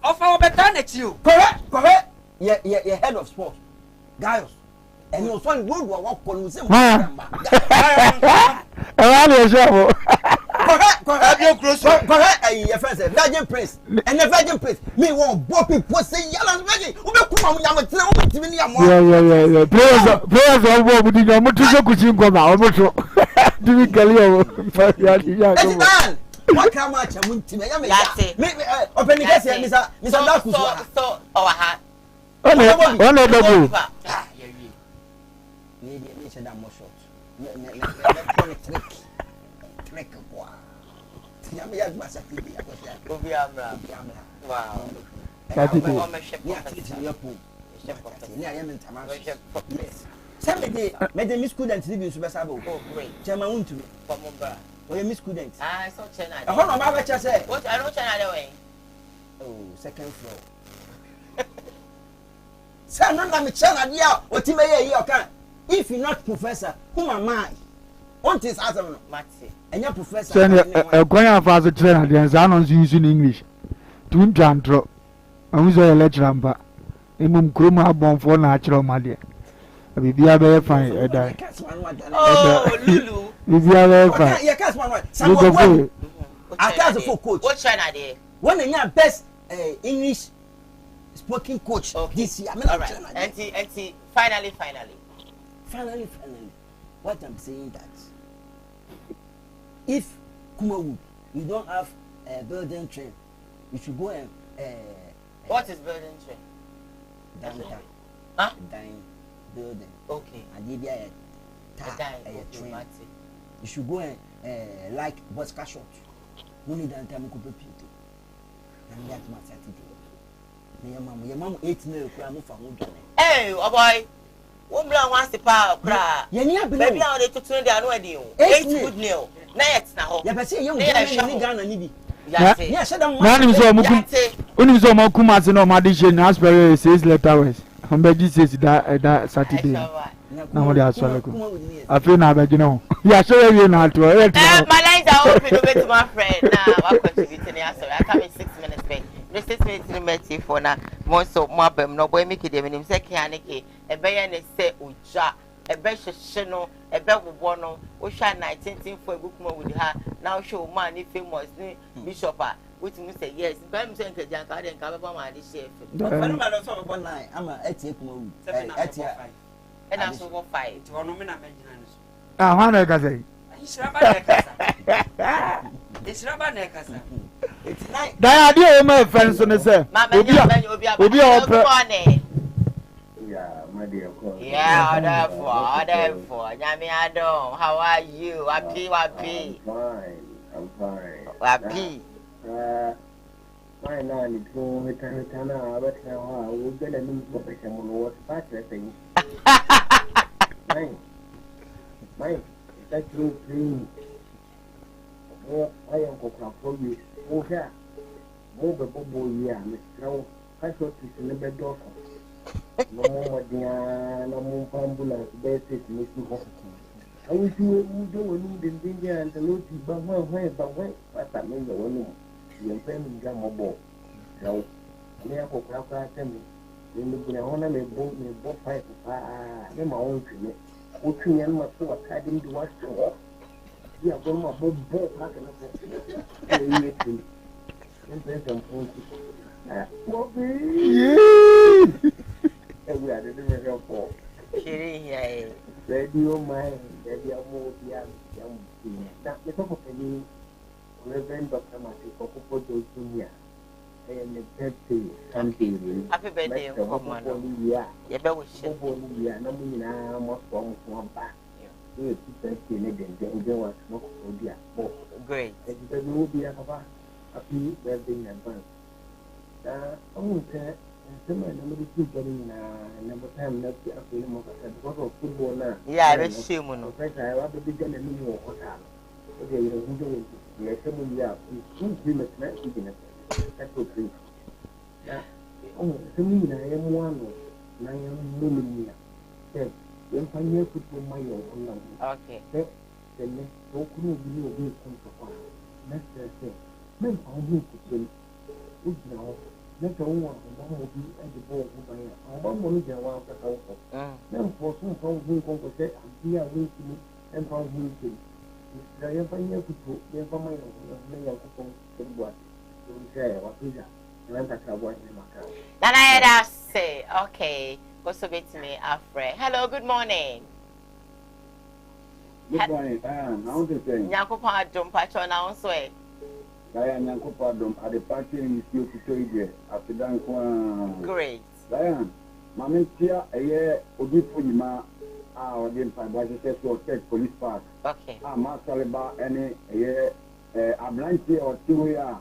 of our better next you. Correct. Yeah, head of sports. Guys. And your son would walk on with him. Correct. Your friend said Virgin Prince. And the Virgin Prince. Me want Bobby Pussy Yellow Virgin. Who will come on Yamato? Yeah. Players are what would you know? Mutuzo Kuching Goma or Mutu. Do we call you? What can much I wouldn't me? Open the gas, Mr. Lakus. So, our hat. Oh, maybe I mentioned that more short. Trick. Wow. Somebody made the Miss Students live in Subasabo. Oh, great. Chairman to me. Or a Miss Students. I saw China. I don't know what I said. What I don't China away. Oh, second floor. Sir, not like China, dear, or Timmy. If you're not professor, who am I? What is Adam Matty? And your professor. A choir father trainer, the Zanos using English. Twin Jantro. I was a lecturer, but Imum Kruma born for natural mother. I will be a very fine. Oh, Lulu. If you are very fine. You can't one. I can't for coach. What China there? One of your best English spoken coach this year. All right. And finally. Finally, what I'm saying that if Kumawood, you don't have a building train, you should go and what is building train? Dying building. Okay. And give you a train. You should go and like Bosca shot. We need that time to people. And that's my Saturday. Your mom 8 milk. Hey, oh boy. One blow wants the power cry. Maybe now they took 20 and 8 good meal. Nights now. Yeah, but see, young Ghana need. Yes, man, is all only so more Kumas and no Madishan Asbury says letters. Somebody says that Saturday. No, that's what I feel now, but you know. Yeah, sure, you know to it. My lines are open to my friend. Now, I'm contributing the answer. I come in 6 minutes, babe. The 6 minutes in the for now. Most of my bem, no boy, make it even him say, Kianiki, a bayan is say, Uja, a better channel, a bell with one, Usha 19 for a book more with her. Now show money famous Bishop. Which means say yes, Bam Sanka Janka and Cababa, this chef. One night, I'm a etiquette. And I'm so 5. Ah, one I can say. It's rubber neck, sir. It's nice. That idea my friends on the sir. Obi Yeah, my dear. Yeah, therefore. Nyami Adom, how are you? Wapi. I'm fine. Wapi. My nanny told me to but now we're going to need professional water factor thing. Mine, that's you clean. I am going for you. Okay. Move a boy, yeah, Mr. I thought it's in the bed door. No more, dear, no more ambulance, basic, Mr. Hoffman. I wish you would do anything bigger and the Lord, but when, but I mean the one. The impending jam of ball. So, therefore, Cracker tell me, when the honor may both me both fight, my own tree. Working and my poor caddy to watch to walk. You are going to both back and a tree. And there's some point. What be? And we are the different for. Radio mind, that you are more young. That the top of the Reverend Dr. Matthew Kokopo Junior. I am the birthday something. Happy birthday, yeah. You better share. No more from back. You birthday, and there was no idea. Great. There will be a happy birthday in advance. I won't say, someone number 2 getting number 10 next year because of football now. Yeah, I will see you. I want to begin a new hotel. Okay, you know, yes, yeah, it's too much nice. That's okay. Oh, to me, I am one. I am woman. Yes, when I near to my own. Okay. Then, no clue you will be comfortable. Let's say, men are new to say, now, let the one will be at the ball. I want money to want to help. Then, for some from whom come say, I'm here waiting and from whom. I am finding to put never mind what you say, what is that? And that's what then I say, okay, go so bit me, Afre. Hello, good morning. Good morning, I want to say, Yankopa jump patch on our way. I am Yankopa dom at the party in you to show you after that. Great. Diane, Mamma, a year, Odipulima. Our game by the police park. Okay. Master any a blank or 2 years.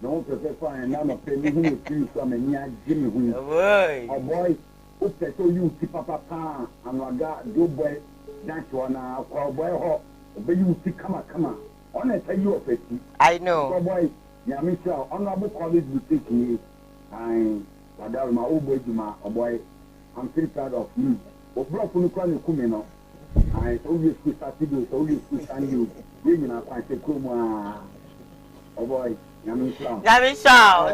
No professor and I'm a penny who you from a near Jimmy who. Oh boy, who so you keep up a pan and I got do boy that one boy but you see come on. On a tell you of it. I know. Oh boy, Yamisha, honorable college will take me. I got my old boy, oh boy, I'm pretty proud of you. Obro funu kwa ne kume no ai so we school Saturday so we school Sunday we na kwa se kromo oh boy Yami Shaw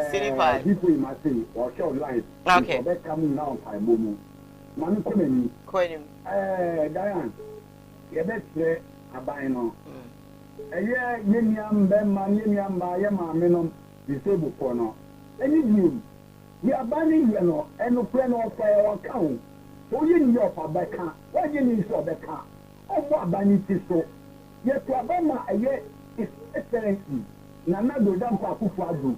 Silver people in my city or show life okay they come now by bomu mami kume ni Diane ye be aban no eye yemiam be ma yemiam ba ye ma me no disabled for no any view we abani you no eno pre no fire on count. So you need your Beka, what you need for Beka. Oh, what vanity so? Yet, Abama, a year is excellency. Nana go down for Kufu.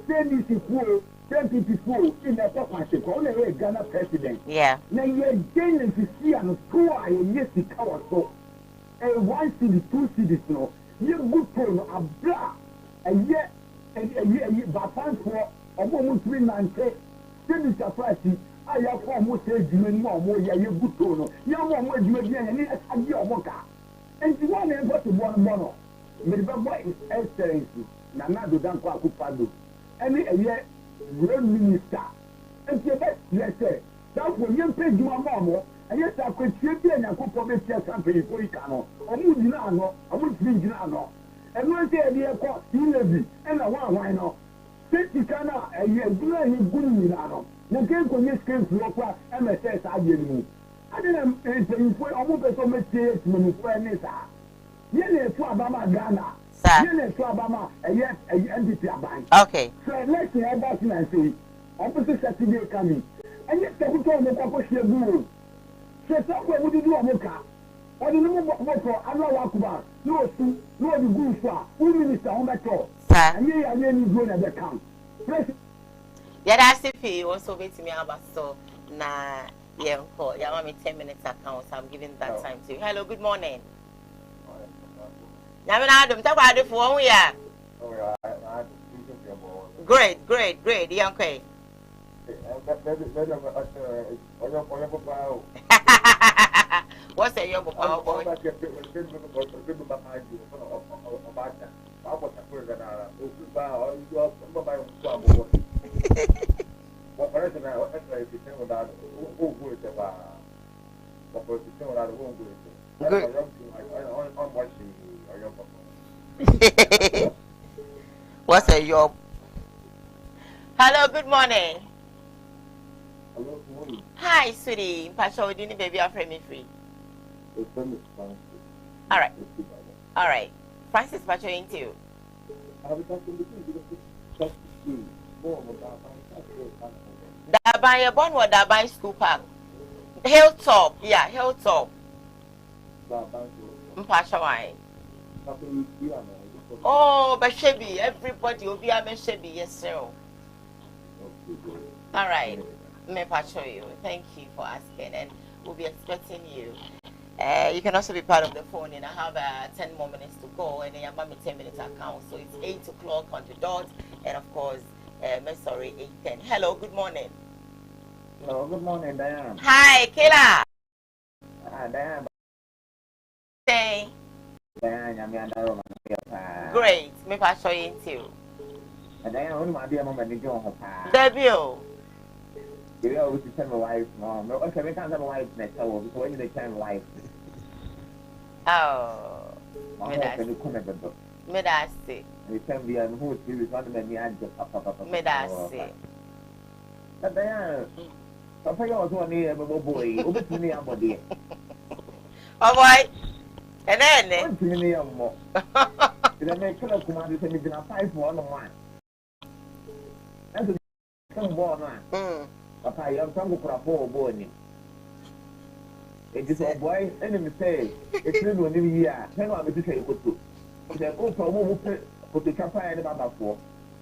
Say this is full, 20 people in the partnership, only a Ghana president. Yeah. Now you're gaining to see and 2 hours, yes, the cover so. A 1 city, 2 cities, no. You good tone, a blah, a year, but for a woman 3 9 say, this is a price. I have almost said you more, yeah, you good tone. You are more, you again, and you are more. And you want to go to one mono. But is excellency. Nana do don't go to Pado. Any a year, road minister. And you bet, yes, sir. That's when you pay you a mamma. And yes, I could see you and I could probably tell something for you. I would not, I would think you know. And one day, I call you, and I want why not. 50 Kana, a year, do not need good Milano. The game for this came to Opera MSS. I didn't say, I won't be so much serious when you find this. Yellow to Abama Ghana. Yellow to Abama, a yes, a entity bank. Okay. So let's see about you and say, opposite Saturday coming. And yet, the hotel on the Papa Share Guru. So, somewhere would you do a mocha? What do you want for Allah Akbar? No, no, the good for who minister on that call. And you are any good at the count. Yeah, that's if you also wait to me about so na yeah, call. Yeah, me 10 minutes account. So I'm giving that time to you. Hello, good morning. Adam, talk about the phone. Yeah. Great. Yeah, okay. What's a young boy? What's a job? Hello, good morning. Hello, good morning. Hi, sweetie. Pastor, do you need baby or me free? All right. Francis, Pastor, into you. Dabai, born what Dabai School Park? Hilltop, yeah, Hilltop. Mpashawai. Oh, but Shebi, everybody will be a Shebi, yes, sir. All right, me show you. Thank you for asking, and we'll be expecting you. You can also be part of the phone, and I have 10 more minutes to go, and then you have 10 minutes account. So it's 8 o'clock on the dot, and of course, 8:10. Hello, good morning. Hello, good morning, Diane. Hi, Kayla. Diane. Hey. Diane, I'm great. Me show you too. Diane, I want to be a moment to go. Debut. You always tell my wife, no, okay, we can't have a wife next hour because when they can wife. Oh, me that's it. You can be on who is one of me. I just me that's it. But Diane, Papa, you also need a boy. Over to me, body. Oh boy, and then to me, more. Did I make color command to me in a 5-1-1? That's a more man. Papa, I am some for a poor boy. It is a boy, enemy say, it's not one year. Tell me to say, go to. The old who put the Kappa and Baba for.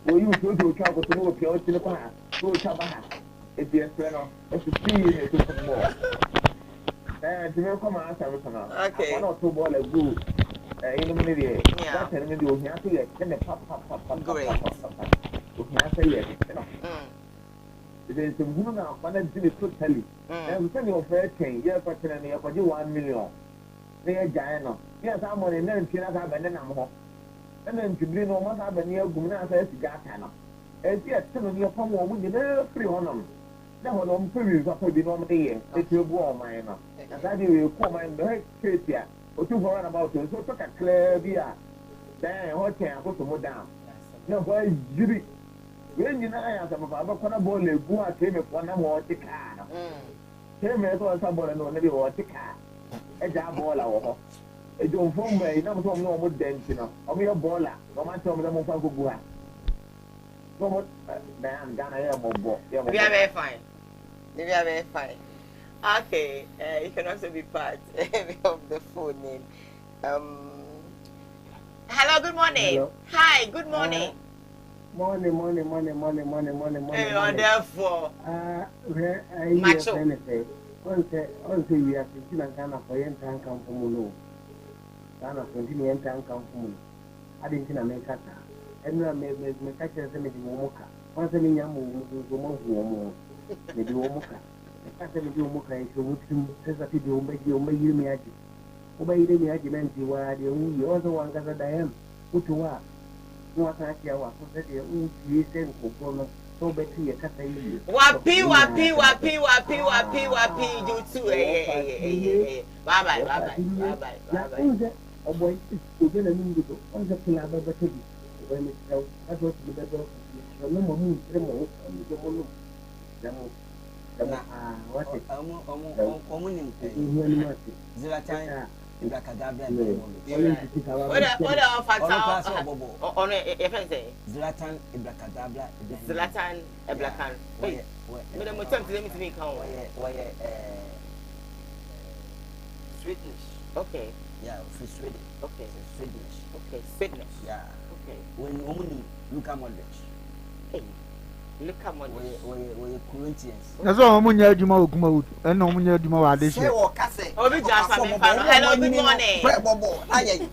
Will you go to a travel to move your telephone? Go to Chaba. It's the friend of the more. And to come out, okay. One or two ball of good. In a minute, that's an individual. He has to get the pop. Great. He has to get there's a woman now, but that's really so tell you. And we send you a fair chain, you're fortunately, for you 1 million. They are giant. Yes, I'm on and then she has a banana. And then to bring almost have a near Guna says, Gatana. And yet, some of your power would be very free on them. That was on previous of the normal it's your war, mine. And I will come and very straight here. But you worry about it, so took a clear beer. Then, what can I put some more down? No, why, Judy? When you know, I am about a ball, who are came upon a more to car. Came as well, somebody know maybe what to car. A jam ball over. A don't form way, no more dance, you know. Or me a baller, no matter of them of Gua. No more, damn, Ghana, we are very fine. We are very fine. Okay, you can also be part of the phone name. Hello, good morning. Hello. Hi, good morning. Money. Hey, wonderful. Macho. Once we have to Ghana for yen time come from Mulu. Ghana continue yen time come from Mulu. I didn't make that. And I made catch as a Moka. Once a million more, maybe Womoka. I said, you Moka, if you would says that you make you me at you. Obey the argument you are the other one that I am. Put to work. What I hear was that you send for so better a cut. Wapi, you too. Bye. Oh boy, it's going to mean you on the club of the TV. When it's out, I go to the better. No more moon, what is Ibracadabra. What on Zlatan Ibracadabra. Zlatan Iblacan. Wait, let me come. Sweetness. Okay. Yeah, for Sweden. Okay. Swedish. Okay, Swedish. Yeah. Okay. When only Luka Modric. Hey. Luka Modric. We Corinthians. That's all Munya Juma Ukuma and no Munya Juma Wadish. Say what Casse. Obi Jasa me fan. Hello, good morning.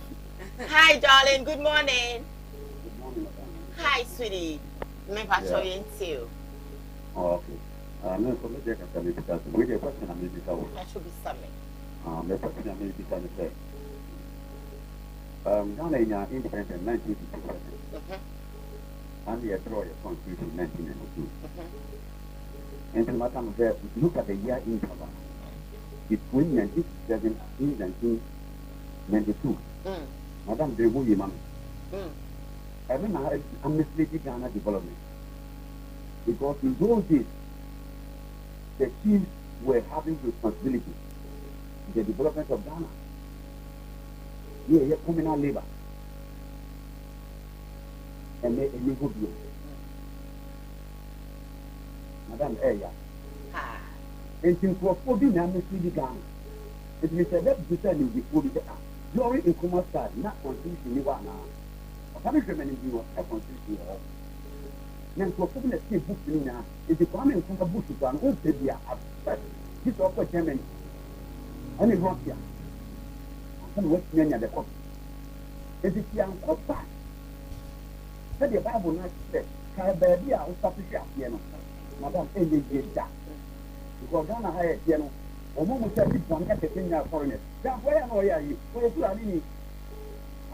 Hi, darling. Good morning. Hi, sweetie. Me pa show you too. Oh, okay. No, so let's take a because we get question and maybe so. That should be something. The question and maybe can say. Ghana in independence in 1957. And the draw your constitution in 1992. And the matter of that, look at the year interval between 1967 and 1992. Madam de Wuyi Mami. I remember a misleading Ghana development. Because in those days, the chiefs were having responsibility in the development of Ghana. Yeah, communal labor. And a legal bill. Madam Eya. And since we're 14 and misleading Ghana, it means that the same before the during in commerce side, not constitution, you are now. Punishment is a constitution. Then to open a state book now is the common from a bush to an old Serbia at this offer Germany. And in Russia. And West Mania the court. Is it young court back? Said the Bible not said, Carabia or Sapisha piano. Madame Amy did that. Because Ghana hired piano. Or Momo said people can get a Kenya foreigners. That's why I know you. Where you are in.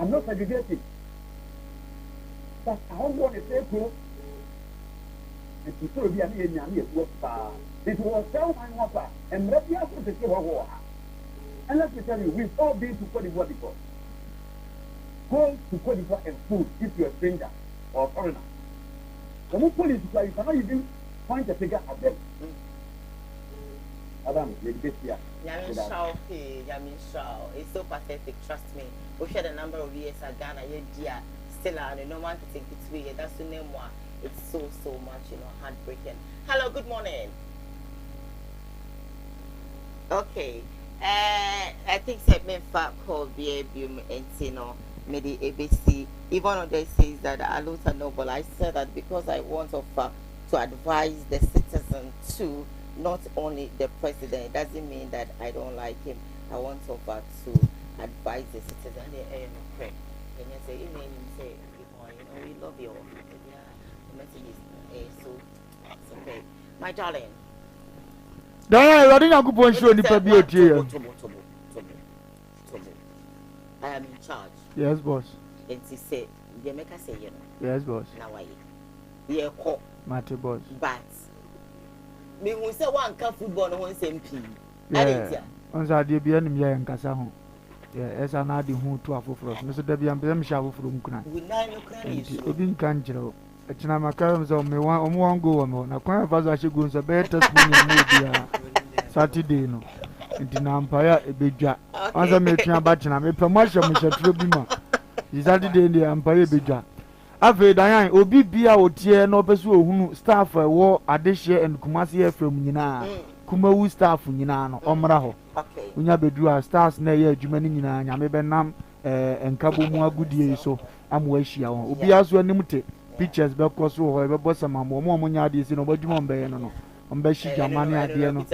I'm not segregated. But I don't want to say so. And to so be a near work. It was so my water and let me ask you to say what. And let me tell you, we've all been to Cote d'Ivoire before. Go to Cote d'Ivoire and food if you're a stranger or a foreigner. The more police you cannot even point a figure at them. Adam, Yamin Shaw, it's so pathetic, trust me. We shared a number of years at Ghana, yeah, still and no one to take it away. That's the name one. It's so much, heartbreaking. Hello, good morning. Okay. I think that me fact called BABM and Tino Medi ABC. Even though they say that I lose a noble, I said that because I want to advise the citizen to not only the president. It doesn't mean that I don't like him. I want to advise the citizen. And you say, say, we love you. The message is so it's okay. My darling. I didn't go to show the I am in charge. Yes, boss. And she said, they make us say, yes, boss. Now I yeah, call Matty boss. But me who say one can football no one same P. Yeah. On Saturday be enemy and Casaho. Yeah, as an adding who to a for us. Mr. Debbie and Bem Shaw from Kuna. With 9 o'clock, Odin Canjero. A Chinamacarams on me one go on. A quite as I should go to better Saturday. No. Into Nampire a big jack. As I make a batch and I make promotion, Mr. Trubima. Is Saturday in the Empire big jack. After Diane, Obi Bia or Tier no person who staff a war Adesha and Kumasi from Nina. Kumawu staff Nina, Omraho. Okay. Unya bedua stars na ye adwuma ni nyina nyame benam enkabo mu agudie so amwahia won obi aso animte pictures be koso ho be bosama mo nya ade si no badwuma mbe no ombe shi jamani ade no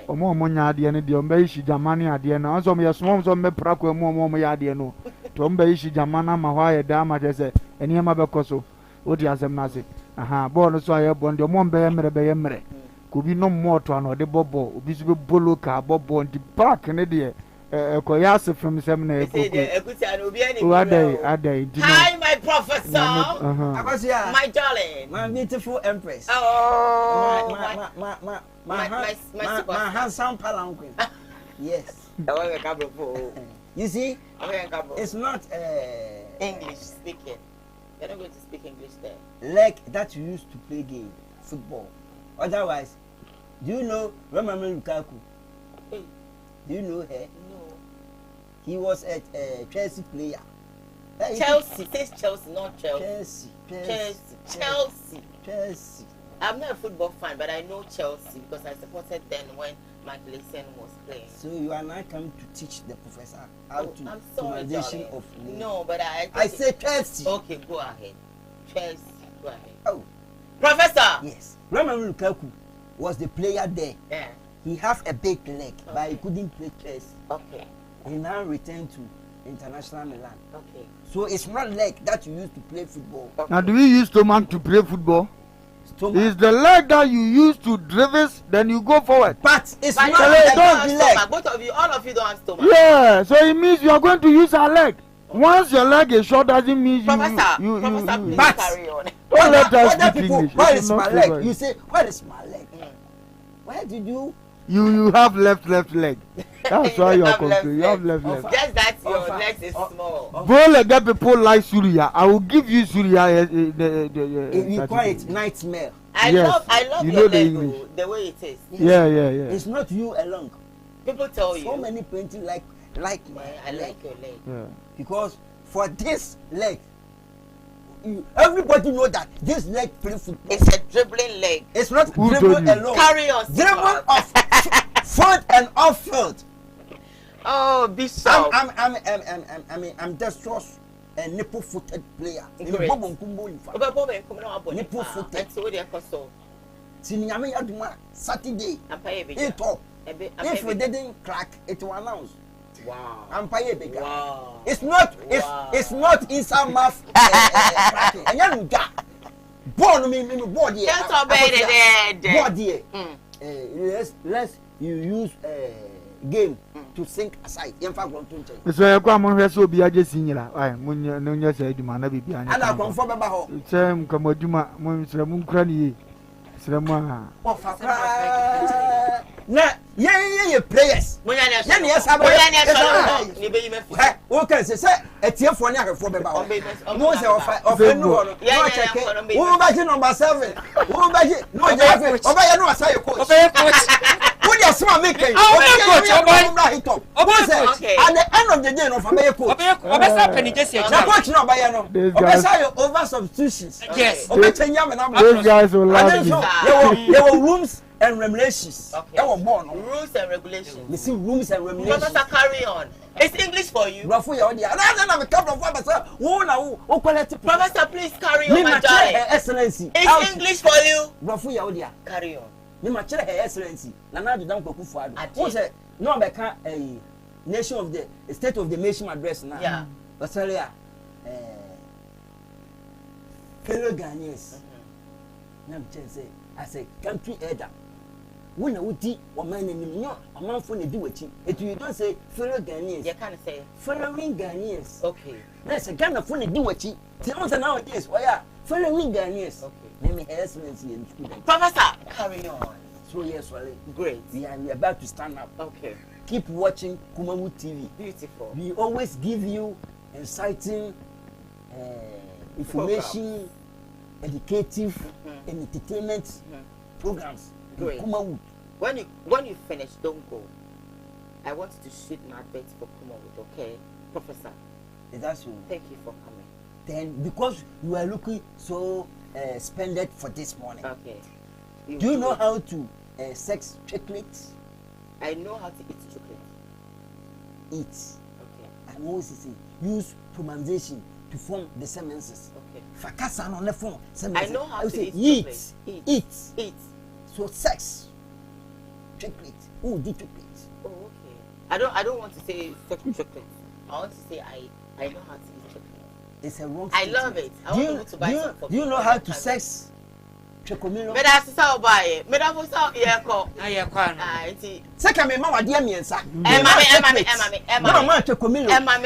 omo nya ade ne de ombe shi jamani ade no anso me yeso so me prakwa mo ya ade no to ombe shi jamana ma ho aye da ma jese eni ma be koso odi asem na se aha bo no so aye bo ndi mo mbe ye mere Kubi no moto ano de bobo obi so be bolo ka bobo ndi park ne de koyase from sem na Hi my professor. My darling, my beautiful empress. Oh, my handsome palanquin. Yes. You see, it's not English speaking. You're not going to speak English there. Like that you used to play game, football. Otherwise, do you know Romelu Lukaku? Hey. Do you know her? No. He was a Chelsea player. Chelsea. Says Chelsea, not Chelsea. Chelsea. I'm not a football fan, but I know Chelsea because I supported them when Michael Essien was playing. So you are now come to teach the professor how to I'm sorry, pronunciation of name. No, but I say Chelsea. Okay, go ahead. Chelsea, go ahead. Oh, Professor. Yes. Romelu Lukaku was the player there. Yeah. He have a big leg, but he couldn't play Chelsea. Okay. He now returned to International Milan. Okay. So it's not leg that you use to play football. Okay. Now, do we use stomach to play football? It's the leg that you use to traverse, then you go forward. But it's but not the leg. Both of you, all of you don't have stomach. Yeah, so it means you are going to use a leg. Once your leg is short, doesn't mean Professor, you please carry on. Don't let us speak English. Where is my leg? You say, where is my leg? Where did you? You have left leg. That's why you are confused. You have left leg. Just that your legs is small. Go let get people like Surya. I will give you Surya. You call it nightmare. I love your leg, the way it is. Yeah. It's not you alone. People tell you. So many painting like I like your leg. Yeah. Because for this leg, everybody know that this leg play football. It's a dribbling leg. It's not dribbling alone. Carry on. Dribbling off front and off field. Oh, Bishop. I'm dexterous and nipple-footed player. Nipple-footed. Saturday. If we didn't crack, it will announce. Wow. Empire bigger. Wow. It's not inside mouth cracking. And you got born me body. Just obey the body. Let's you use game to sink aside. So you come on here so be a just senior. I munya say you man be behind. And I come from Baho. Same come oduma mun krani. Srema. Na ye players. Yes, okay, say etiefo ne ahwefo beba o. Mo say of no no. No check. Who baji number 7. Who baji no je obaye no asay coach. Who dey smart make you? Okay. At the end of the day no for be coach. Obesa penny just here. Na coach no obaye no. Obesa your over substitutions. Yes. Obetenya me na. Those guys will laugh. There were rooms and regulations. Okay. That was born. Rules and regulations. We see rules and regulations. Professor, carry on. It's English for you. Professor, please carry on, my darling. Excellency. It's English for you. Professor, carry on. Me ma chere her excellency. Na na do dan kwaku fuado. Who say no be ka nation of the state of the nation address na. Yeah. Australia fellow Ghanaians. Na me say as a country elder. When I would di woman in no amanfo na di wachi. It you don't say fellow Ghanaians. You can't say following Ghanaians. Okay. That's a Ghana phone di wachi. Say on nowadays. Oh yeah, following Ghanaians. Okay. Name excellency in school. Professor, carry on. So yes, Wale. Great. We are about to stand up. Okay. Keep watching Kumawu TV. Beautiful. We always give you exciting information, educative, and entertainment programs. Great. Kumawu. When you finish, don't go. I want you to shoot an advert for Kumawu, okay, Professor? Is that so? Thank you for coming. Then because you are looking so splendid for this morning. Okay. Do you know how to sex chocolates? I know how to eat chocolate. Eat. Okay. And always say use pronunciation to form the sentences. Okay. Fakasa on the phone. I know how to eat eat. Eat. So sex chocolate. Oh, the chocolate. Oh, okay. I don't want to say sex chocolate. I want to say I know how to eat chocolate. It's a wrong statement. I love it. I want to buy some for do you know how to sex Chocomilo? Me da sisa obaye. Me da fosa ye ko. Aye kwa no. Ah, enti. Seka me ma wade amiensa. Emma. No ma Chocomilo. Emma.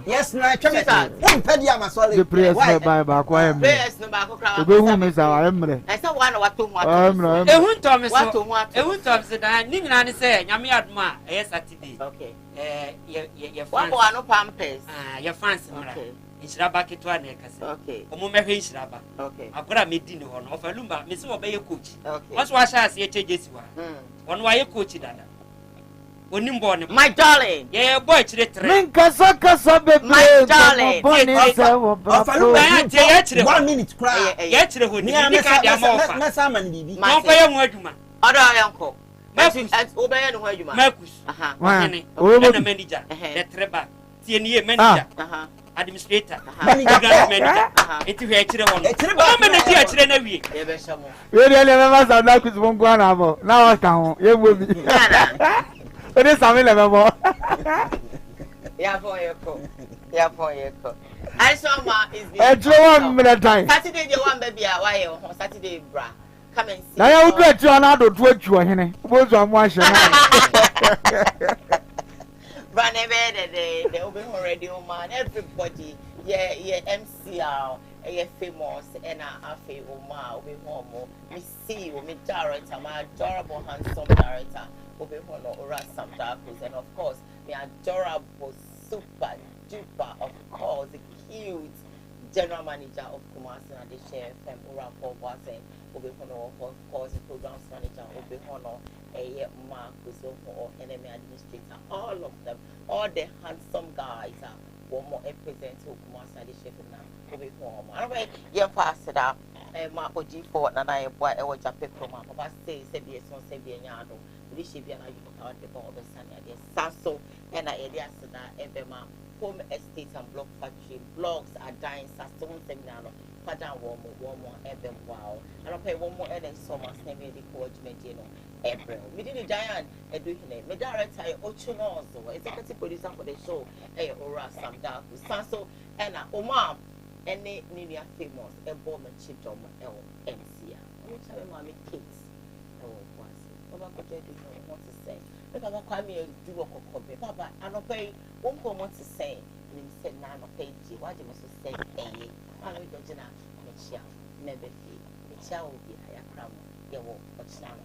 Yes, na tweme. Won pedi amasole. The prayers no ba kwa em. Prayers no ba ko kra. Obehu me sa wa emre. I say one wato mu ato. Ehun to me so. Ehun to me da ni nyina ne say nyame aduma e Saturday. Okay. Ye fans. One no pampers. Ah, ye fans mra. Inshiraba ketwa na ekase. Okay. Omo mehwe inshiraba. Okay. Agora medi ne ho no. Ofa lumba me se wo be ye coach. Okay. Once wa sha ase ye chejesi wa. Ono wa ye coach dada. My darling. Yeah, boy, min kasa bebe. My darling. 1 minute cry. Yeah, Mesa man bibi. Ma ko ye mo adwuma. Odo yanko. Obey no adwuma. Marcus. Hene. Na manager. The treba. Tie nie manager. Administrator. Manager. Eti hwe akire ho no. O manager akire na wie. Ye be shamo. We dey le mema sa na kuzi bon kwa na bo. Na wa ka ho. Ye bo bi. Ode sami le memo. Ya for yeko. I saw ma is the. One minute time. Saturday the one baby why on Saturday bra. Come and see. Na ya udu etu na do tu etu hene. Bo zo amu ahye na. Run they open already man everybody yeah MCR famous and afi Oma obi homo we see we director my adorable handsome director obi hono ora Sam Darkus and of course the adorable super duper of course the cute general manager of Kumasi and the share FM ora Koowaa obi hono of course the programs manager obi hono Marcus or enemy administrator, all of them, all the handsome guys are one more represent Kumasi the chef now. Obi home. Anyway, yeah, pass it out. Marco G4 and I boy I was Japan from Papa say be son say be nyado. We should be an out the ball the Sunday. Sasso and I area that Ebema home estate and block factory blogs are dying Sasso seminar. Father one more Ebem wow. And I pay one more and so much name the coachment, you know. April. We did a giant education. Me director Ochono also executive producer for the show. Ora Sam Darkus. Sanso and Omar any Ninia famous a bomb and chip job MCA. Which I mommy kids. Baba could you want to say? Because I come here do a copy. Papa, I don't pay one want to say. And he said, "None of page. Why do you must say, eh? I don't know. Never feel. The child will be higher crown. You will watch now.